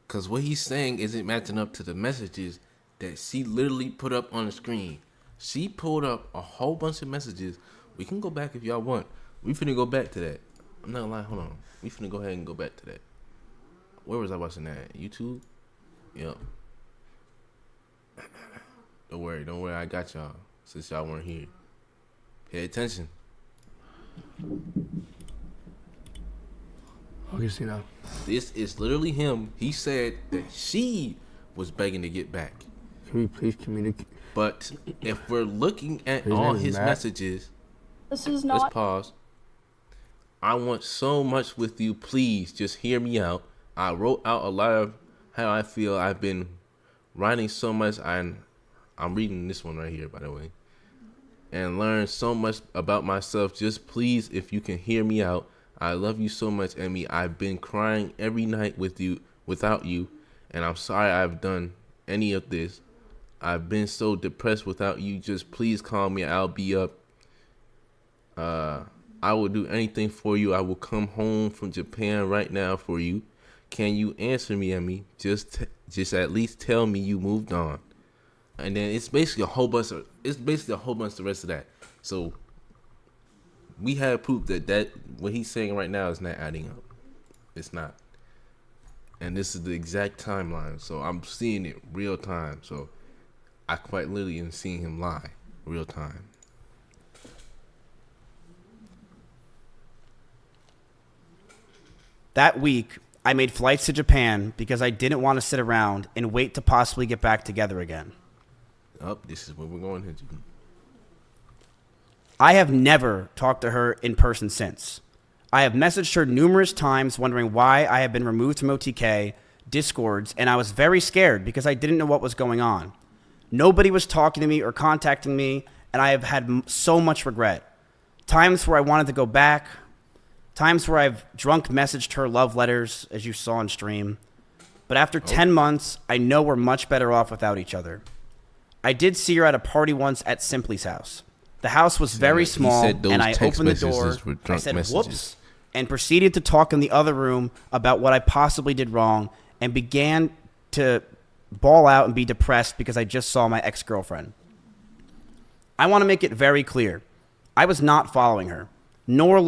because what he's saying isn't matching up to the messages that she literally put up on the screen. She pulled up a whole bunch of messages. We can go back if y'all want. We finna go back to that. I'm not lying. Hold on. We finna go ahead and go back to that. Where was I watching that? YouTube? Yep. Don't worry. I got y'all since y'all weren't here. Pay attention. Okay, see now. This is literally him. He said that she was begging to get back. Can we please communicate? But if we're looking at all his messages, this is not. Let's pause. I want so much with you. Please just hear me out. I wrote out a lot of how I feel. I've been writing so much. I'm reading this one right here, by the way, and learned so much about myself. Just please, if you can hear me out. I love you so much, Emmy. I've been crying every night without you, and I'm sorry I've done any of this. I've been so depressed without you. Just please call me. I'll be up. I will do anything for you. I will come home from Japan right now for you. Can you answer me, Emmy? Just at least tell me you moved on. And then it's basically a whole bunch of the rest of that. So we have proof that what he's saying right now is not adding up. It's not. And this is the exact timeline. So I'm seeing it real time. So I quite literally am seeing him lie real time. That week, I made flights to Japan because I didn't want to sit around and wait to possibly get back together again. This is where we're going here. I have never talked to her in person since. I have messaged her numerous times wondering why I have been removed from OTK, discords, and I was very scared because I didn't know what was going on. Nobody was talking to me or contacting me, and I have had so much regret. Times where I wanted to go back, times where I've drunk messaged her love letters, as you saw on stream. But after 10 months, I know we're much better off without each other. I did see her at a party once at Simply's house. The house was very small, and I opened the door, I said, whoops, and proceeded to talk in the other room about what I possibly did wrong, and began to bawl out and be depressed because I just saw my ex-girlfriend. I want to make it very clear. I was not following her, nor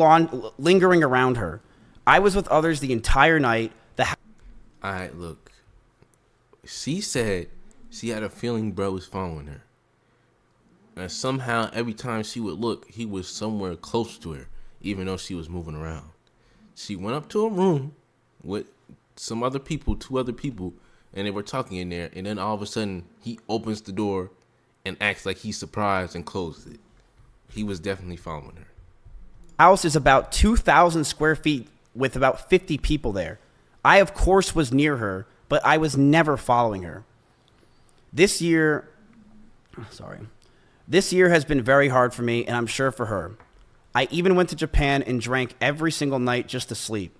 lingering around her. I was with others the entire night. All right, look. She said she had a feeling bro was following her. And somehow, every time she would look, he was somewhere close to her, even though she was moving around. She went up to a room with some other people, 2 other people, and they were talking in there. And then all of a sudden, he opens the door and acts like he's surprised and closes it. He was definitely following her. House is about 2,000 square feet with about 50 people there. I, of course, was near her, but I was never following her. This year has been very hard for me, and I'm sure for her. I even went to Japan and drank every single night just to sleep.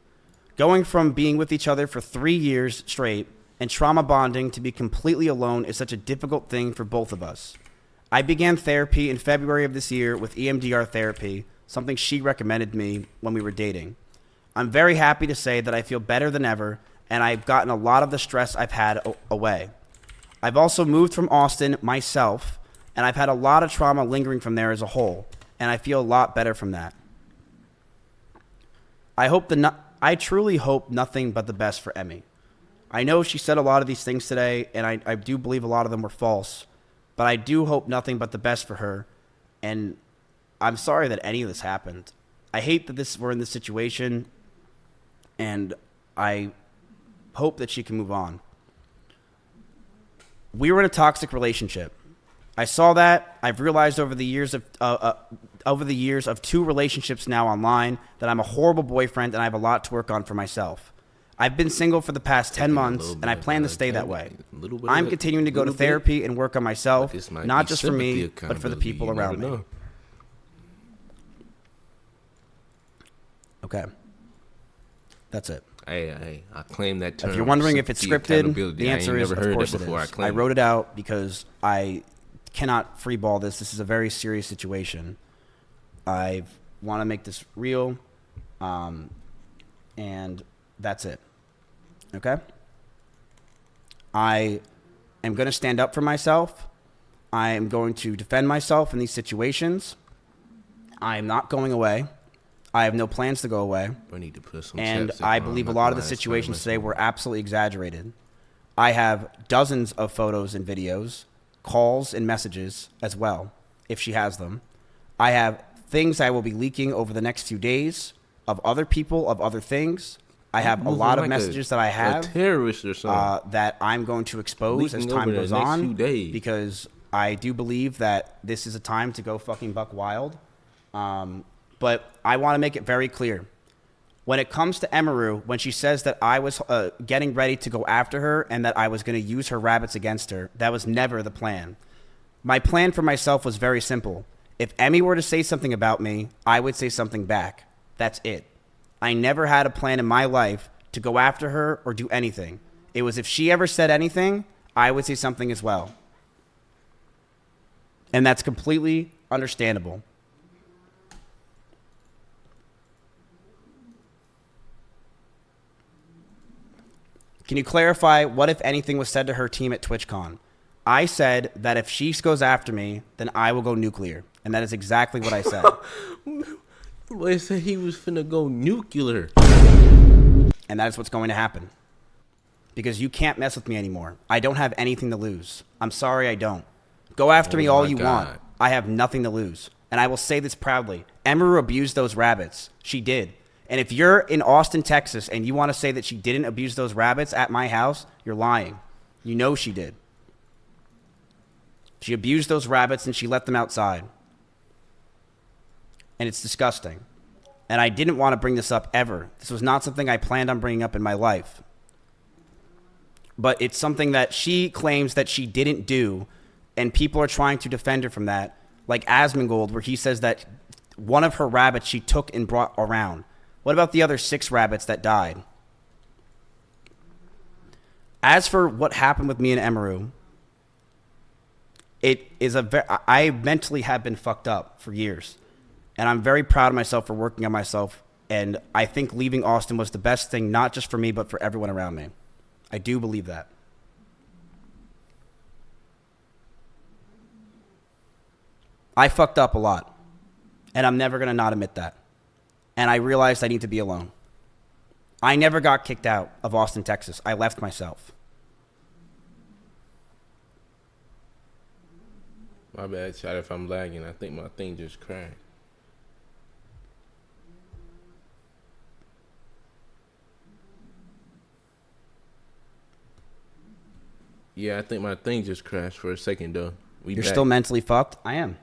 Going from being with each other for 3 years straight and trauma bonding to be completely alone is such a difficult thing for both of us. I began therapy in February of this year with EMDR therapy, something she recommended me when we were dating. I'm very happy to say that I feel better than ever, and I've gotten a lot of the stress I've had away. I've also moved from Austin myself, and I've had a lot of trauma lingering from there as a whole, and I feel a lot better from that. I truly hope nothing but the best for Emmy. I know she said a lot of these things today, and I do believe a lot of them were false, but I do hope nothing but the best for her, and I'm sorry that any of this happened. I hate that we're in this situation, and I hope that she can move on. We were in a toxic relationship. I saw that. I've realized over the years of 2 relationships now online that I'm a horrible boyfriend and I have a lot to work on for myself. I've been single for the past 10 months and I plan to stay that way. I'm continuing to go to therapy and work on myself, not just for me, but for the people around me. Okay. That's it. Hey, I claim that term. If you're wondering if it's scripted, the answer is, of course it is. I wrote it out because I cannot freeball this. This is a very serious situation. I want to make this real, and that's it. Okay? I am going to stand up for myself. I am going to defend myself in these situations. I am not going away. I have no plans to go away. And I believe a lot of the situations today were absolutely exaggerated. I have dozens of photos and videos, calls and messages as well, if she has them. I have things I will be leaking over the next few days of other people, of other things. I have a lot of messages that I have that I'm going to expose as time goes on, because I do believe that this is a time to go fucking buck wild. But I want to make it very clear. When it comes to Emiru, when she says that I was getting ready to go after her and that I was going to use her rabbits against her, that was never the plan. My plan for myself was very simple. If Emmy were to say something about me, I would say something back. That's it. I never had a plan in my life to go after her or do anything. It was if she ever said anything, I would say something as well. And that's completely understandable. Can you clarify what, if anything, was said to her team at TwitchCon? I said that if she goes after me, then I will go nuclear. And that is exactly what I said. Boy said he was finna go nuclear. And that is what's going to happen. Because you can't mess with me anymore. I don't have anything to lose. I'm sorry, I don't. Go after me all you want. I have nothing to lose. And I will say this proudly. Emiru abused those rabbits. She did. And if you're in Austin, Texas, and you want to say that she didn't abuse those rabbits at my house, you're lying. You know she did. She abused those rabbits and she let them outside. And it's disgusting. And I didn't want to bring this up ever. This was not something I planned on bringing up in my life. but it's something that she claims that she didn't do, and people are trying to defend her from that, like Asmongold, where he says that one of her rabbits she took and brought around. What about the other 6 rabbits that died? As for what happened with me and Emiru, it is I mentally have been fucked up for years, and I'm very proud of myself for working on myself, and I think leaving Austin was the best thing, not just for me, but for everyone around me. I do believe that. I fucked up a lot, and I'm never going to not admit that. And I realized I need to be alone. I never got kicked out of Austin, Texas. I left myself. My bad, chat, if I'm lagging. I think my thing just crashed. Yeah, I think my thing just crashed for a second, though. You're back. Still mentally fucked? I am.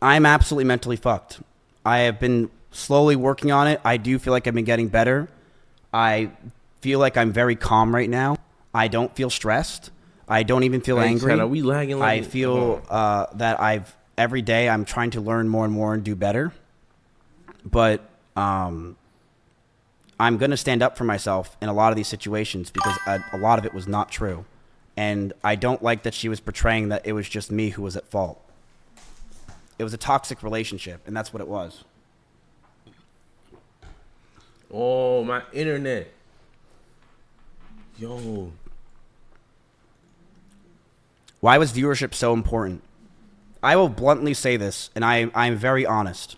I'm absolutely mentally fucked. I have been slowly working on it. I do feel like I've been getting better. I feel like I'm very calm right now. I don't feel stressed. I don't even feel angry. Chat, are we lagging? I feel that every day I'm trying to learn more and more and do better. But I'm going to stand up for myself in a lot of these situations because a lot of it was not true. And I don't like that she was portraying that it was just me who was at fault. It was a toxic relationship, and that's what it was. Oh, my internet. Yo. Why was viewership so important? I will bluntly say this, and I'm very honest.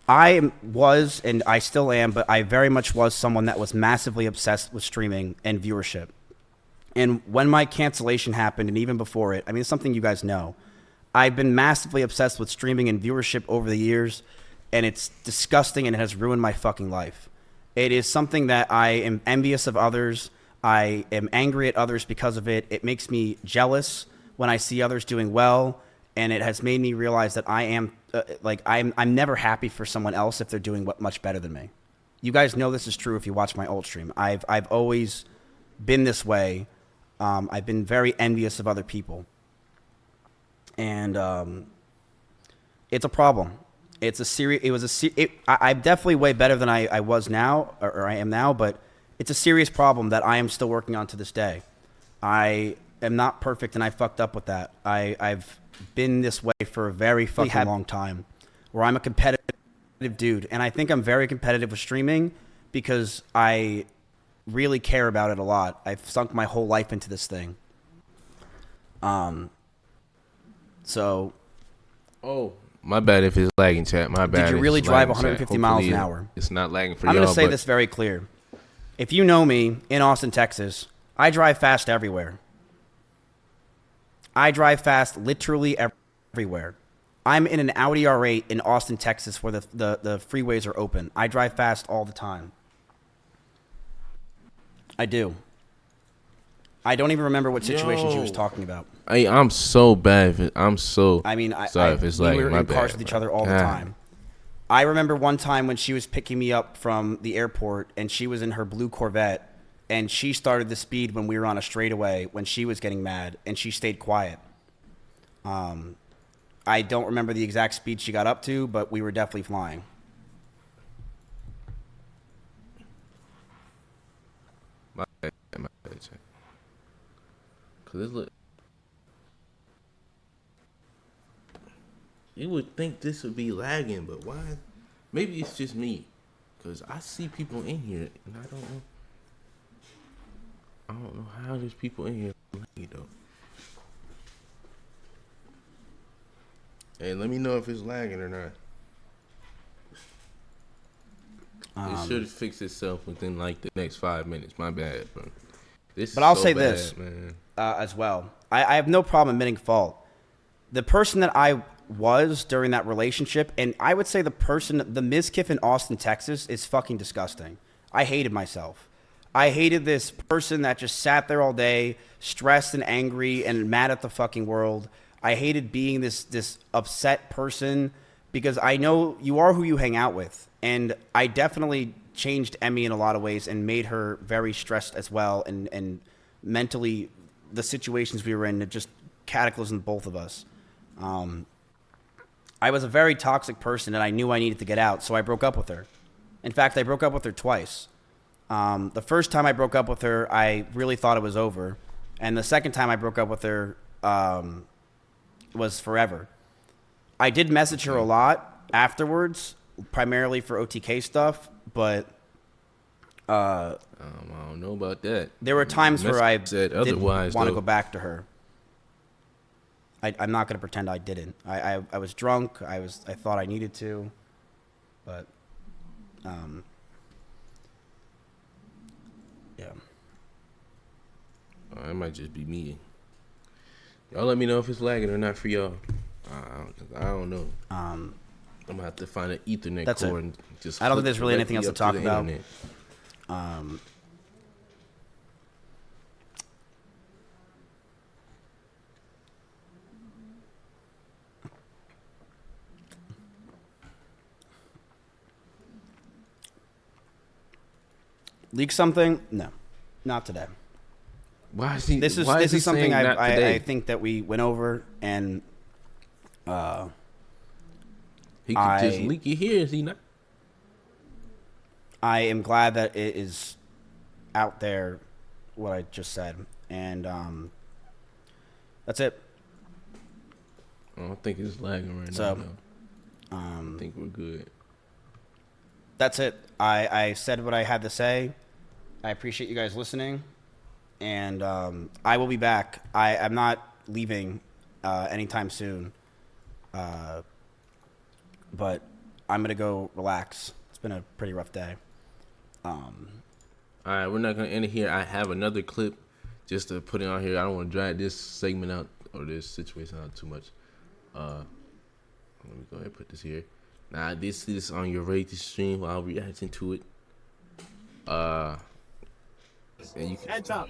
I was, and I still am, but I very much was someone that was massively obsessed with streaming and viewership. And when my cancellation happened, and even before it, I mean, it's something you guys know. I've been massively obsessed with streaming and viewership over the years, and it's disgusting, and it has ruined my fucking life. It is something that I am envious of others. I am angry at others because of it. It makes me jealous when I see others doing well, and it has made me realize that I am I'm never happy for someone else if they're doing much better than me. You guys know this is true if you watch my old stream. I've always been this way. I've been very envious of other people, and it's a problem. It's a serious. I'm definitely way better than I was now, or I am now, but it's a serious problem that I am still working on to this day. I am not perfect, and I fucked up with that. I've been this way for a very fucking long time, where I'm a competitive dude, and I think I'm very competitive with streaming because I really care about it a lot. I've sunk my whole life into this thing. So. Oh, my bad if it's lagging, chat. My bad. Did you really drive 150 miles an hour? It's not lagging for y'all. I'm going to say this very clear. If you know me in Austin, Texas, I drive fast everywhere. I drive fast literally everywhere. I'm in an Audi R8 in Austin, Texas, where the freeways are open. I drive fast all the time. I do. I don't even remember what situation she was talking about. I'm so bad. Sorry if it's we were in cars with each other all the time. I remember one time when she was picking me up from the airport, and she was in her blue Corvette, and she started the speed when we were on a straightaway when she was getting mad, and she stayed quiet. I don't remember the exact speed she got up to, but we were definitely flying. My bad. Cause look, you would think this would be lagging, but why? Maybe it's just me, cause I see people in here, and I don't know how there's people in here though. Hey, let me know if it's lagging or not. It should fix itself within like the next 5 minutes. My bad, bro. But I'll say this as well. I have no problem admitting fault. The person that I was during that relationship, and I would say the Mizkif in Austin, Texas, is fucking disgusting. I hated myself. I hated this person that just sat there all day, stressed and angry and mad at the fucking world. I hated being this upset person because I know you are who you hang out with, and I definitely changed Emmy in a lot of ways and made her very stressed as well, and mentally the situations we were in, it just cataclysmed both of us. I was a very toxic person, and I knew I needed to get out, so I broke up with her. In fact, I broke up with her twice. The first time I broke up with her, I really thought it was over. And the second time I broke up with her was forever. I did message her a lot afterwards, primarily for OTK stuff, but I don't know about that. There were times where I said didn't otherwise, want to though. go back to her. I'm not going to pretend I didn't. I was drunk. I thought I needed to, but yeah. It might just be me. Y'all let me know if it's lagging or not for y'all. I don't know. I'm gonna have to find an Ethernet That's cord it. and just. I don't think hook there's really anything else to directly talk up the about. internet. Leak something? No, not today. Why is he? This is why this he is something saying not today? I think that we went over, and He could just leak it here, is he not? I am glad that it is out there, what I just said, and that's it. I don't think it's lagging right So, now. I think we're good. That's it. I said what I had to say. I appreciate you guys listening, and I will be back. I'm not leaving anytime soon, but I'm gonna go relax. It's been a pretty rough day. All right, we're not gonna end it here. I have another clip just to put it on here. I don't want to drag this segment out or this situation out too much. Let me go ahead and put this here. Now, this is on your Rate This stream while reacting to it. And you can. And chop.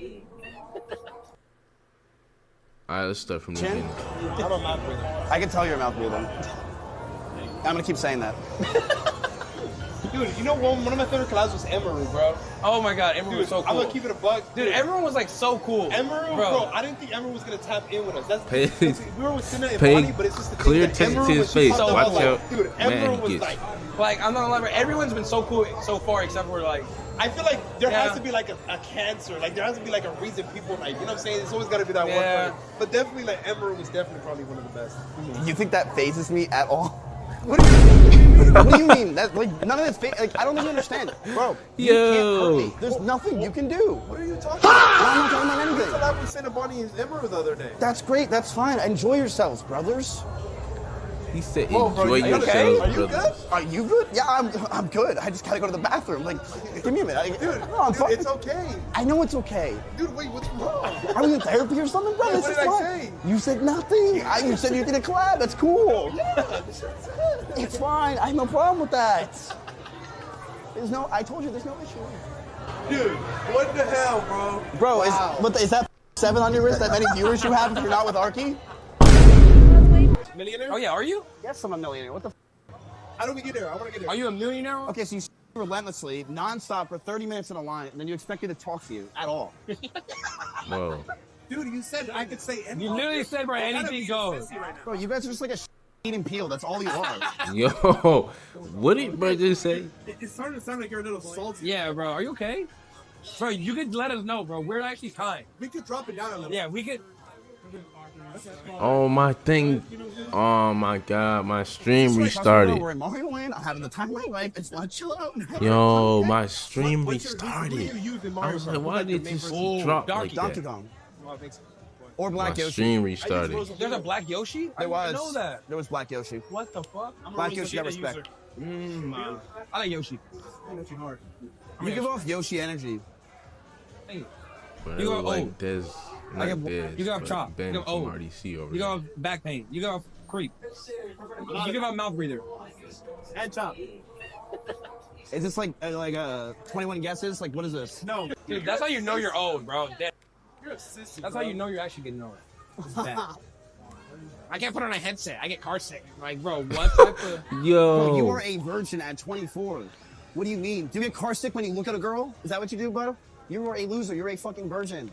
All right, let's start from the Chin? beginning. I'm a mouth breather. I can tell you're a mouth breather. I'm gonna keep saying that. Dude, you know one of my favorite collabs was Emiru, bro. Oh my god, Emiru was so cool. I'm gonna keep it a buck. Dude, everyone was like so cool. Emiru, bro, I didn't think Emiru was gonna tap in with us. That's we were with Sinna and Bonnie, but it's just the clear thing that attention to Emiru his was face. so Watch like, out. dude, Man, Emiru he was gets- Like, I'm not gonna lie, but everyone's been so cool so far, except for like. I feel like there Yeah. has to be like a cancer. Like there has to be like a reason people like, you know what I'm saying? It's always gotta be that Yeah. one thing. But definitely like Emiru was definitely probably one of the best. You think that phases me at all? What do you What do you mean? That like none of this like I don't think you understand. Bro, you can't hurt me. There's nothing you can do. What are you talking No, about? I'm not talking about We anything. collabed with Sinna, Bonnie, and Emiru the other day. That's great, that's fine. Enjoy yourselves, brothers. He said, Whoa, bro, enjoy you yourselves, okay? Are you brother. good? Are you good? Yeah, I'm good. I just gotta go to the bathroom. Like, give me a minute. Dude, no, I'm fine. it's okay. I know it's okay. Dude, wait, what's wrong? Are we in therapy or something, bro? Yeah, This what is did I fine. say? You said nothing. You said you did a collab. That's cool. Yeah, It's fine. I have no problem with that. I told you there's no issue. dude, what the hell, bro? Bro, Wow. is that 7 on your wrist? That many viewers you have if you're not with Arky? Millionaire? Oh yeah, are you? Yes, I'm a millionaire. What the How do we get there? I want to get there. Are you a millionaire? Okay, so you relentlessly, nonstop for 30 minutes in a line, and then you expect me to talk to you at all. Whoa. Dude, you said I could say anything. You literally said, bro, You're anything goes. right now. Bro, you guys are just like a eating peel. That's all you are. Yo, what did bro just say? It's starting to sound like you're a little salty. Yeah, bro, are you okay? Bro, you could let us know, bro. We're actually kind. We could drop it down a little. Yeah, we could. Oh, my thing. Oh, my God. My stream Bro, restarted. we're in Mario Land. I'm having the time of my life. It's not chill out. Yo, my stream What are restarted. you using I Mario was Kart? like, why Like the did main this version? drop like Donkey that? Kong. Or Black My Yoshi. stream restarted. There's a black Yoshi? I There was. didn't know that. There was Black Yoshi. What the fuck? Black Yoshi got respect. I like Yoshi. You give off Yoshi energy. Hey, But You it go was like old. Des, I not give- Des, you got but chop. Ben You go from old. RDC over you there. got back pain. You got creep. You give out mouth breather. And chop. Is this like 21 guesses? Like, what is this? No. Dude, that's how you know you're old, bro. You're a sissy, That's bro. how you know you're actually getting old. It's bad. I can't put on a headset. I get car sick. Like, bro, what type of... Yo. Bro, you are a virgin at 24. What do you mean? Do you get car sick when you look at a girl? Is that what you do, bro? You are a loser. You're a fucking virgin.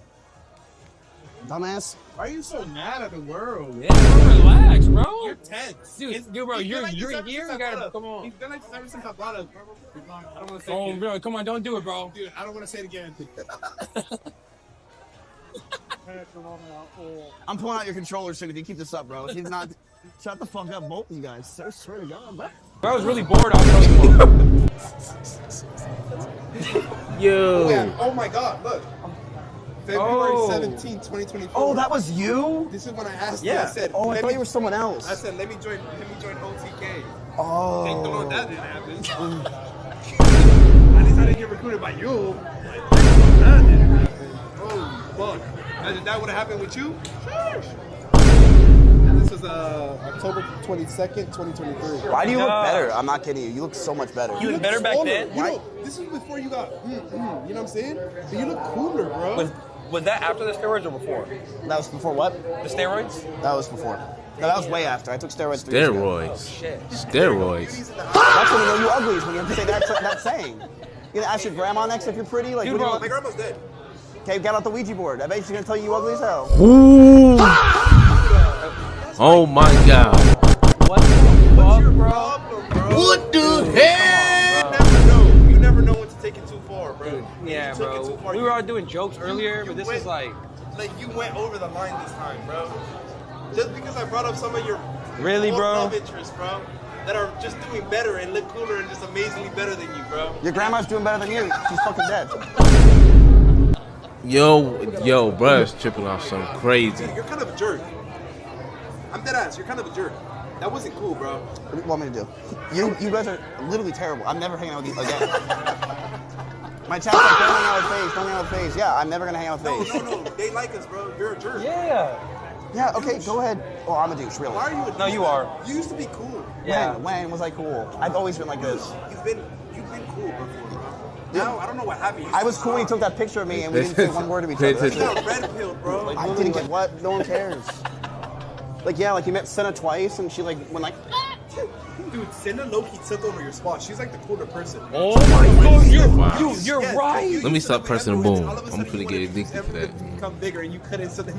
Dumbass. Why are you so mad at the world? Yeah, bro, relax, bro. You're tense. Dude, bro, you're here. You gotta, come on. He's been like this ever since I brought up, bro. I don't want to say Oh, bro, come on, don't do it, bro. Dude, I don't want to say it again. I'm pulling out your controller soon if you keep this up, bro. He's not. Shut the fuck up, both of you guys. I swear to God, bro. Bro, I was really bored. I was telling you. Yo. Oh, yeah. Oh my God, look. February 17, 2024. Oh, that was you? This is when I asked Yeah. you. I said, oh, I thought you were someone else. I said, let me join OTK. Oh. Thank the Lord that didn't happen. At least I didn't get recruited by you. That didn't happen. Oh, fuck. Imagine that would have happened with you? Sure. And this was October 22nd, 2023. Why do you look better? I'm not kidding you. You look so much better. You look better back then? You know, this is before you got, you know what I'm saying? But you look cooler, bro. Was that after the steroids or before? That was before what? The steroids? That was before. No, that was way after. I took steroids 3 years ago. Steroids. Shit. Steroids. That's when you know you uglies, when you have to say that saying. You gonna ask your grandma next if you're pretty? Like, Dude, what do you My grandma's dead. Okay, get out the Ouija board. I bet she's gonna tell you ugly as hell. Ooh. Oh my God. What the fuck, bro? Problem, bro? What the hell? You never know when to take it too far, bro. Yeah, You took it bro. too far. We were all doing jokes earlier, but this is like... Like, you went over the line this time, bro. Just because I brought up some of your Really, bro? love interests, bro, that are just doing better and look cooler and just amazingly better than you, bro. Your grandma's doing better than you. She's fucking dead. Yo, bruh's tripping off something crazy. You're kind of a jerk. I'm dead ass. You're kind of a jerk. That wasn't cool, bro. What do you want me to do? You guys are literally terrible. I'm never hanging out with you again. My chat's like, don't hang out with FaZe, don't hang out with FaZe. Yeah, I'm never gonna hang out with FaZe. No. They like us, bro. You're a jerk. Yeah. Yeah, okay, go ahead. Oh, I'm a douche, really. Why are you a douche? No, you are. You used to be cool. Yeah. When was I cool? I've always been like this. You've been cool before, bro. Now, I don't know what happened. I was cool when you took that picture of me and we didn't say one word to each other. That's You it. got red pilled, bro. I didn't get what? No one cares. Like, yeah, like you met Senna twice and she like went like, Dude, Senna low-key took over your spot. She's like the cooler person. Oh my God, you're right. Let me stop pressing boom. I'm gonna get addicted to that. Become bigger and you couldn't, so then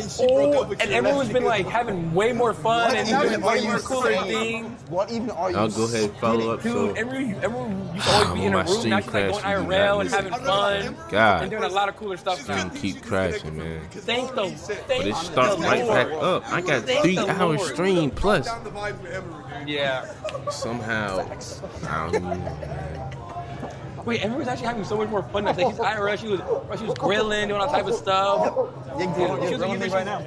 she broke up with And you. everyone's been like having way more fun and doing way more cooler things. what even are you I'll go ahead and follow up. Dude, So, everyone used to always be in a my room. stream Now she's like going crashed. IRL and having fun and God, doing a lot of cooler stuff now. keep crashing, man. Thank the But it starts right back up. I got 3 hours stream plus. Down the vibes with Emiru, dude. Yeah. Somehow, I don't even know, man. Wait, everyone's actually having so much more fun now. Like, she's IRL, she was grilling, doing all type of stuff. You're grilling me right now.